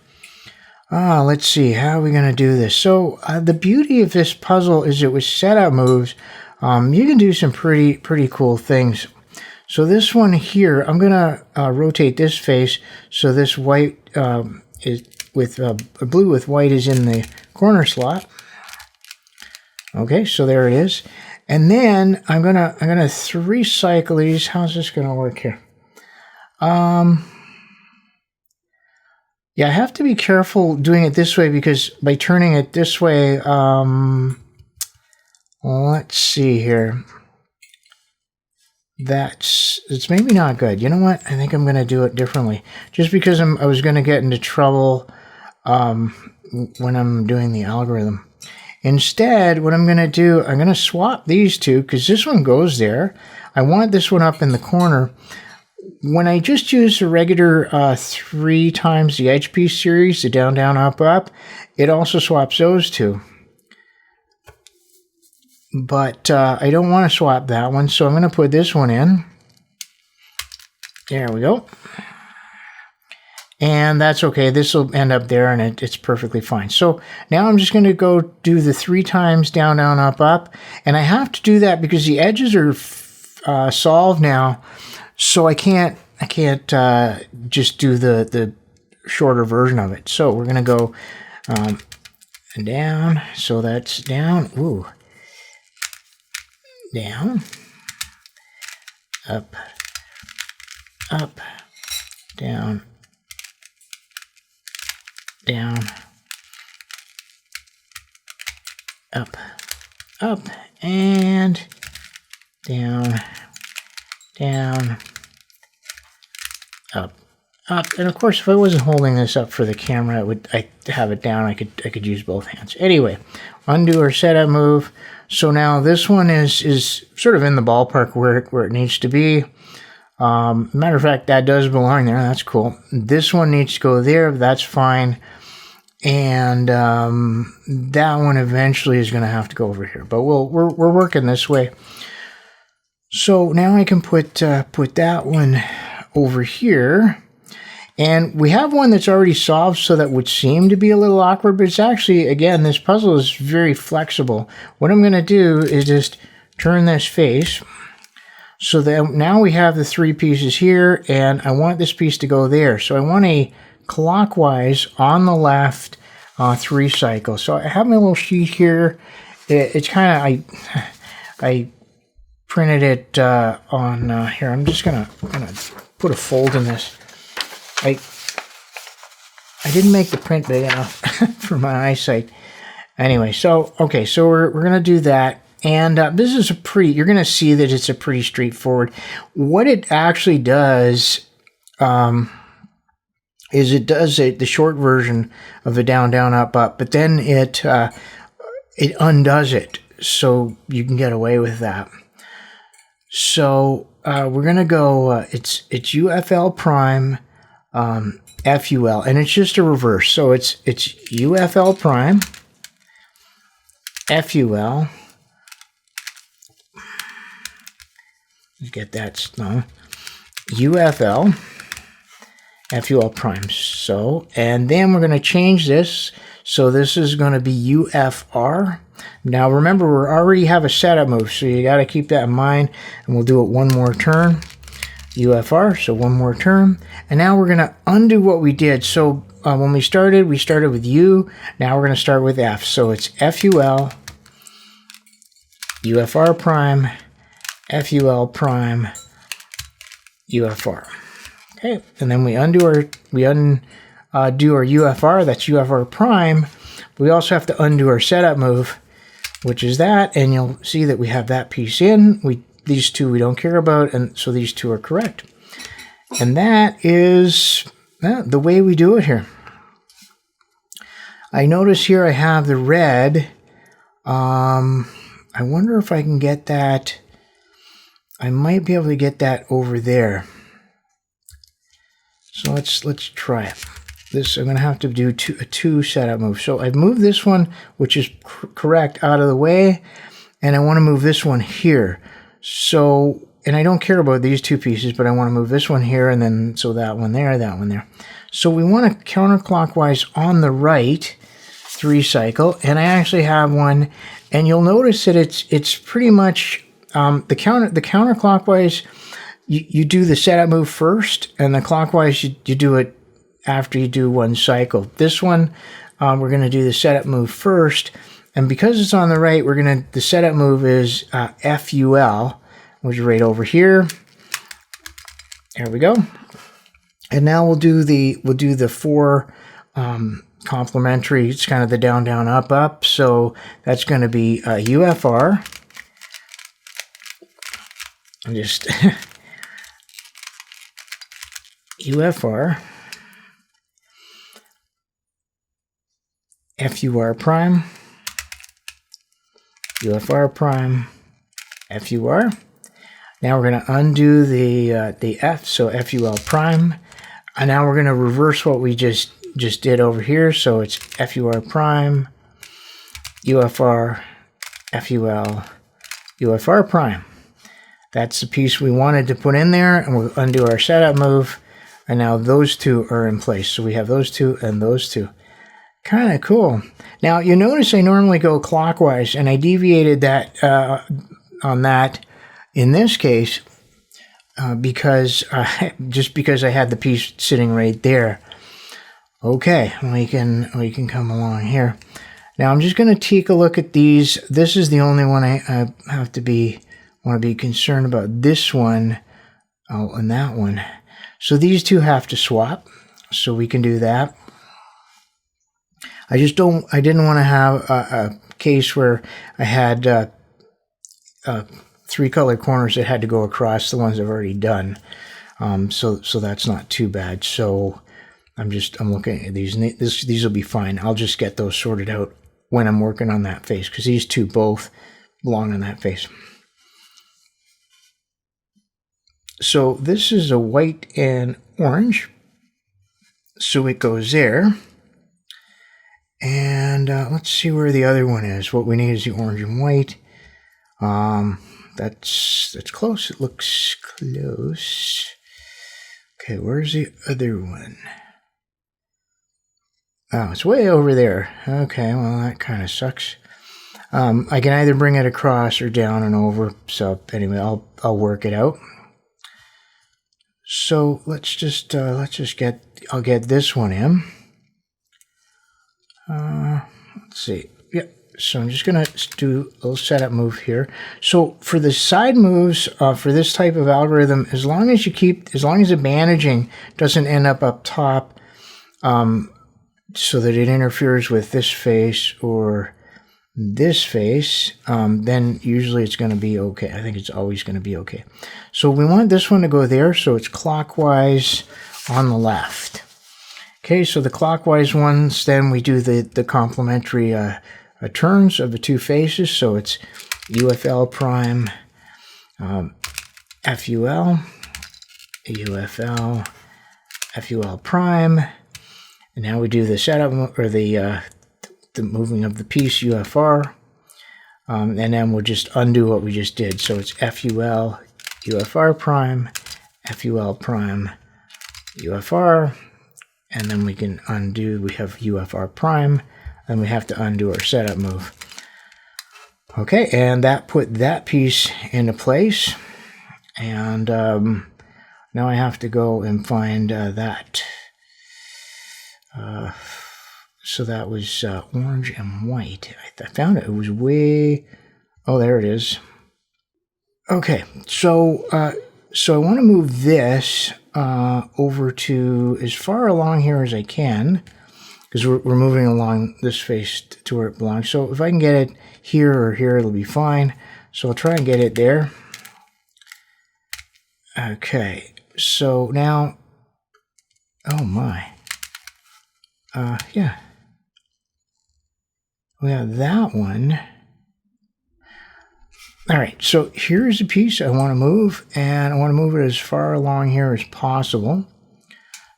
Let's see, how are we going to do this? So the beauty of this puzzle is that with setup moves, you can do some pretty cool things. So this one here, I'm going to rotate this face so this white is with blue with white is in the corner slot. Okay, so there it is. And then I'm gonna 3 cycle these. How's this gonna work here? Yeah, I have to be careful doing it this way because by turning it this way, let's see here. It's maybe not good. You know what? I think I'm going to do it differently. Just because I was going to get into trouble when I'm doing the algorithm. Instead, what I'm going to do, I'm going to swap these two because this one goes there. I want this one up in the corner. When I just use the regular 3 times the edge piece series, the down, down, up, up, it also swaps those two. But I don't want to swap that one, so I'm going to put this one in. There we go. And that's okay. This will end up there, and it's perfectly fine. So now I'm just going to go do the 3 times down, down, up, up. And I have to do that because the edges are solved now, so I can't just do the shorter version of it. So we're going to go down. So that's down. Ooh. Down, up, up, down, down, up, up, and down, down, up, up. And of course, if I wasn't holding this up for the camera, I'd have it down. I could use both hands. Anyway, undo our setup move. So now this one is sort of in the ballpark where it needs to be. Matter of fact, that does belong there. That's cool. This one needs to go there. That's fine. And that one eventually is going to have to go over here. But we're working this way. So now I can put that one over here. And we have one that's already solved, so that would seem to be a little awkward, but it's actually, again, this puzzle is very flexible. What I'm going to do is just turn this face So then now we have the 3 pieces here, and I want this piece to go there. So I want a clockwise on the left 3 cycle. So I have my little sheet here. It's kind of, I printed it on here. I'm just gonna put a fold in this. I didn't make the print big enough for my eyesight. Anyway, so okay, so we're gonna do that, and this is a pretty. You're gonna see that it's a pretty straightforward. What it actually does is it does the short version of the down, down, up, up, but then it undoes it, so you can get away with that. So we're gonna go. It's UFL prime, FUL, and it's just a reverse. So it's UFL prime, FUL. Let's get that. No, UFL, FUL prime. So, and then we're gonna change this. So this is gonna be UFR. Now remember, we already have a setup move, so you got to keep that in mind, and we'll do it one more turn. UFR, so one more turn, and now we're going to undo what we did. So when we started with U, now we're going to start with F. So it's FUL, UFR prime, FUL prime, UFR. Okay, and then we undo our UFR, that's UFR prime. We also have to undo our setup move, which is that, and you'll see that we have that piece in. These 2 we don't care about, and so these 2 are correct. And that is the way we do it here. I notice here I have the red. I wonder if I can get that. I might be able to get that over there. So let's try it. This I'm going to have to do a 2 setup move. So I've moved this one, which is correct, out of the way, and I want to move this one here. So, and I don't care about these 2 pieces, but I want to move this one here, and then so that one there, that one there. So we want to counterclockwise on the right 3 cycle, and I actually have one, and you'll notice that it's pretty much the counterclockwise. You do the setup move first, and the clockwise you do it after you do 1 cycle. This one, we're going to do the setup move first, and because it's on the right, the setup move is FUL, which is right over here. There we go. And now we'll do the 4 complementary. It's kind of the down, down, up, up. So that's going to be UFR. I'm just UFR. FUR prime, UFR prime, FUR. Now we're going to undo the F, so FUL prime. And now we're going to reverse what we just did over here. So it's FUR prime, UFR, FUL, UFR prime. That's the piece we wanted to put in there, and we'll undo our setup move. And now those 2 are in place. So we have those 2 and those 2. Kind of cool. Now you notice I normally go clockwise, and I deviated that on that in this case because I had the piece sitting right there. Okay, we can come along here. Now I'm just going to take a look at these. This is the only one I want to be concerned about. This one, and that one. So these 2 have to swap. So we can do that. I didn't want to have a case where I had 3 colored corners that had to go across the ones I've already done. So that's not too bad. So I'm looking at these. These will be fine. I'll just get those sorted out when I'm working on that face, because these 2 both belong on that face. So this is a white and orange. So it goes there. And let's see where the other one is. What we need is the orange and white. That's close. It looks close. Okay, where's the other one? Oh, it's way over there. Okay, well, that kind of sucks. I can either bring it across or down and over. So anyway, I'll work it out. So let's just get, I'll get this one in. Let's see. Yep. So I'm just going to do a little setup move here. So for the side moves, for this type of algorithm, as long as the bandaging doesn't end up top, so that it interferes with this face or this face, then usually it's going to be okay. I think it's always going to be okay. So we want this one to go there, so it's clockwise on the left. Okay, so the clockwise ones, then we do the complementary turns of the two faces. So it's UFL prime, FUL, UFL, FUL prime, and now we do the setup, or the moving of the piece, UFR, and then we'll just undo what we just did. So it's FUL, UFR prime, FUL prime, UFR, and then we can undo, we have UFR prime, and we have to undo our setup move. Okay, and that put that piece into place, and now I have to go and find that. So that was orange and white. I found it. It was way... Oh, there it is. Okay, so I want to move this over to as far along here as I can, because we're moving along this face to where it belongs. So if I can get it here or here, it'll be fine. So I'll try and get it there. Okay, so now... Oh, my. Yeah. We have that one. All right, so here's a piece I want to move, and I want to move it as far along here as possible.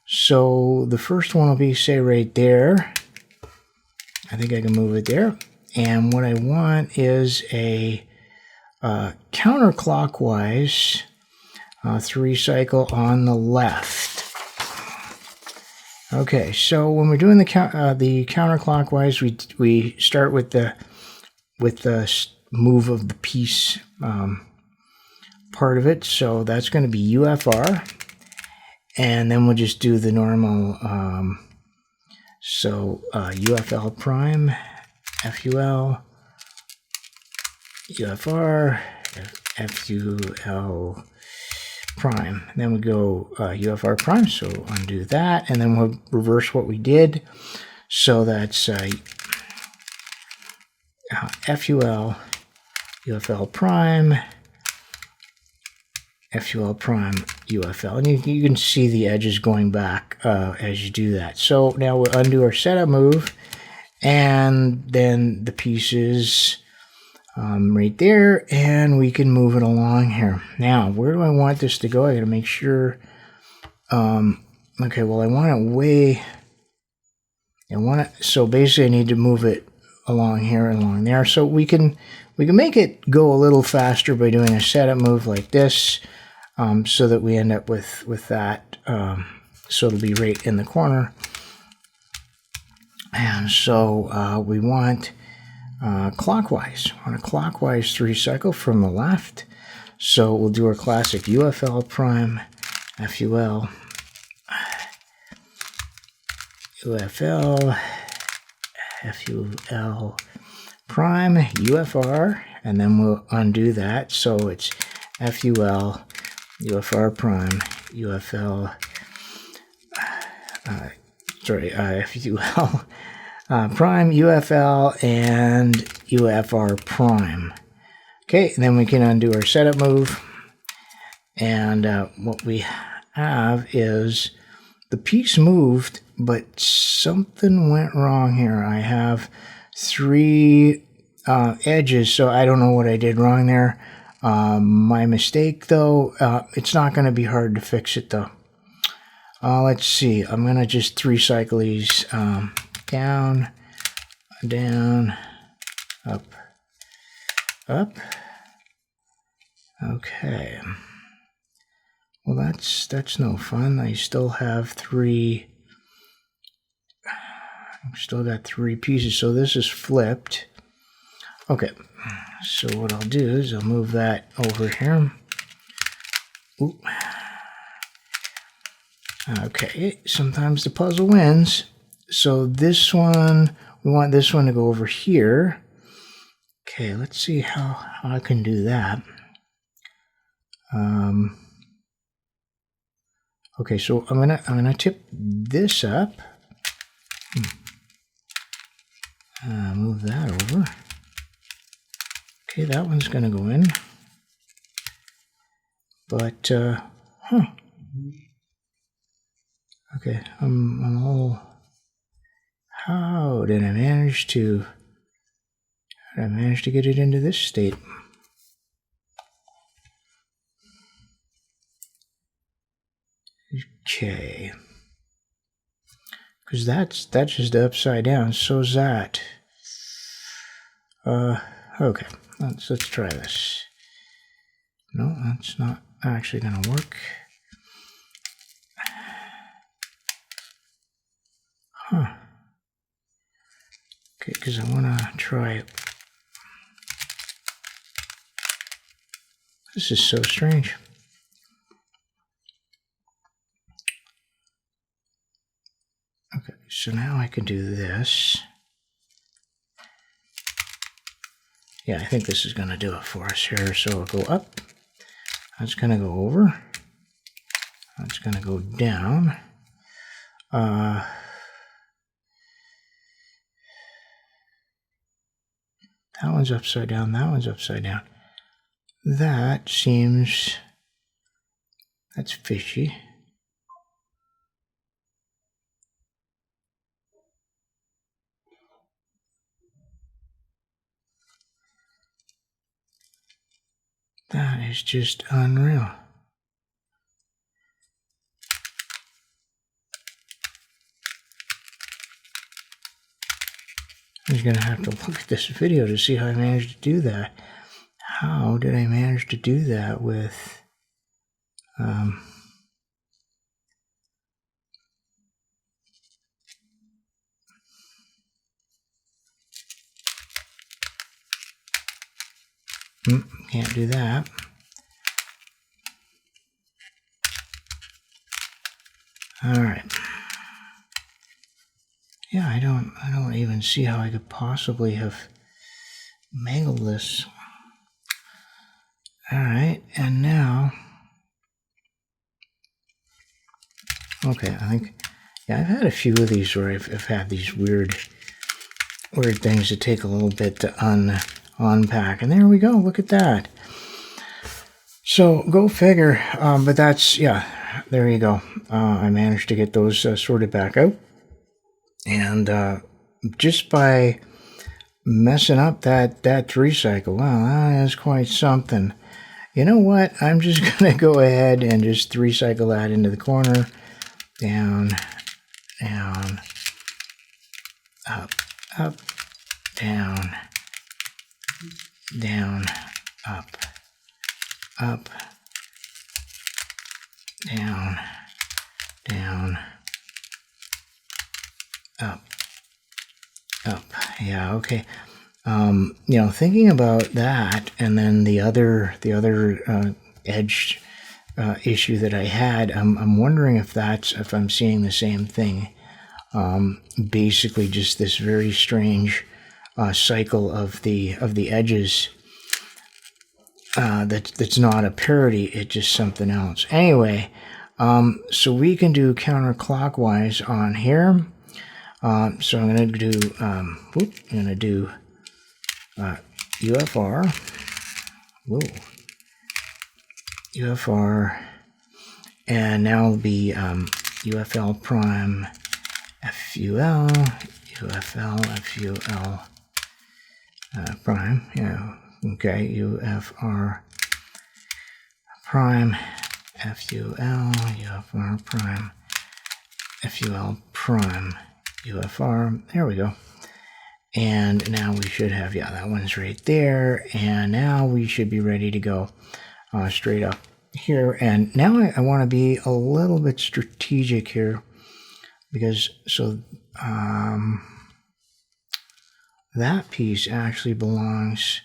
So the first one will be, say, right there. I think I can move it there. And what I want is a counterclockwise 3-cycle on the left. Okay, so when we're doing the counterclockwise, we start with the move of the piece part of it. So that's going to be UFR, and then we'll just do the normal. UFL prime, FUL, UFR, FUL prime. And then we go UFR prime, so undo that, and then we'll reverse what we did. So that's FUL, UFL prime, FUL prime, UFL. And you can see the edges going back as you do that. So now we'll undo our setup move, and then the pieces right there, and we can move it along here. Now, where do I want this to go? I got to make sure. Okay, well, I want it way. So basically, I need to move it along here and along there. So we can make it go a little faster by doing a setup move like this, so that we end up with that. So it'll be right in the corner. And so we want. Clockwise, on a clockwise 3-cycle from the left. So we'll do our classic UFL prime, FUL, UFL, FUL prime, UFR, and then we'll undo that. So it's FUL, UFR prime, UFL, FUL, prime, UFL, and UFR prime. Okay, and then we can undo our setup move. And what we have is the piece moved, but something went wrong here. I have 3 edges, so I don't know what I did wrong there. My mistake, though, it's not going to be hard to fix it, though. Let's see. I'm going to just 3-cycle these. Down, down, up, up. Okay. Well, that's no fun. I still have 3. I've still got 3 pieces. So this is flipped. Okay, so what I'll do is I'll move that over here. Ooh. Okay, sometimes the puzzle wins. So this one, we want this one to go over here. Okay, let's see how I can do that. Okay, so I'm gonna tip this up. Move that over. Okay, that one's gonna go in. But okay, I'm all. How did I manage to get it into this state? Okay, because that's just upside down. So's that. Okay, let's try this. No, that's not actually gonna work. Huh. Okay, because I want to try. This is so strange. Okay, so now I can do this. Yeah, I think this is going to do it for us here. So I'll go up. That's going to go over. That's going to go down. That one's upside down. That one's upside down. That seems... that's fishy. That is just unreal. I'm just going to have to look at this video to see how I managed to do that. How did I manage to do that with... can't do that. All right. Yeah, I don't even see how I could possibly have mangled this. All right, and now, okay, I think, yeah, I've had a few of these where I've had these weird things that take a little bit to unpack, and there we go. Look at that. So go figure. But that's, yeah, there you go. I managed to get those sorted back out. And just by messing up that recycle, wow, that is quite something. You know what? I'm just going to go ahead and just recycle that into the corner. Down, down, up, up, down, down, up, up, down, down, up, up. Yeah, okay. You know, thinking about that, and then the other edge issue that I had, I'm wondering if I'm seeing the same thing. Basically, just this very strange cycle of the edges. That's not a parity, it's just something else. Anyway, so we can do counterclockwise on here. So I'm going to do UFR. Whoa. UFR, and now it'll be UFL prime FUL, UFL FUL prime, yeah, okay, UFR prime FUL, UFR prime FUL prime UFR, there we go. And now we should have, yeah, that one's right there, and now we should be ready to go straight up here. And now I want to be a little bit strategic here, because so that piece actually belongs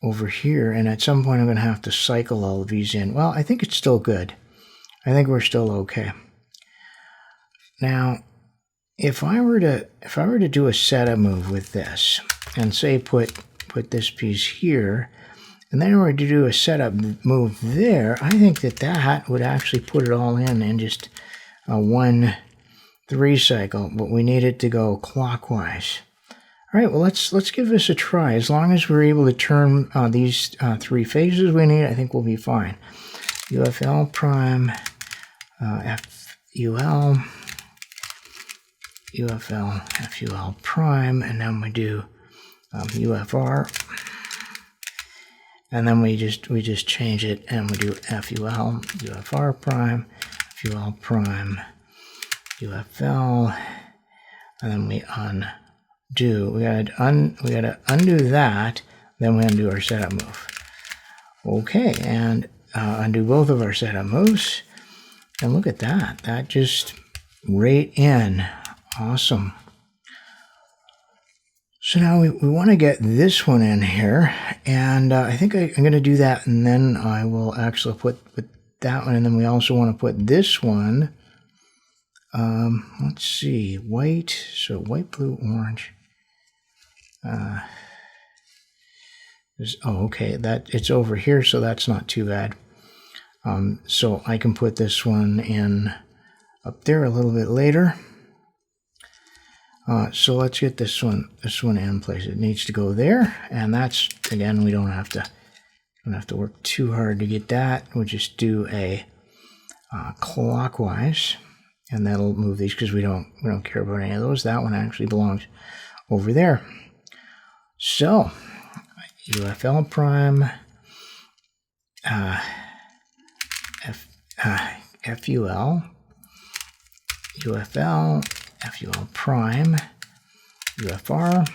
over here, and at some point I'm going to have to cycle all of these in. Well, I think it's still good. I think we're still okay. Now, if I were to do a setup move with this, and say put this piece here, and then I were to do a setup move there, I think that would actually put it all in just a 1-3 cycle, but we need it to go clockwise. All right, well, let's give this a try. As long as we're able to turn these 3 phases we need, I think we'll be fine. UFL prime, FUL, UFL, FUL prime, and then we do UFR, and then we just change it and we do FUL, UFR prime, FUL prime, UFL, and then we undo. We gotta undo that, then we undo our setup move. Okay, and undo both of our setup moves, and look at that. That just right in. Awesome. So now we want to get this one in here, and I think I'm going to do that, and then I will actually put that one, and then we also want to put this one. Let's see, white. So white, blue, orange. Okay, that it's over here, so that's not too bad. So I can put this one in up there a little bit later. So let's get this one in place. It needs to go there, and that's, again, we don't have to work too hard to get that. We'll just do a clockwise, and that'll move these because we don't care about any of those. That one actually belongs over there. So UFL prime, FUL, UFL, FUL prime, UFR,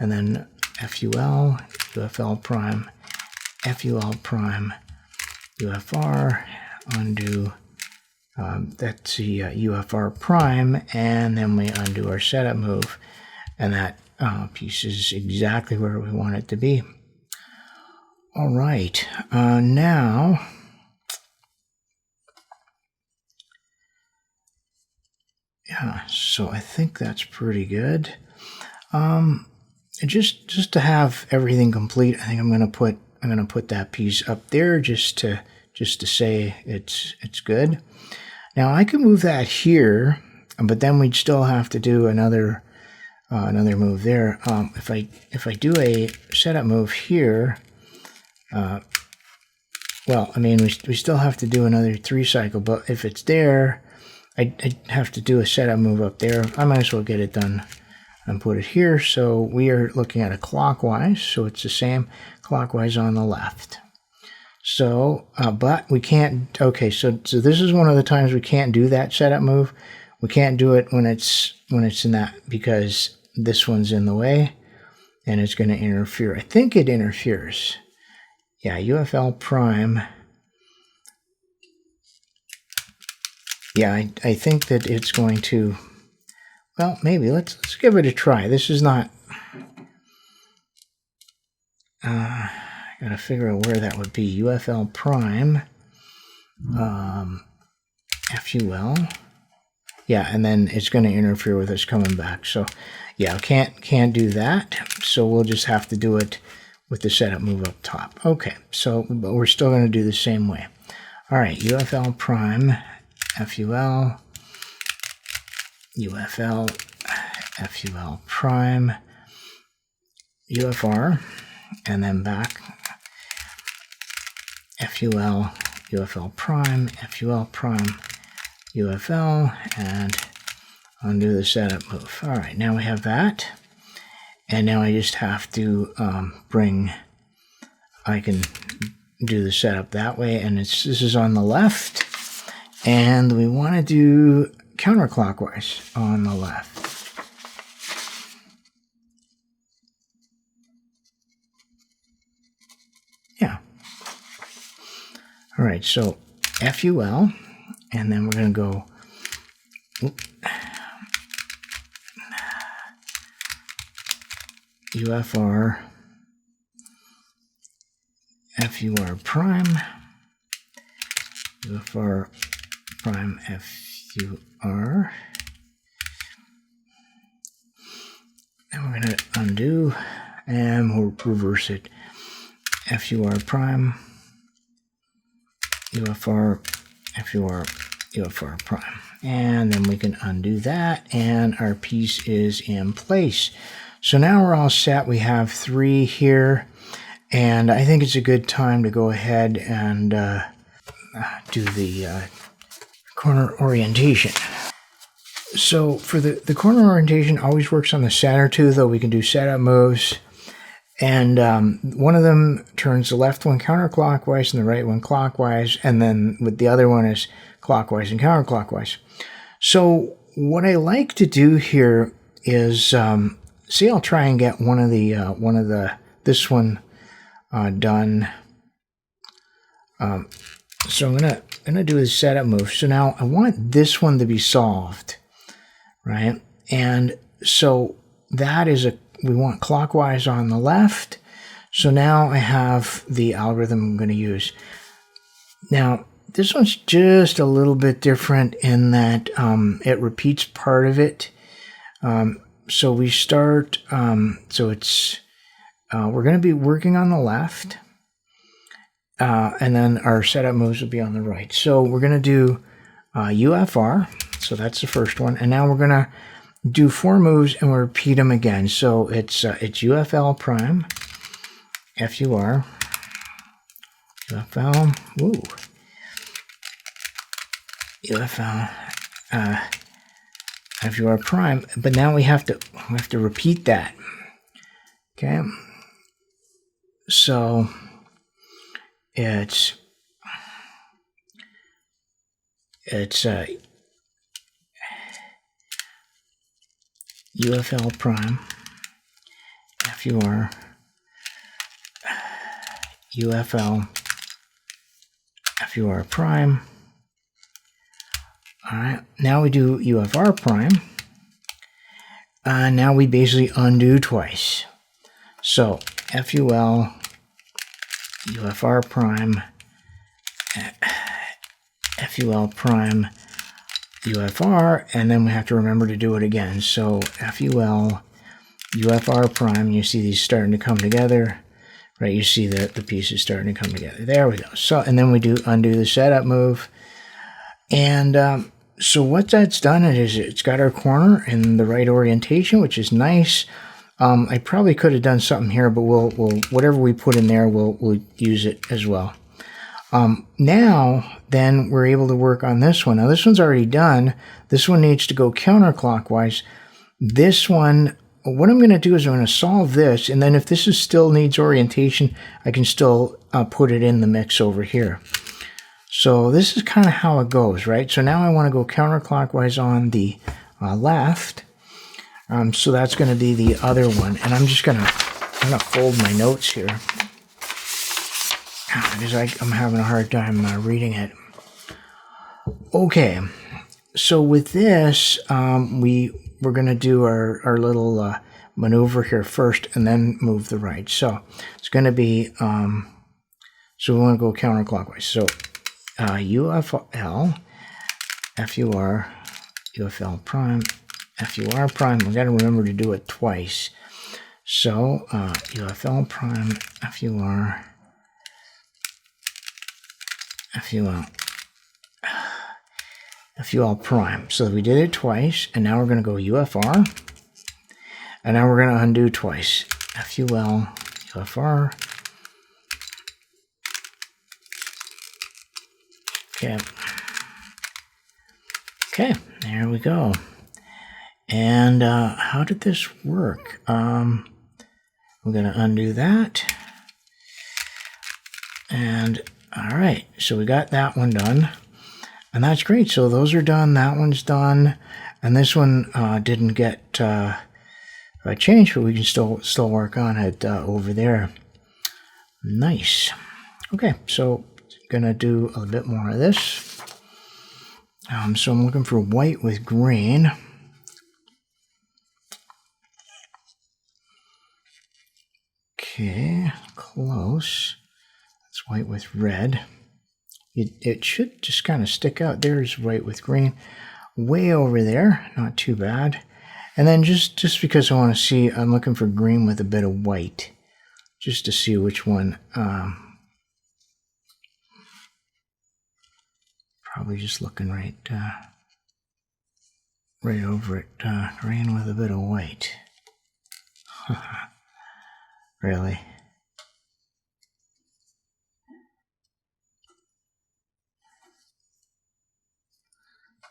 and then FUL, UFL prime, FUL prime, UFR, undo, that's the UFR prime, and then we undo our setup move, and that piece is exactly where we want it to be. All right, now, yeah, so I think that's pretty good. Just to have everything complete, I think I'm gonna put that piece up there just to say it's good. Now I can move that here, but then we'd still have to do another move there. If I do a setup move here, well, I mean, we still have to do another 3 cycle, but if it's there, I'd have to do a setup move up there. I might as well get it done and put it here. So we are looking at a clockwise, so it's the same clockwise on the left. So, but we can't, okay, so this is one of the times we can't do that setup move. We can't do it when it's in that, because this one's in the way and it's going to interfere. I think it interferes. Yeah, UFL prime. Yeah, I think that it's going to, well, maybe let's give it a try. This is not, I gotta figure out where that would be. UFL prime, FUL, yeah, and then it's going to interfere with us coming back. So, yeah, can't do that. So we'll just have to do it with the setup move up top. Okay, so but we're still going to do the same way. All right, UFL prime, FUL, UFL, FUL prime, UFR, and then back, FUL, UFL prime, FUL prime, UFL, and undo the setup move. All right, now we have that, and now I just have to I can do the setup that way, and this is on the left. And we want to do counterclockwise on the left. Yeah. All right, so FUL, and then we're going to go, UFR, FUR prime, UFR prime, FUR. And we're going to undo, and we'll reverse it. FUR prime, UFR, FUR, UFR prime. And then we can undo that, and our piece is in place. So now we're all set. We have 3 here, and I think it's a good time to go ahead and do the corner orientation. So for the corner orientation, always works on the center too, though we can do setup moves. And one of them turns the left one counterclockwise and the right one clockwise, and then with the other one is clockwise and counterclockwise. So what I like to do here is, see, I'll try and get this one done. So I'm gonna do the setup move. So now I want this one to be solved, right? And so that is we want clockwise on the left. So now I have the algorithm I'm going to use. Now this one's just a little bit different in that it repeats part of it. So we start. So it's we're going to be working on the left. And then our setup moves will be on the right. So we're going to do UFR. So that's the first one. And now we're going to do 4 moves and we'll repeat them again. So it's UFL prime, FUR, UFL, UFL, FUR prime. But now we have to repeat that. Okay. So it's UFL prime, FUR, UFL, FUR prime. All right, now we do UFR prime. Now we basically undo twice. So FUL, UFR prime, FUL prime, UFR, and then we have to remember to do it again. So FUL, UFR prime, you see these starting to come together, right? You see the pieces starting to come together. There we go. So, and then we undo the setup move. And so what that's done is it's got our corner in the right orientation, which is nice. I probably could have done something here, but we'll whatever we put in there, we'll use it as well. Now, then we're able to work on this one. Now, this one's already done. This one needs to go counterclockwise. This one, what I'm going to do is I'm going to solve this, and then if this still needs orientation, I can still put it in the mix over here. So this is kind of how it goes, right? So now I want to go counterclockwise on the left. So that's going to be the other one, and I'm just going to fold my notes here because I'm having a hard time reading it. Okay, so with this, we're going to do our little maneuver here first, and then move the right. So it's going to be so we want to go counterclockwise. So UFL, FUR, UFL prime, FUR prime. We got to remember to do it twice. So UFL prime, FUR, FUL prime. So we did it twice, and now we're going to go UFR, and now we're going to undo twice. FUL, UFR. Okay. Okay, there we go. And how did this work? We're going to undo that. And all right, so we got that one done. And that's great. So those are done. That one's done. And this one didn't get changed, but we can still work on it over there. Nice. Okay, so going to do a bit more of this. So I'm looking for white with green. Okay, close. It's white with red. It should just kind of stick out. There's white with green. Way over there, not too bad. And then just because I want to see, I'm looking for green with a bit of white, just to see which one. Probably just looking right over it. Green with a bit of white. Really?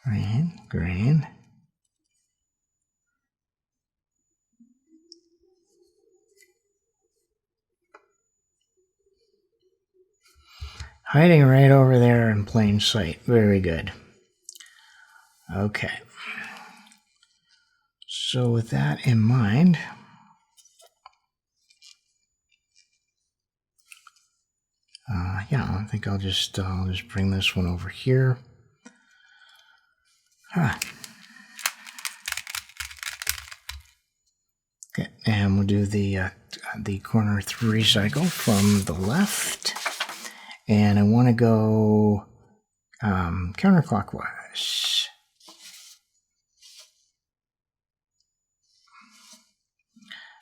Green, green. Hiding right over there in plain sight. Very good. Okay. So with that in mind, yeah, I think I'll just bring this one over here. Okay, and we'll do the corner 3 cycle from the left, and I want to go counterclockwise.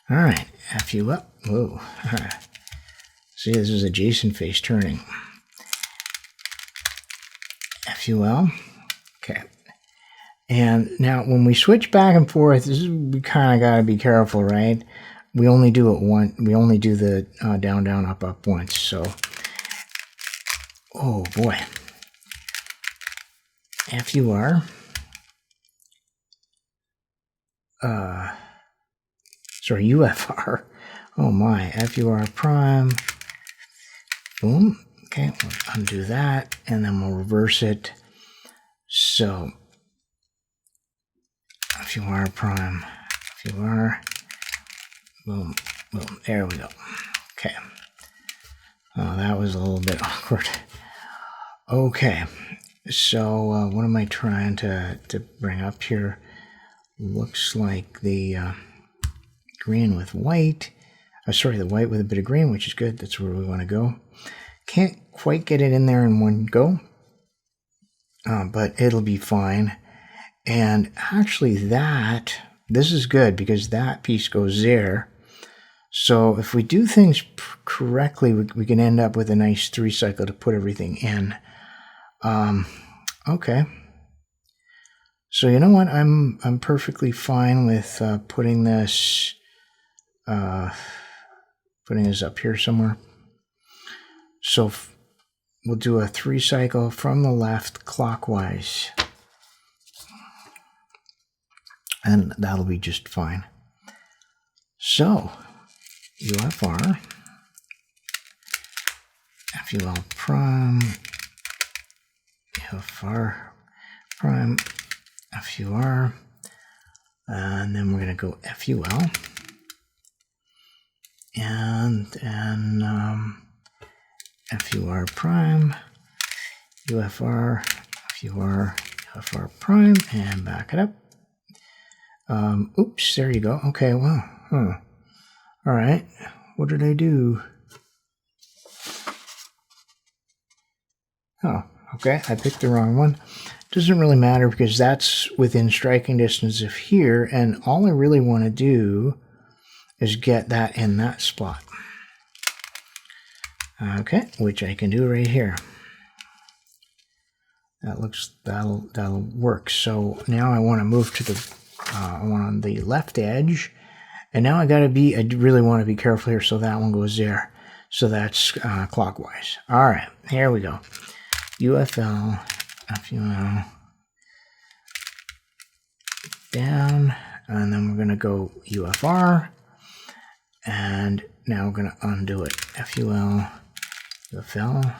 All right, FU up. Whoa. See, this is a Jason face turning. FUL. Okay. And now when we switch back and forth, we kind of got to be careful, right? We only do it once. We only do the down, down, up, up once. So, oh boy. FUR. Sorry, UFR. Oh my, FUR prime. Boom. Okay, we'll undo that, and then we'll reverse it. So, FUR prime, FUR, boom, boom. There we go. Okay. Oh, that was a little bit awkward. Okay. So, what am I trying to bring up here? Looks like the green with white. Sorry, the white with a bit of green, which is good. That's where we want to go. Can't quite get it in there in one go, but it'll be fine. And actually this is good because that piece goes there. So if we do things correctly, we can end up with a nice 3 cycle to put everything in. Okay. So you know what? I'm perfectly fine with putting this up here somewhere. So we'll do a 3 cycle from the left clockwise, and that'll be just fine. So UFR, FUL prime, UFR prime, FUR, and then we're going to go FUL, and FUR prime, UFR, FUR, UFR prime, and back it up. Oops, there you go. Okay, well, all right. What did I do? Oh, okay, I picked the wrong one. Doesn't really matter because that's within striking distance of here, and all I really want to do is get that in that spot. Okay, which I can do right here. That'll work. So now I want to move to the on the left edge, and now I really want to be careful here. So that one goes there. So that's clockwise. All right, here we go. UFL, FUL, down, and then we're going to go UFR, and now we're going to undo it. FUL, UFL,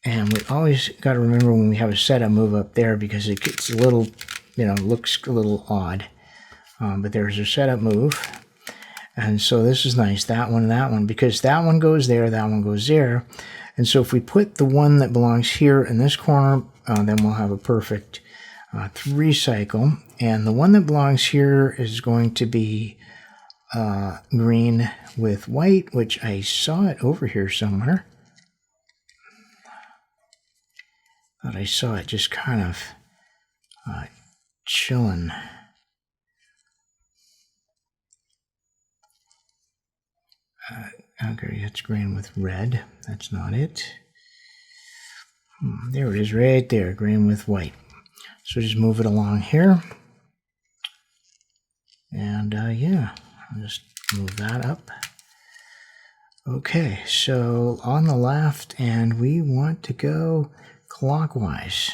and we always got to remember when we have a setup move up there because it gets a little, looks a little odd, but there's a setup move, and so this is nice, that one, because that one goes there, that one goes there. And so if we put the one that belongs here in this corner, then we'll have a perfect 3 cycle. And the one that belongs here is going to be green with white, which I saw it over here somewhere. But I saw it just kind of chilling. Okay, it's green with red. That's not it. There it is right there, green with white. So just move it along here. And yeah, I'll just move that up. Okay, so on the left, and we want to go clockwise.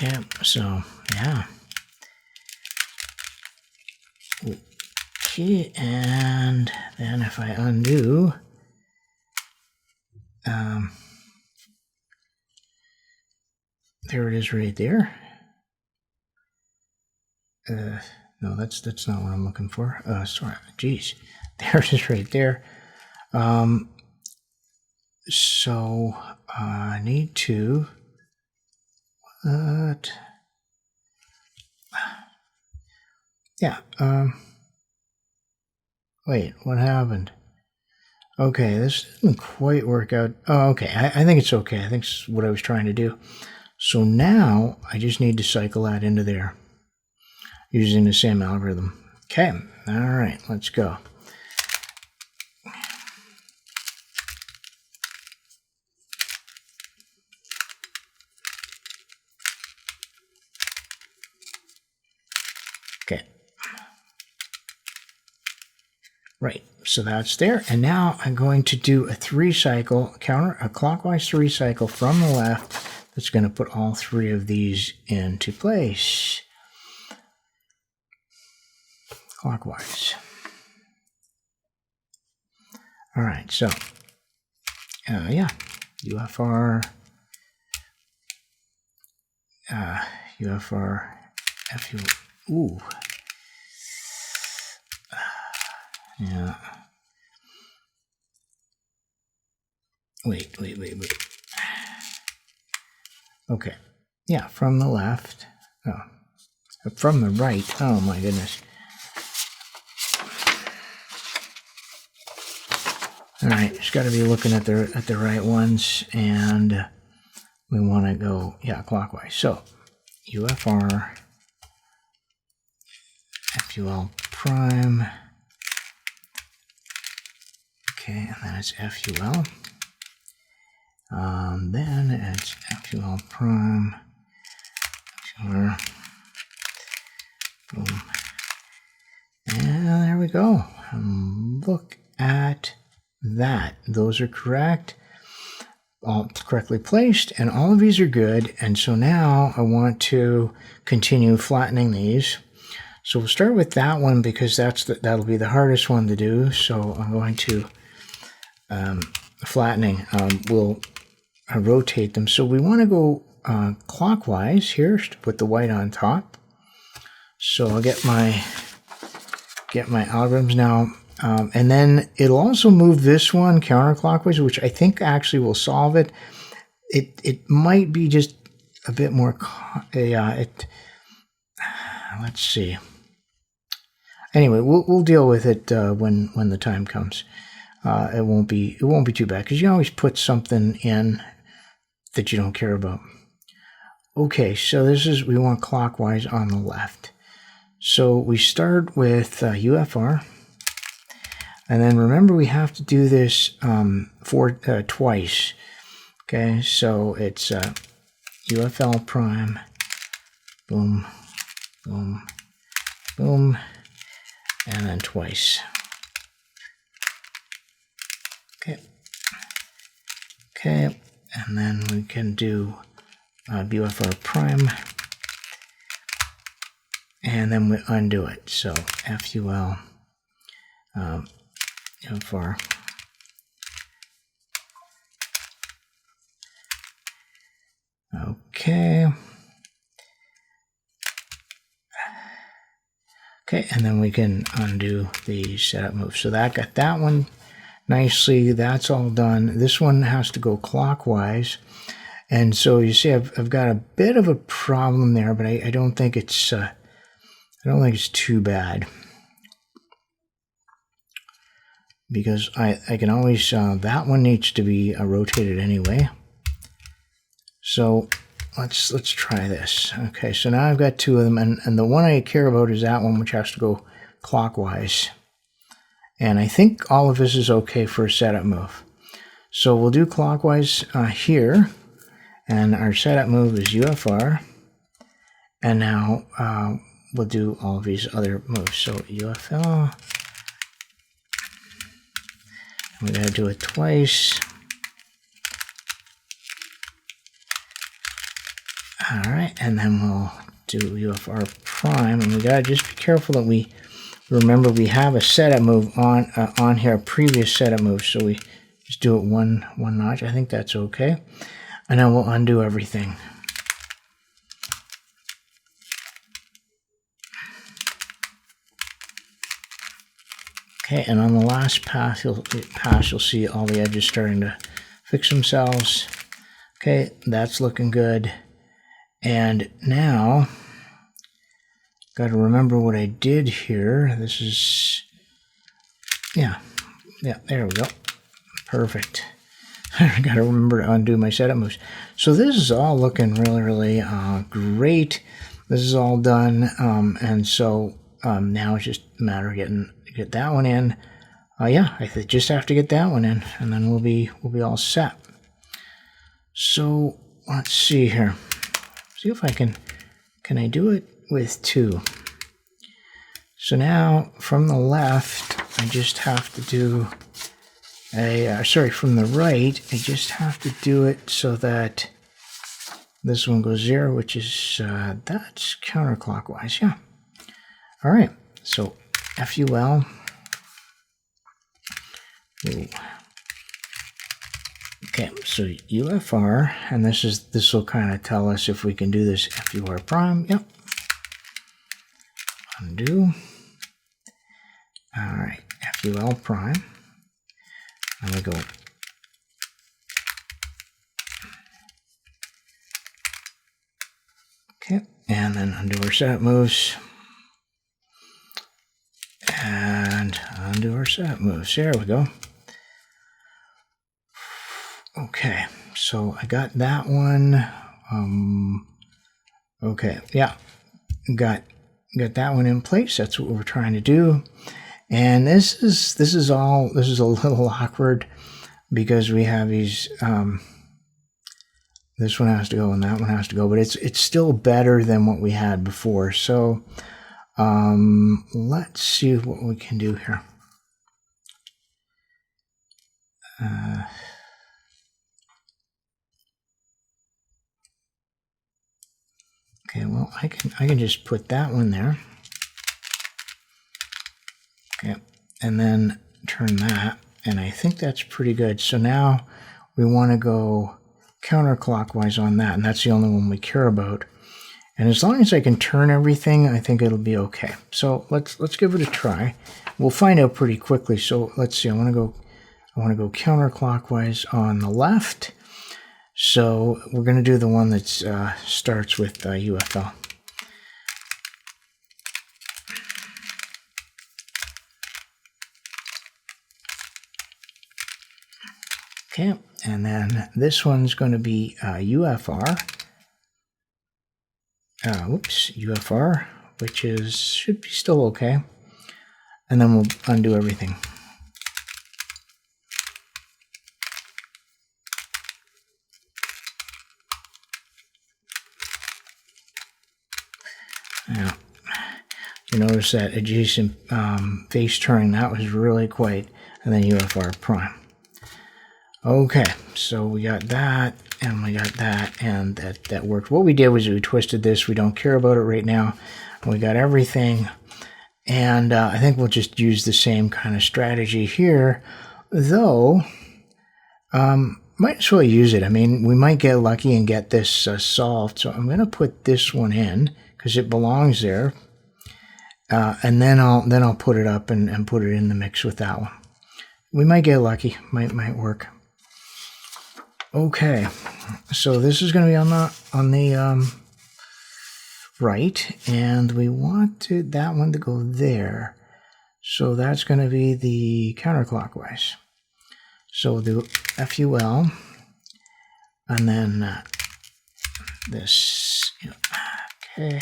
Okay, so yeah. Okay, and then if I undo, there it is right there. No, that's not what I'm looking for. Sorry, geez, there it is right there. So I need to. Yeah. Wait, what happened? Okay, this didn't quite work out. Oh, okay. I think it's okay. I think it's what I was trying to do. So now I just need to cycle that into there using the same algorithm. Okay. All right. Let's go. Okay. Right. So that's there. And now I'm going to do a 3-cycle a clockwise 3-cycle from the left. That's going to put all 3 of these into place. Clockwise. All right, so yeah, UFR, UFR, FU, ooh, yeah, wait, okay, yeah, from the left, oh, from the right, oh my goodness. All right, just got to be looking at the right ones, and we want to go, yeah, clockwise. So UFR, FUL prime, okay, and then it's FUL. Then it's FUL prime, FUL, boom, and there we go. And look at that. Those are correct, all correctly placed, and all of these are good. And so now I want to continue flattening these. So we'll start with that one because that'll be the hardest one to do. So I'm going to flattening. We'll rotate them. So we want to go clockwise here to put the white on top. So I'll get my algorithms now. And then it'll also move this one counterclockwise, which I think actually will solve it. It might be just a bit more. Let's see. Anyway, we'll deal with it when the time comes. It won't be too bad because you always put something in that you don't care about. Okay, so we want clockwise on the left. So we start with UFR. And then remember, we have to do this twice. Okay, so it's UFL prime, boom, boom, boom, and then twice. Okay, and then we can do UFR prime, and then we undo it. So FUL. UFR. Okay. Okay, and then we can undo the setup move. So that got that one nicely. That's all done. This one has to go clockwise. And so you see I've got a bit of a problem there, but I don't think it's too bad. Because I can always, that one needs to be rotated anyway. So let's try this. Okay, so now I've got two of them, and the one I care about is that one, which has to go clockwise. And I think all of this is okay for a setup move. So we'll do clockwise here, and our setup move is UFR. And now we'll do all of these other moves. So UFL. We gotta do it twice. All right, and then we'll do UFR prime, and we gotta just be careful that we remember we have a setup move on here, a previous setup move, so we just do it one notch. I think that's okay, and then we'll undo everything. Okay, and on the last pass, you'll see all the edges starting to fix themselves. Okay, that's looking good. And now, got to remember what I did here. This is, yeah, there we go. Perfect. I got to remember to undo my setup moves. So this is all looking really great. This is all done, and so now it's just a matter of get that one in. Yeah, I just have to get that one in, and then we'll be all set. So let's see here. See if I can I do it with two? So now from the left, I just have to do from the right, I just have to do it so that this one goes 0, which is, that's counterclockwise, yeah. All right, so FUL. Ooh. Okay, so UFR, and this will kind of tell us if we can do this FUR prime. Yep. Undo. All right, FUL prime. And we go. Okay, and then undo our setup moves. And undo our setup moves. There we go. Okay, so I got that one. Okay, yeah, got that one in place. That's what we're trying to do. And this is a little awkward because we have these. This one has to go and that one has to go, but it's still better than what we had before. So let's see what we can do here. Okay, well, I can just put that one there. Okay, and then turn that, and I think that's pretty good. So now we want to go counterclockwise on that, and that's the only one we care about. And as long as I can turn everything, I think it'll be okay. So let's give it a try. We'll find out pretty quickly. So let's see. I want to go counterclockwise on the left. So we're going to do the one that starts with UFL. Okay, and then this one's going to be UFR. UFR, which should be still okay. And then we'll undo everything. Yeah, you notice that adjacent face turning, that was really quite, and then UFR prime. Okay, so we got that, and we got that, and that worked. What we did was we twisted this. We don't care about it right now. We got everything, and I think we'll just use the same kind of strategy here, though might as well use it. I mean, we might get lucky and get this solved, so I'm going to put this one in, because it belongs there. and then I'll put it up and put it in the mix with that one. We might get lucky. Might work. Okay, so this is going to be on the right, and we want that one to go there. So that's going to be the counterclockwise. So we'll do FUL, and then this. Okay,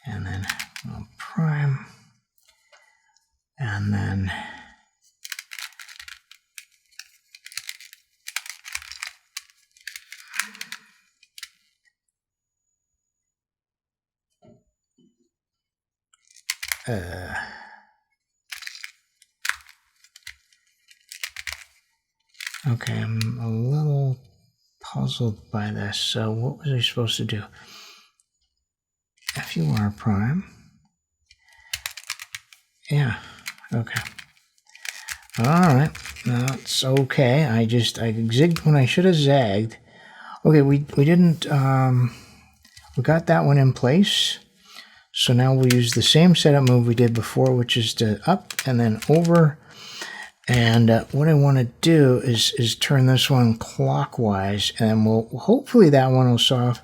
and then prime, and then okay, I'm a little puzzled by this. So what was I supposed to do? FUR prime. Yeah, okay. All right, that's okay. I zigged when I should have zagged. Okay, we didn't, we got that one in place. So now we'll use the same setup move we did before, which is to up and then over. And what I want to do is turn this one clockwise, and hopefully that one will solve.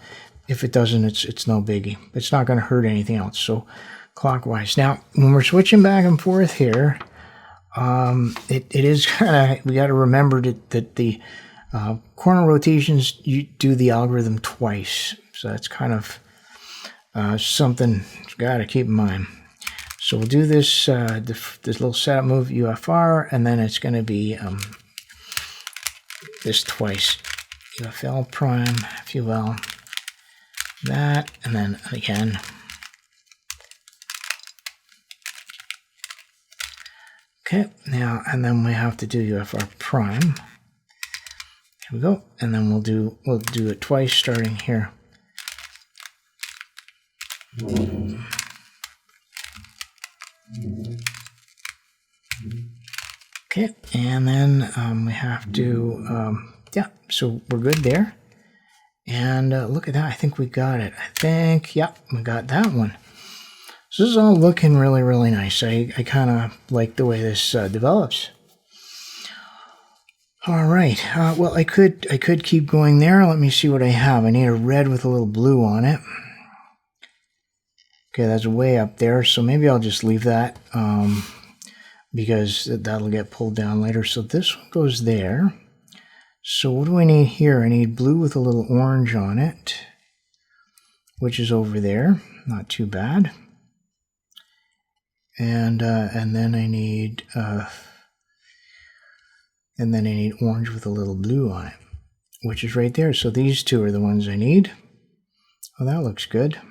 If it doesn't, it's no biggie. It's not going to hurt anything else. So clockwise. Now, when we're switching back and forth here, it is kind of, we got to remember that the corner rotations, you do the algorithm twice. So that's kind of something you got to keep in mind. So we'll do this this little setup move UFR, and then it's going to be this twice. UFL prime, FUL, that, and then again. Okay, now, and then we have to do UFR prime. Here we go, and then we'll do it twice starting here. Okay, and then we have to, yeah, so we're good there. And look at that, I think we got it. I think, yeah, we got that one. So this is all looking really, really nice. I kind of like the way this develops. All right, well, I could keep going there. Let me see what I have. I need a red with a little blue on it. Okay, that's way up there, so maybe I'll just leave that because that'll get pulled down later. So this one goes there. So what do I need here? I need blue with a little orange on it, which is over there. Not too bad. And then I need orange with a little blue on it, which is right there. So these two are the ones I need. Oh, that looks good.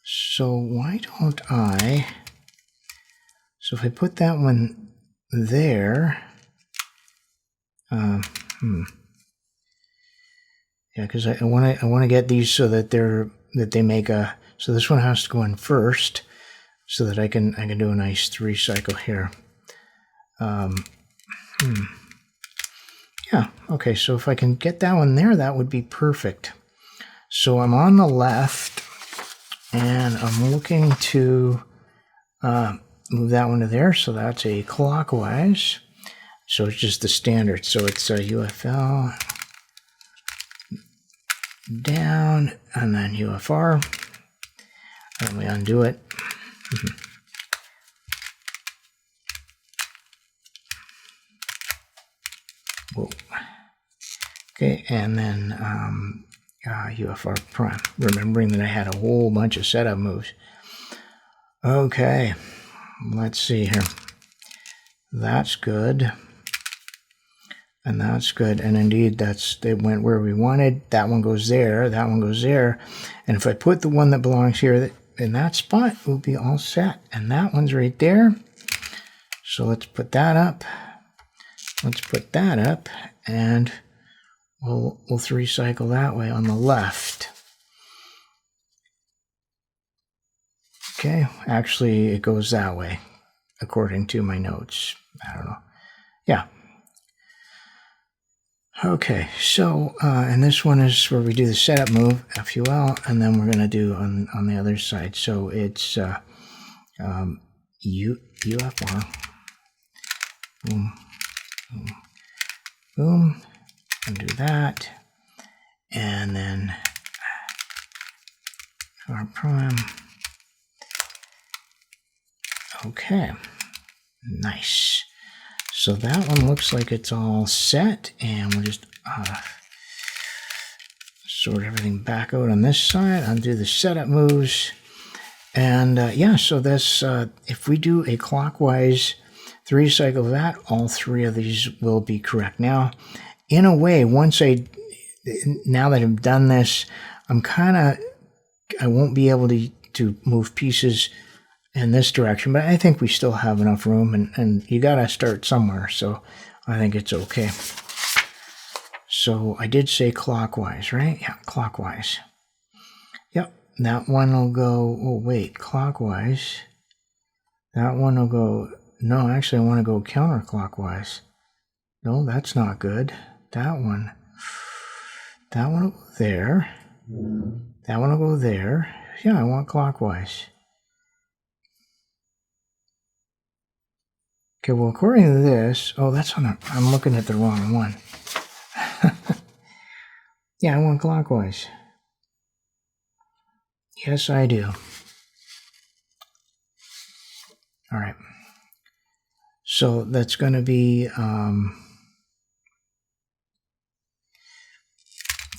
So why don't I, so if I put that one there, yeah, because I want to get these so that they make a, so this one has to go in first so that I can do a nice 3 cycle here. Yeah, okay, so if I can get that one there, that would be perfect. So I'm on the left, and I'm looking to move that one to there, so that's a clockwise. So it's just the standard. So it's a UFL down, and then UFR. Let me undo it. Whoa. Okay, and then UFR prime, remembering that I had a whole bunch of setup moves. Okay, let's see here. That's good. And that's good. And indeed, they went where we wanted. That one goes there, that one goes there. And if I put the one that belongs here in that spot, we'll be all set. And that one's right there. So let's put that up. Let's put that up, and we'll 3 cycle that way on the left. Okay, actually it goes that way according to my notes. I don't know. Yeah. Okay, so and this one is where we do the setup move, FUL, and then we're going to do on the other side. So it's UFR, boom, boom, boom, and do that, and then R prime. Okay, nice. So that one looks like it's all set, and we'll just sort everything back out on this side, undo the setup moves, and yeah, so this, if we do a clockwise 3 cycle of that, all 3 of these will be correct. Now, in a way, now that I've done this, I won't be able to move pieces in this direction, but I think we still have enough room, and you gotta start somewhere, so I think it's okay. So I did say clockwise, right? Yeah, clockwise. Yep, that one will go, oh wait, clockwise. That one will go, no, actually I want to go counterclockwise. No, that's not good. That one will go there. That one will go there. Yeah, I want clockwise. Okay, well, according to this, oh, that's on the, I'm looking at the wrong one. Yeah, I want clockwise. Yes, I do. All right. So that's going to be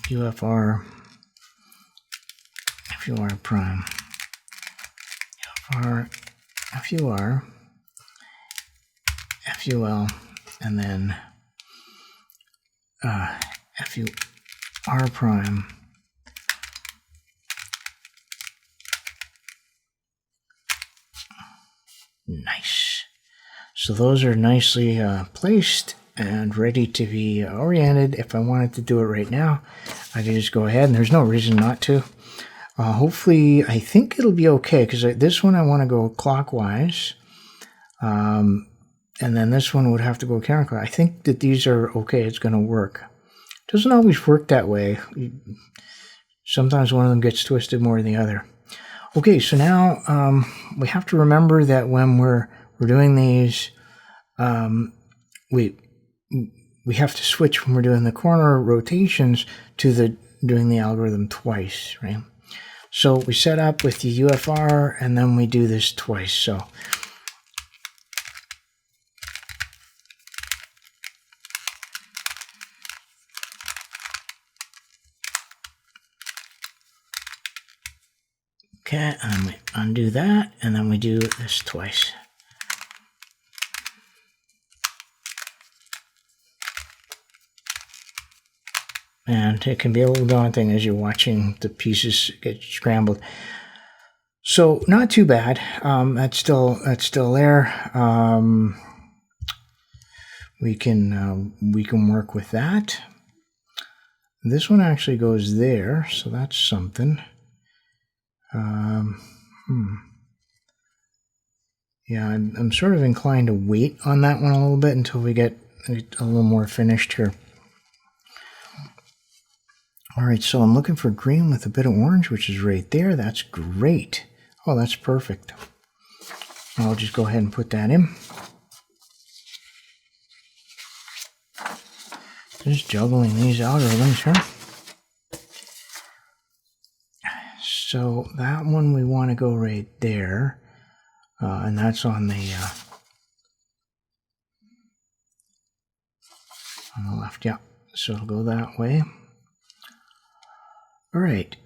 UFR, FUR prime, UFR, FUR, FUL, and then FUR prime, nice. So those are nicely placed and ready to be oriented. If I wanted to do it right now, I could just go ahead, and there's no reason not to. Hopefully, I think it'll be okay, because this one I want to go clockwise. And then this one would have to go counterclockwise. I think that these are okay. It's going to work. It doesn't always work that way. Sometimes one of them gets twisted more than the other. Okay, so now we have to remember that when we're doing these, we have to switch when we're doing the corner rotations to doing the algorithm twice, right? So we set up with the UFR, and then we do this twice. So okay, and we undo that, and then we do this twice. And it can be a little daunting as you're watching the pieces get scrambled. So not too bad. That's still there. We can work with that. This one actually goes there, so that's something. Yeah, I'm sort of inclined to wait on that one a little bit until we get a little more finished here. All right, so I'm looking for green with a bit of orange, which is right there. That's great. Oh, that's perfect. I'll just go ahead and put that in. Just juggling these algorithms here. So that one we want to go right there. And that's on the left, yeah. So it'll go that way. All right,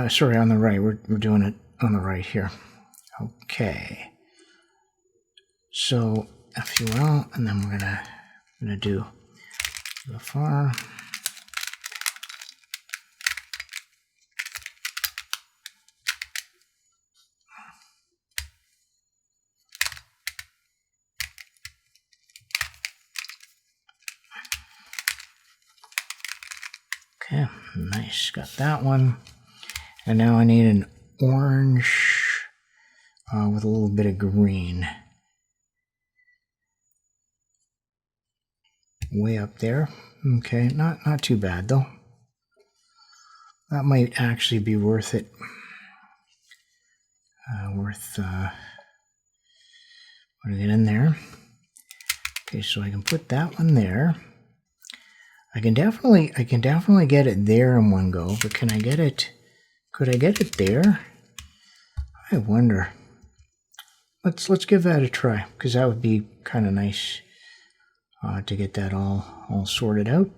sorry, on the right. We're doing it on the right here. Okay. So FUL, and then we're gonna do the far. Okay, nice, got that one. And now I need an orange with a little bit of green. way up there. Okay, not too bad though. That might actually be worth it. Putting it in there. Okay, so I can put that one there. I can definitely get it there in one go, but can I get it? Could I get it there? I wonder. Let's give that a try, because that would be kind of nice to get that all sorted out.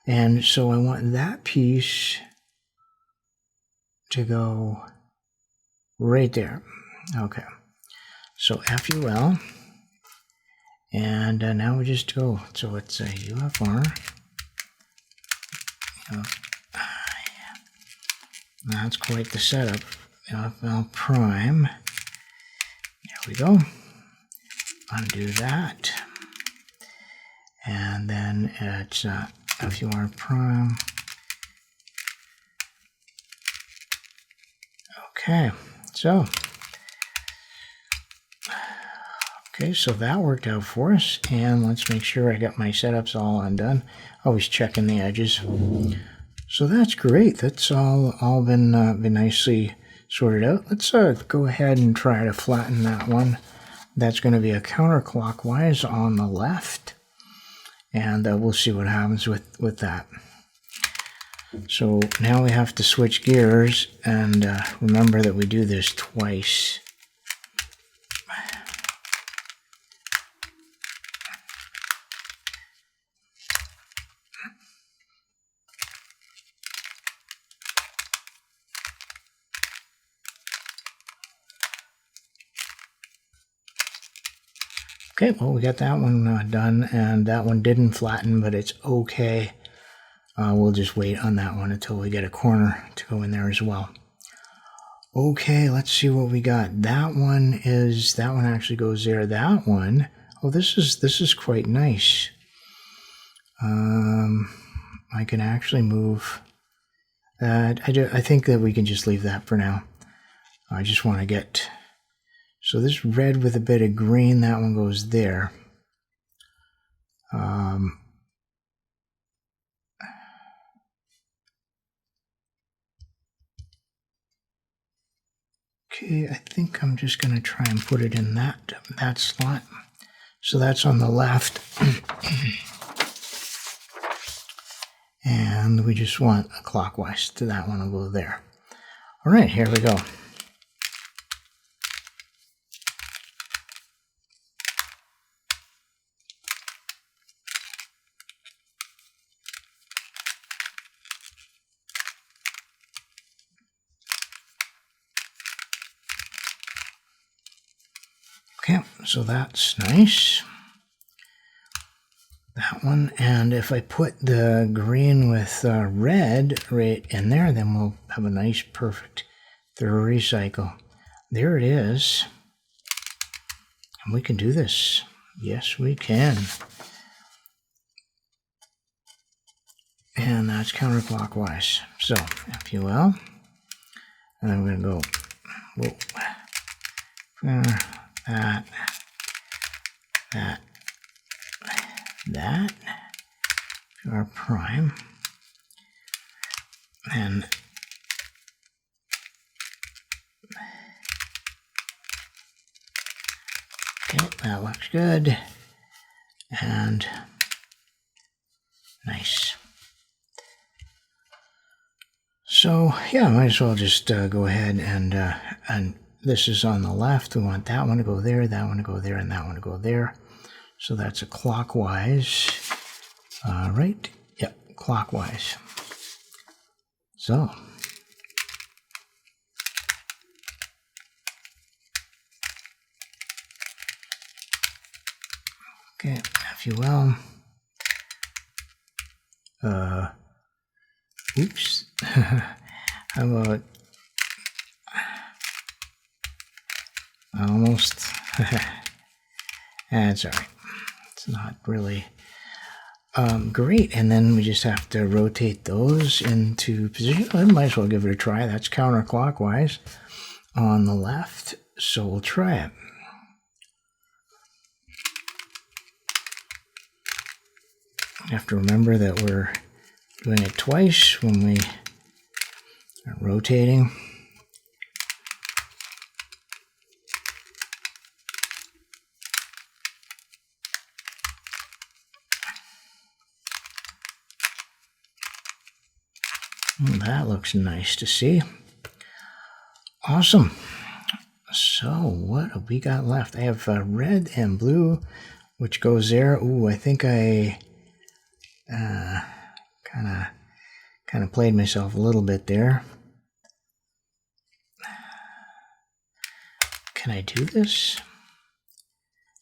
And so I want that piece to go right there. Okay. So FUL. And now we just go. So it's a UFR. That's quite the setup. UFL prime. There we go. Undo that. And then it's FUR prime. Okay, so that worked out for us, and let's make sure I got my setups all undone. Always checking the edges. So that's great. That's all been nicely sorted out. Let's go ahead and try to flatten that one. That's going to be a counterclockwise on the left, and we'll see what happens with that. So now we have to switch gears, and remember that we do this twice. Okay, well, we got that one done, and that one didn't flatten, but it's okay. We'll just wait on that one until we get a corner to go in there as well. Okay, let's see what we got. That one actually goes there. That one, oh, this is quite nice. I can actually move that. I think that we can just leave that for now. I just want to get. So this red with a bit of green, that one goes there. Okay, I think I'm just going to try and put it in that slot. So that's on the left. And we just want a clockwise to that one will go there. All right, here we go. Okay, so that's nice. That one, and if I put the green with red right in there, then we'll have a nice, perfect thorough recycle. There it is. And we can do this. Yes, we can. And that's counterclockwise. So, FUL. And then we're going to go, whoa, that, our prime, and okay, that looks good, and nice. So yeah, might as well just go ahead and this is on the left. We want that one to go there, that one to go there, and that one to go there. So that's a clockwise, right? Yep, clockwise. So. Okay, FUL. Oops. How about almost? That's all right. It's not really great. And then we just have to rotate those into position. I might as well give it a try. That's counterclockwise on the left. So we'll try it. have to remember that we're doing it twice when we are rotating. That looks nice to see. Awesome. So what have we got left? I have red and blue, which goes there. Ooh, I think I kind of played myself a little bit there. Can I do this?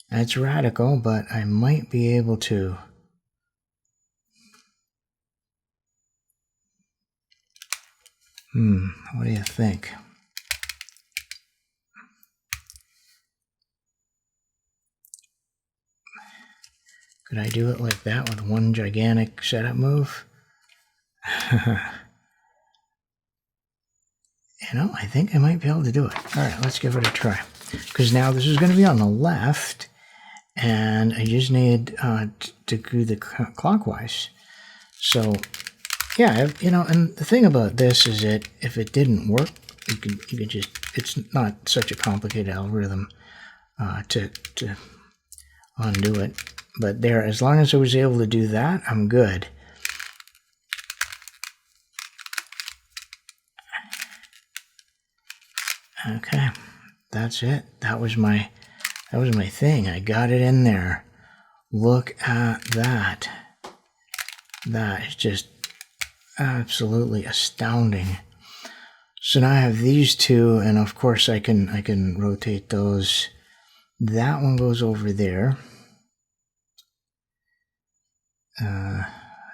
That's radical, but I might be able to. What do you think? Could I do it like that with one gigantic setup move? You know, I think I might be able to do it. All right, let's give it a try. Because now this is going to be on the left, and I just need to do the clockwise. So, yeah, you know, and the thing about this is that if it didn't work, you can just, it's not such a complicated algorithm to undo it. But there, as long as I was able to do that, I'm good. Okay, that's it. That was my thing. I got it in there. Look at that. That is just absolutely astounding. So now I have these two, and of course I can rotate those. That one goes over there.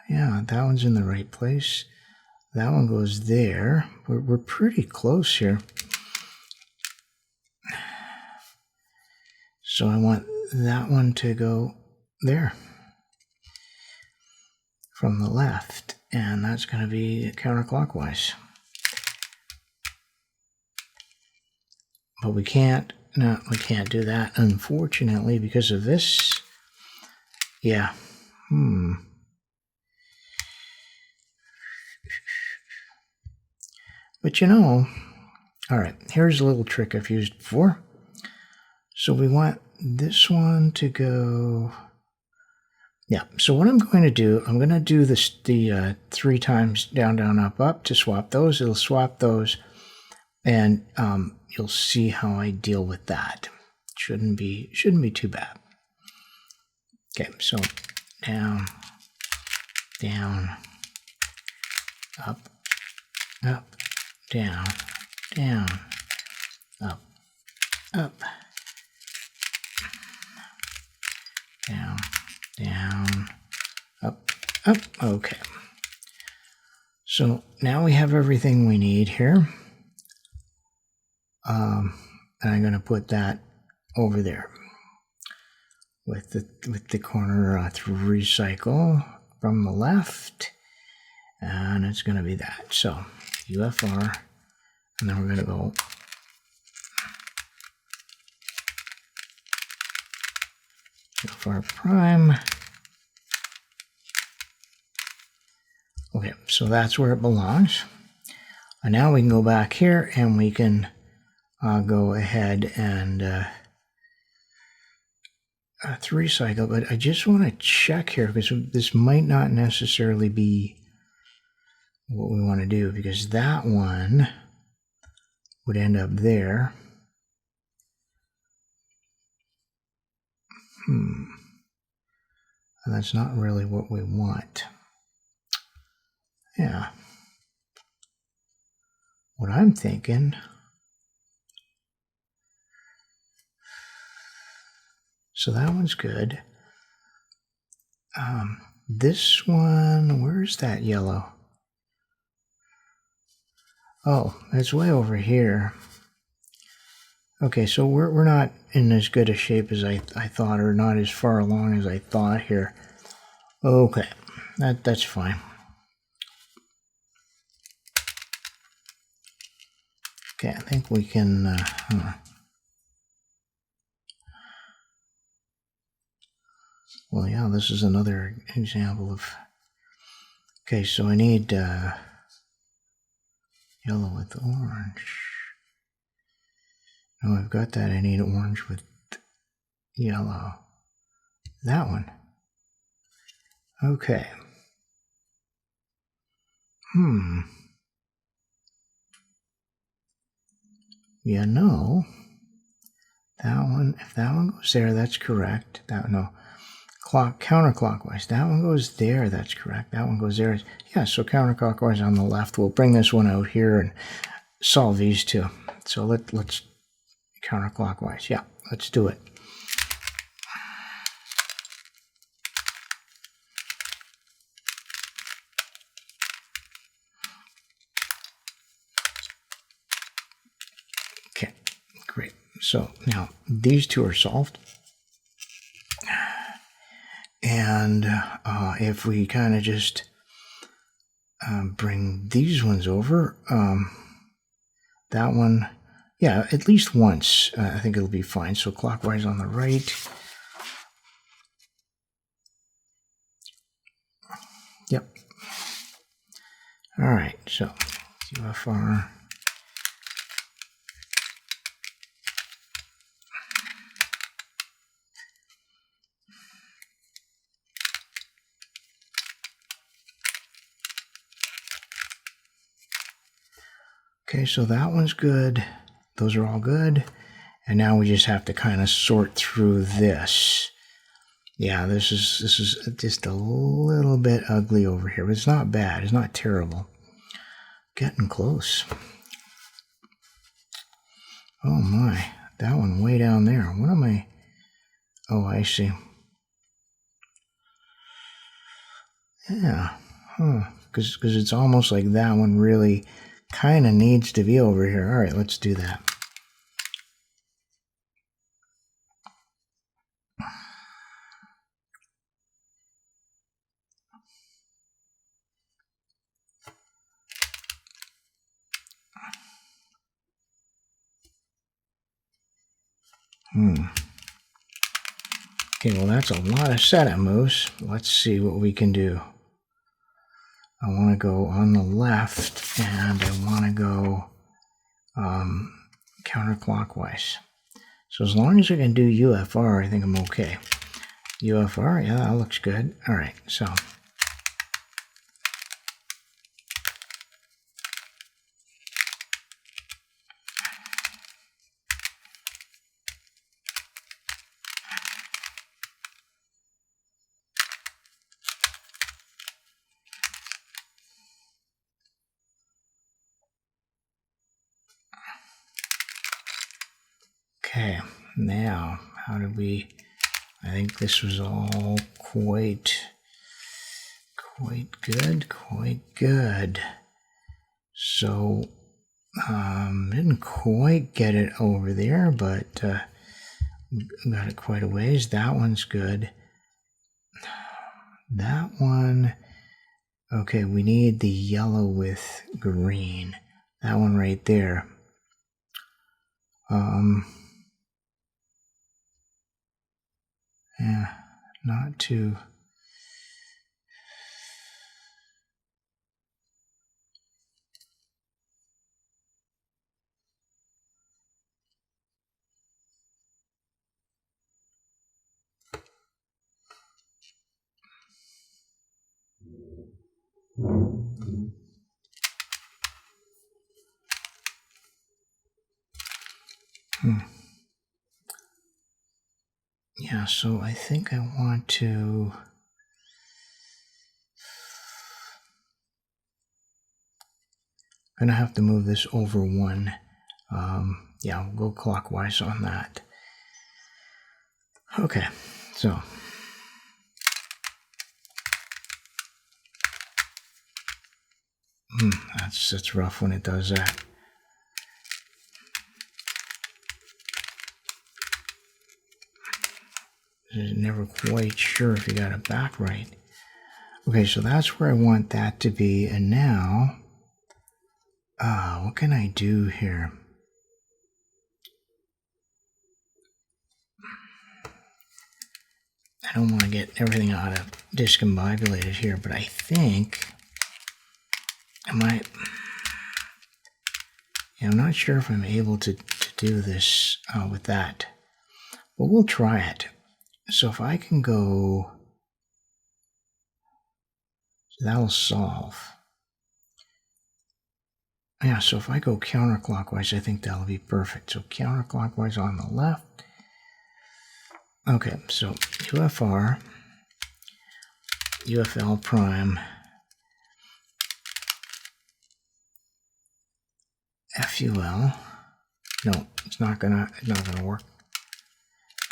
Yeah, that one's in the right place. That one goes there. We're pretty close here. So I want that one to go there from the left, and that's going to be counterclockwise. But we can't do that, unfortunately, because of this. Yeah. But you know, all right, here's a little trick I've used before. So we want this one to go, yeah. So what I'm going to do, I'm going to do this the 3 times down, down, up, up to swap those. It'll swap those, and you'll see how I deal with that. Shouldn't be too bad. Okay, so down, down, up, up, down, down, up, up, down, down, up, up. Okay. So now we have everything we need here. And I'm going to put that over there with the corner through recycle from the left, and it's going to be that. So UFR, and then we're going to go UFR prime. Okay, so that's where it belongs. And now we can go back here and we can go ahead and through recycle, but I just want to check here because this might not necessarily be what we want to do, because that one would end up there. And that's not really what we want. Yeah. What I'm thinking, so that one's good. This one, where's that yellow? Oh, it's way over here. Okay, so we're not in as good a shape as I thought, or not as far along as I thought here. Okay, that's fine. Okay, I think we can. Well, yeah, this is another example of... Okay, so I need yellow with orange. No, I've got that. I need orange with yellow. That one. Okay. Yeah, no. That one, if that one goes there, that's correct. That no. Counterclockwise. That one goes there, that's correct. That one goes there. Yeah, so counterclockwise on the left. We'll bring this one out here and solve these two. So let's counterclockwise. Yeah, let's do it. Okay, great. So now these two are solved. And if we kind of just bring these ones over, that one, yeah, at least once, I think it'll be fine. So clockwise on the right. Yep. All right, so UFR. Okay, so that one's good. Those are all good. And now we just have to kind of sort through this. Yeah, this is just a little bit ugly over here, but it's not bad. It's not terrible. Getting close. Oh my, that one way down there. What am I? Oh, I see. Yeah, because it's almost like that one really kind of needs to be over here. All right, let's do that. Okay, well that's a lot of setup moves. Let's see what we can do. I want to go on the left, and I want to go counterclockwise. So as long as I can do UFR, I think I'm okay. UFR, yeah, that looks good. All right, so. Okay, now, how did we, I think this was all quite good. So, didn't quite get it over there, but got it quite a ways. That one's good. That one, okay, we need the yellow with green. That one right there. Yeah, not too. Yeah, so I think I want to. I'm gonna have to move this over one. Yeah, we'll go clockwise on that. Okay, so. That's rough when it does that. Never quite sure if you got it back right. Okay, so that's where I want that to be. And now, what can I do here? I don't want to get everything out of discombobulated here, but I think I might. Yeah, I'm not sure if I'm able to do this with that, but we'll try it. So if I can go, so that'll solve. Yeah, so if I go counterclockwise, I think that'll be perfect. So counterclockwise on the left. Okay, so UFR, UFL prime, FUL. No, it's not gonna work.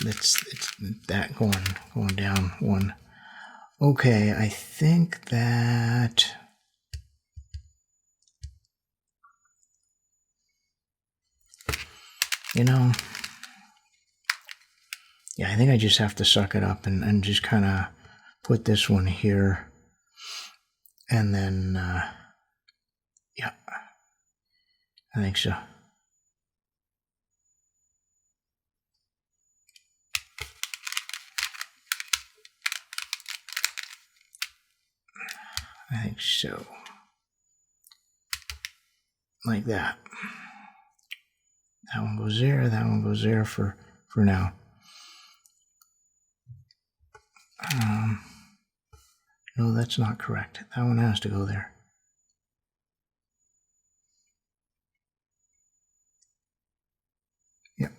It's that going down one. Okay, I think that. You know, yeah, I think I just have to suck it up and just kind of put this one here. And then, yeah, I think so. I think so. Like that. That one goes there, that one goes there for now. No, that's not correct. That one has to go there. Yep,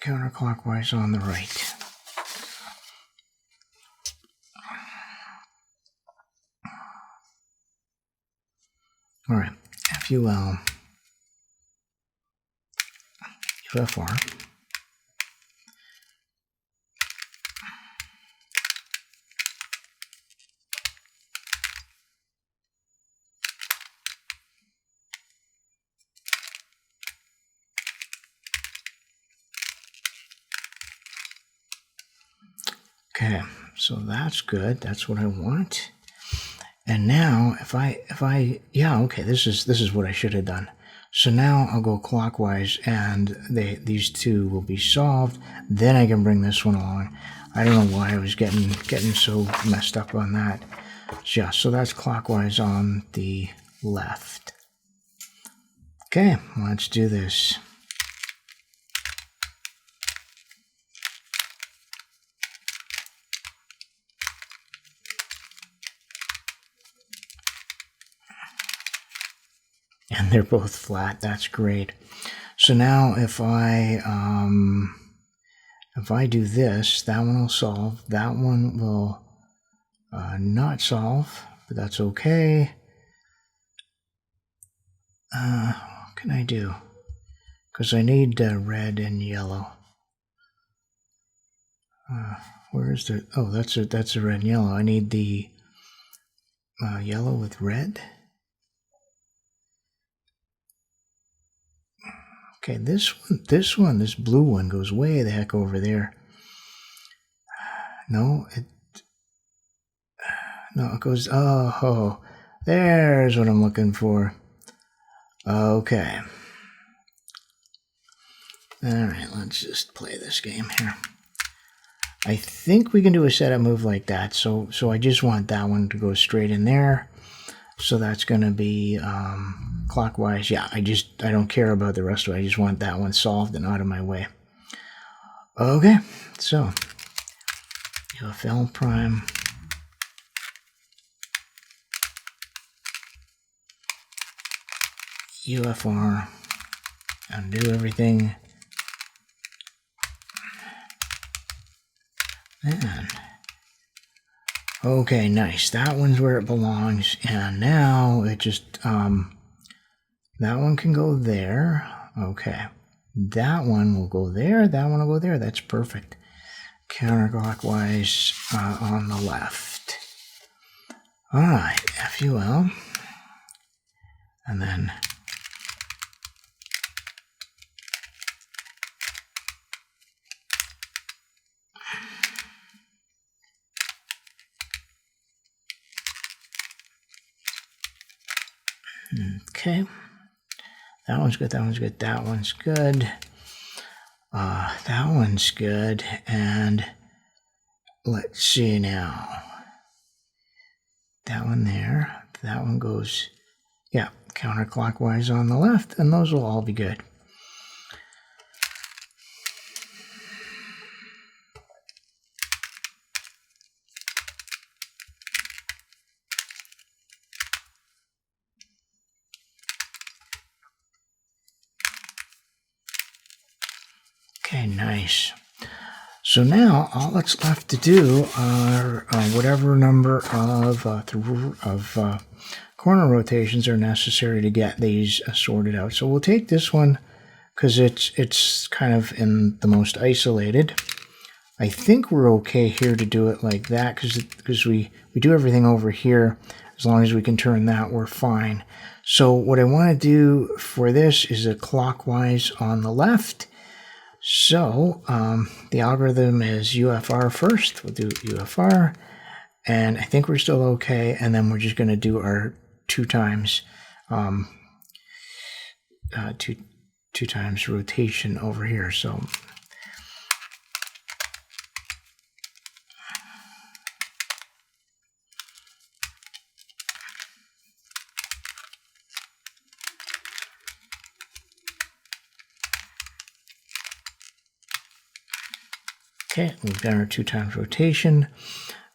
counterclockwise on the right. All right, FUL, UFR. Okay, so that's good. That's what I want. And now, if I, yeah, okay, this is what I should have done. So now I'll go clockwise, and these two will be solved. Then I can bring this one along. I don't know why I was getting so messed up on that. So yeah, so that's clockwise on the left. Okay, let's do this. And they're both flat. That's great. So now if I do this, that one will solve. That one will not solve, but that's okay. What can I do? Because I need red and yellow. Where is the? Oh, that's a red and yellow. I need the yellow with red. Okay, this blue one goes way the heck over there. No, it goes, oh, there's what I'm looking for. Okay. All right, let's just play this game here. I think we can do a setup move like that. So I just want that one to go straight in there. So that's going to be clockwise. Yeah, I don't care about the rest of it. I just want that one solved and out of my way. Okay, so UFL prime. UFR. Undo everything. And okay, nice. That one's where it belongs. And now it just, that one can go there. Okay. That one will go there. That one will go there. That's perfect. Counterclockwise on the left. All right, FUL. And then okay, that one's good, that one's good, that one's good, that one's good, and let's see now. That one there. That one goes, yeah, counterclockwise on the left, and those will all be good. Okay, nice. So now all that's left to do are whatever number of corner rotations are necessary to get these sorted out. So we'll take this one because it's kind of in the most isolated. I think we're okay here to do it like that because we do everything over here. As long as we can turn that, we're fine. So what I want to do for this is a clockwise on the left. So the algorithm is UFR first. We'll do UFR, and I think we're still okay. And then we're just going to do our two times rotation over here. So okay, we've done our 2 times rotation.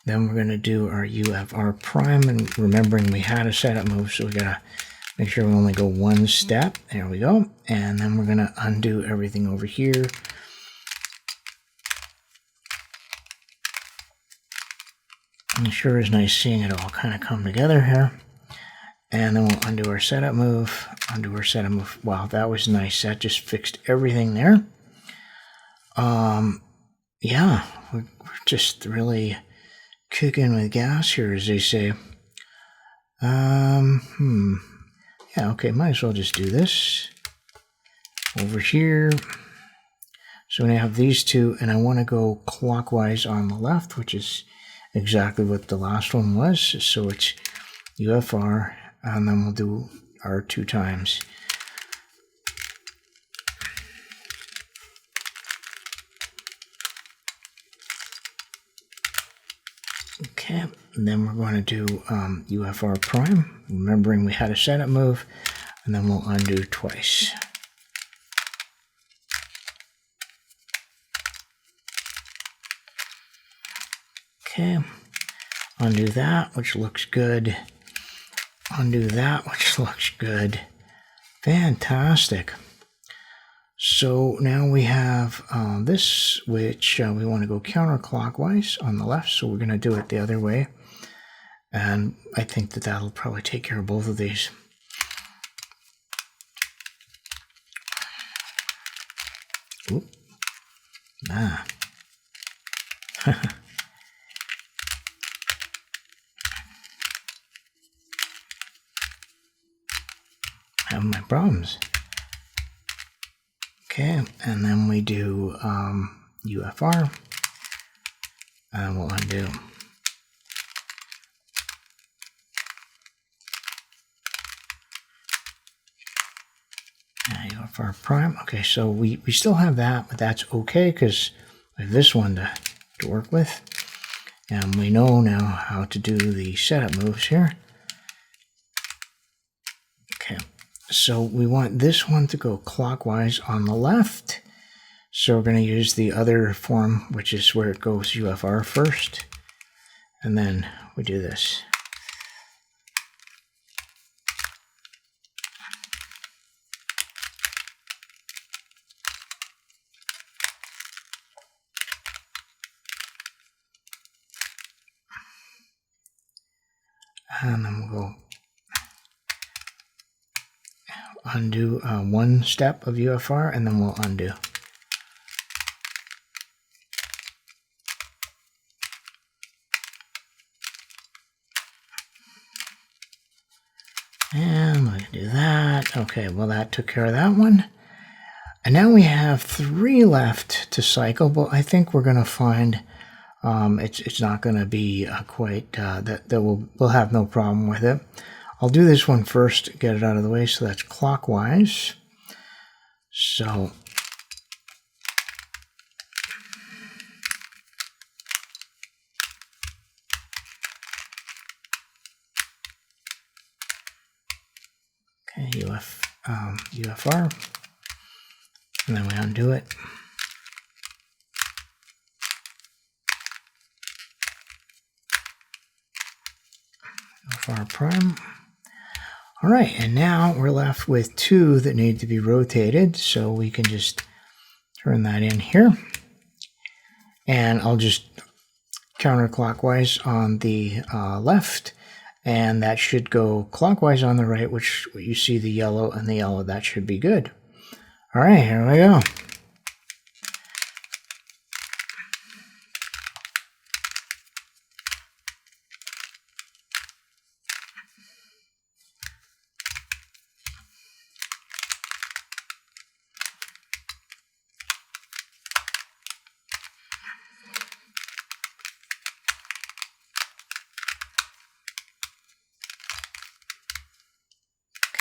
Then we're going to do our UFR prime, and remembering we had a setup move, so we got to make sure we only go 1 step. There we go. And then we're going to undo everything over here. And it sure is nice seeing it all kind of come together here. And then we'll undo our setup move, undo our setup move. Wow, that was nice. That just fixed everything there. Yeah, we're just really kicking with gas here, as they say. Yeah, okay, might as well just do this over here. So I have these two, and I want to go clockwise on the left, which is exactly what the last one was. So it's UFR, and then we'll do our 2 times. Okay, and then we're going to do UFR prime, remembering we had a setup move, and then we'll undo twice. Okay, undo that, which looks good. Undo that, which looks good. Fantastic. So now we have this, which we want to go counterclockwise on the left, so we're going to do it the other way. And I think that that'll probably take care of both of these. Oop. Ah. Having my problems. Okay, and then we do UFR, and we'll undo. UFR prime. Okay, so we still have that, but that's okay because we have this one to work with. And we know now how to do the setup moves here. Okay, so we want this one to go clockwise on the left. So we're going to use the other form, which is where it goes UFR first. And then we do this. And then we'll go undo 1 step of UFR, and then we'll undo. And we can do that. Okay, well that took care of that one. And now we have 3 left to cycle, but I think we're going to find it's not going to be quite, that we'll have no problem with it. I'll do this one first, get it out of the way, so that's clockwise. So UFR, and then we undo it. UFR prime. All right, and now we're left with two that need to be rotated, so we can just turn that in here. And I'll just counterclockwise on the left, and that should go clockwise on the right, which you see the yellow and the yellow. That should be good. All right, here we go.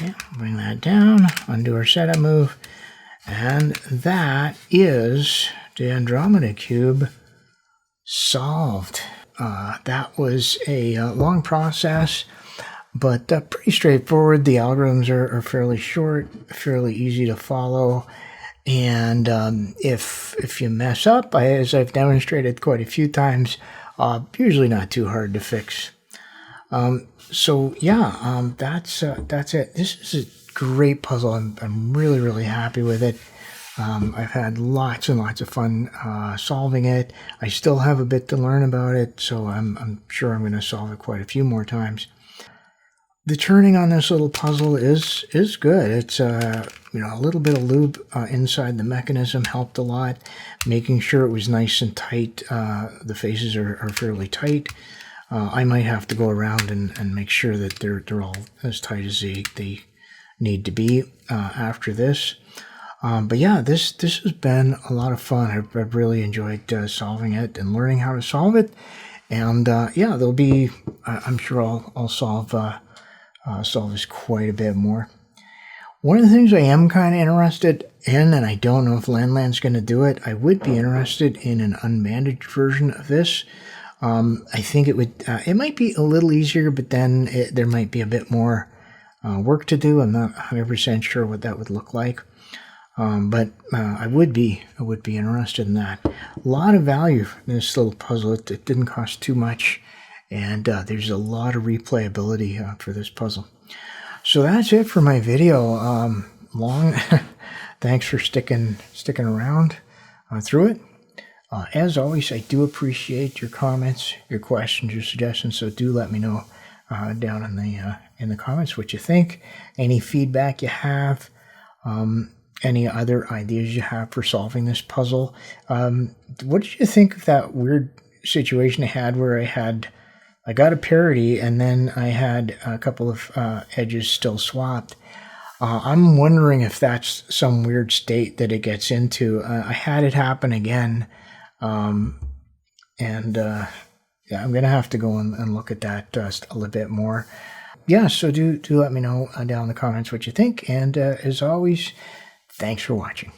Okay, bring that down, undo our setup move, and that is the Andromeda Cube solved. That was a long process, but pretty straightforward. The algorithms are fairly short, fairly easy to follow, and if you mess up, as I've demonstrated quite a few times, usually not too hard to fix. So yeah, that's it. This is a great puzzle. I'm really happy with it. I've had lots and lots of fun solving it. I still have a bit to learn about it, so I'm sure I'm going to solve it quite a few more times. The turning on this little puzzle is good. It's a little bit of lube inside the mechanism helped a lot, making sure it was nice and tight. The faces are fairly tight. I might have to go around and make sure that they're all as tight as they need to be after this. But yeah, this has been a lot of fun. I've really enjoyed solving it and learning how to solve it. And yeah, there'll be, I'm sure I'll solve this quite a bit more. One of the things I am kind of interested in, and I don't know if LanLan's going to do it, I would be interested in an unbandaged version of this. I think it might be a little easier, but then there might be a bit more work to do. I'm not 100% sure what that would look like. But I would be interested in that. A lot of value in this little puzzle. It didn't cost too much, and there's a lot of replayability for this puzzle. So that's it for my video. Long. Thanks for sticking around through it. As always, I do appreciate your comments, your questions, your suggestions. So do let me know down in the comments what you think. Any feedback you have. Any other ideas you have for solving this puzzle. What did you think of that weird situation I had where I got a parity and then I had a couple of edges still swapped? I'm wondering if that's some weird state that it gets into. I had it happen again, yeah, I'm gonna have to go and look at that a little bit more. Yeah, so do let me know down in the comments what you think, and as always, thanks for watching.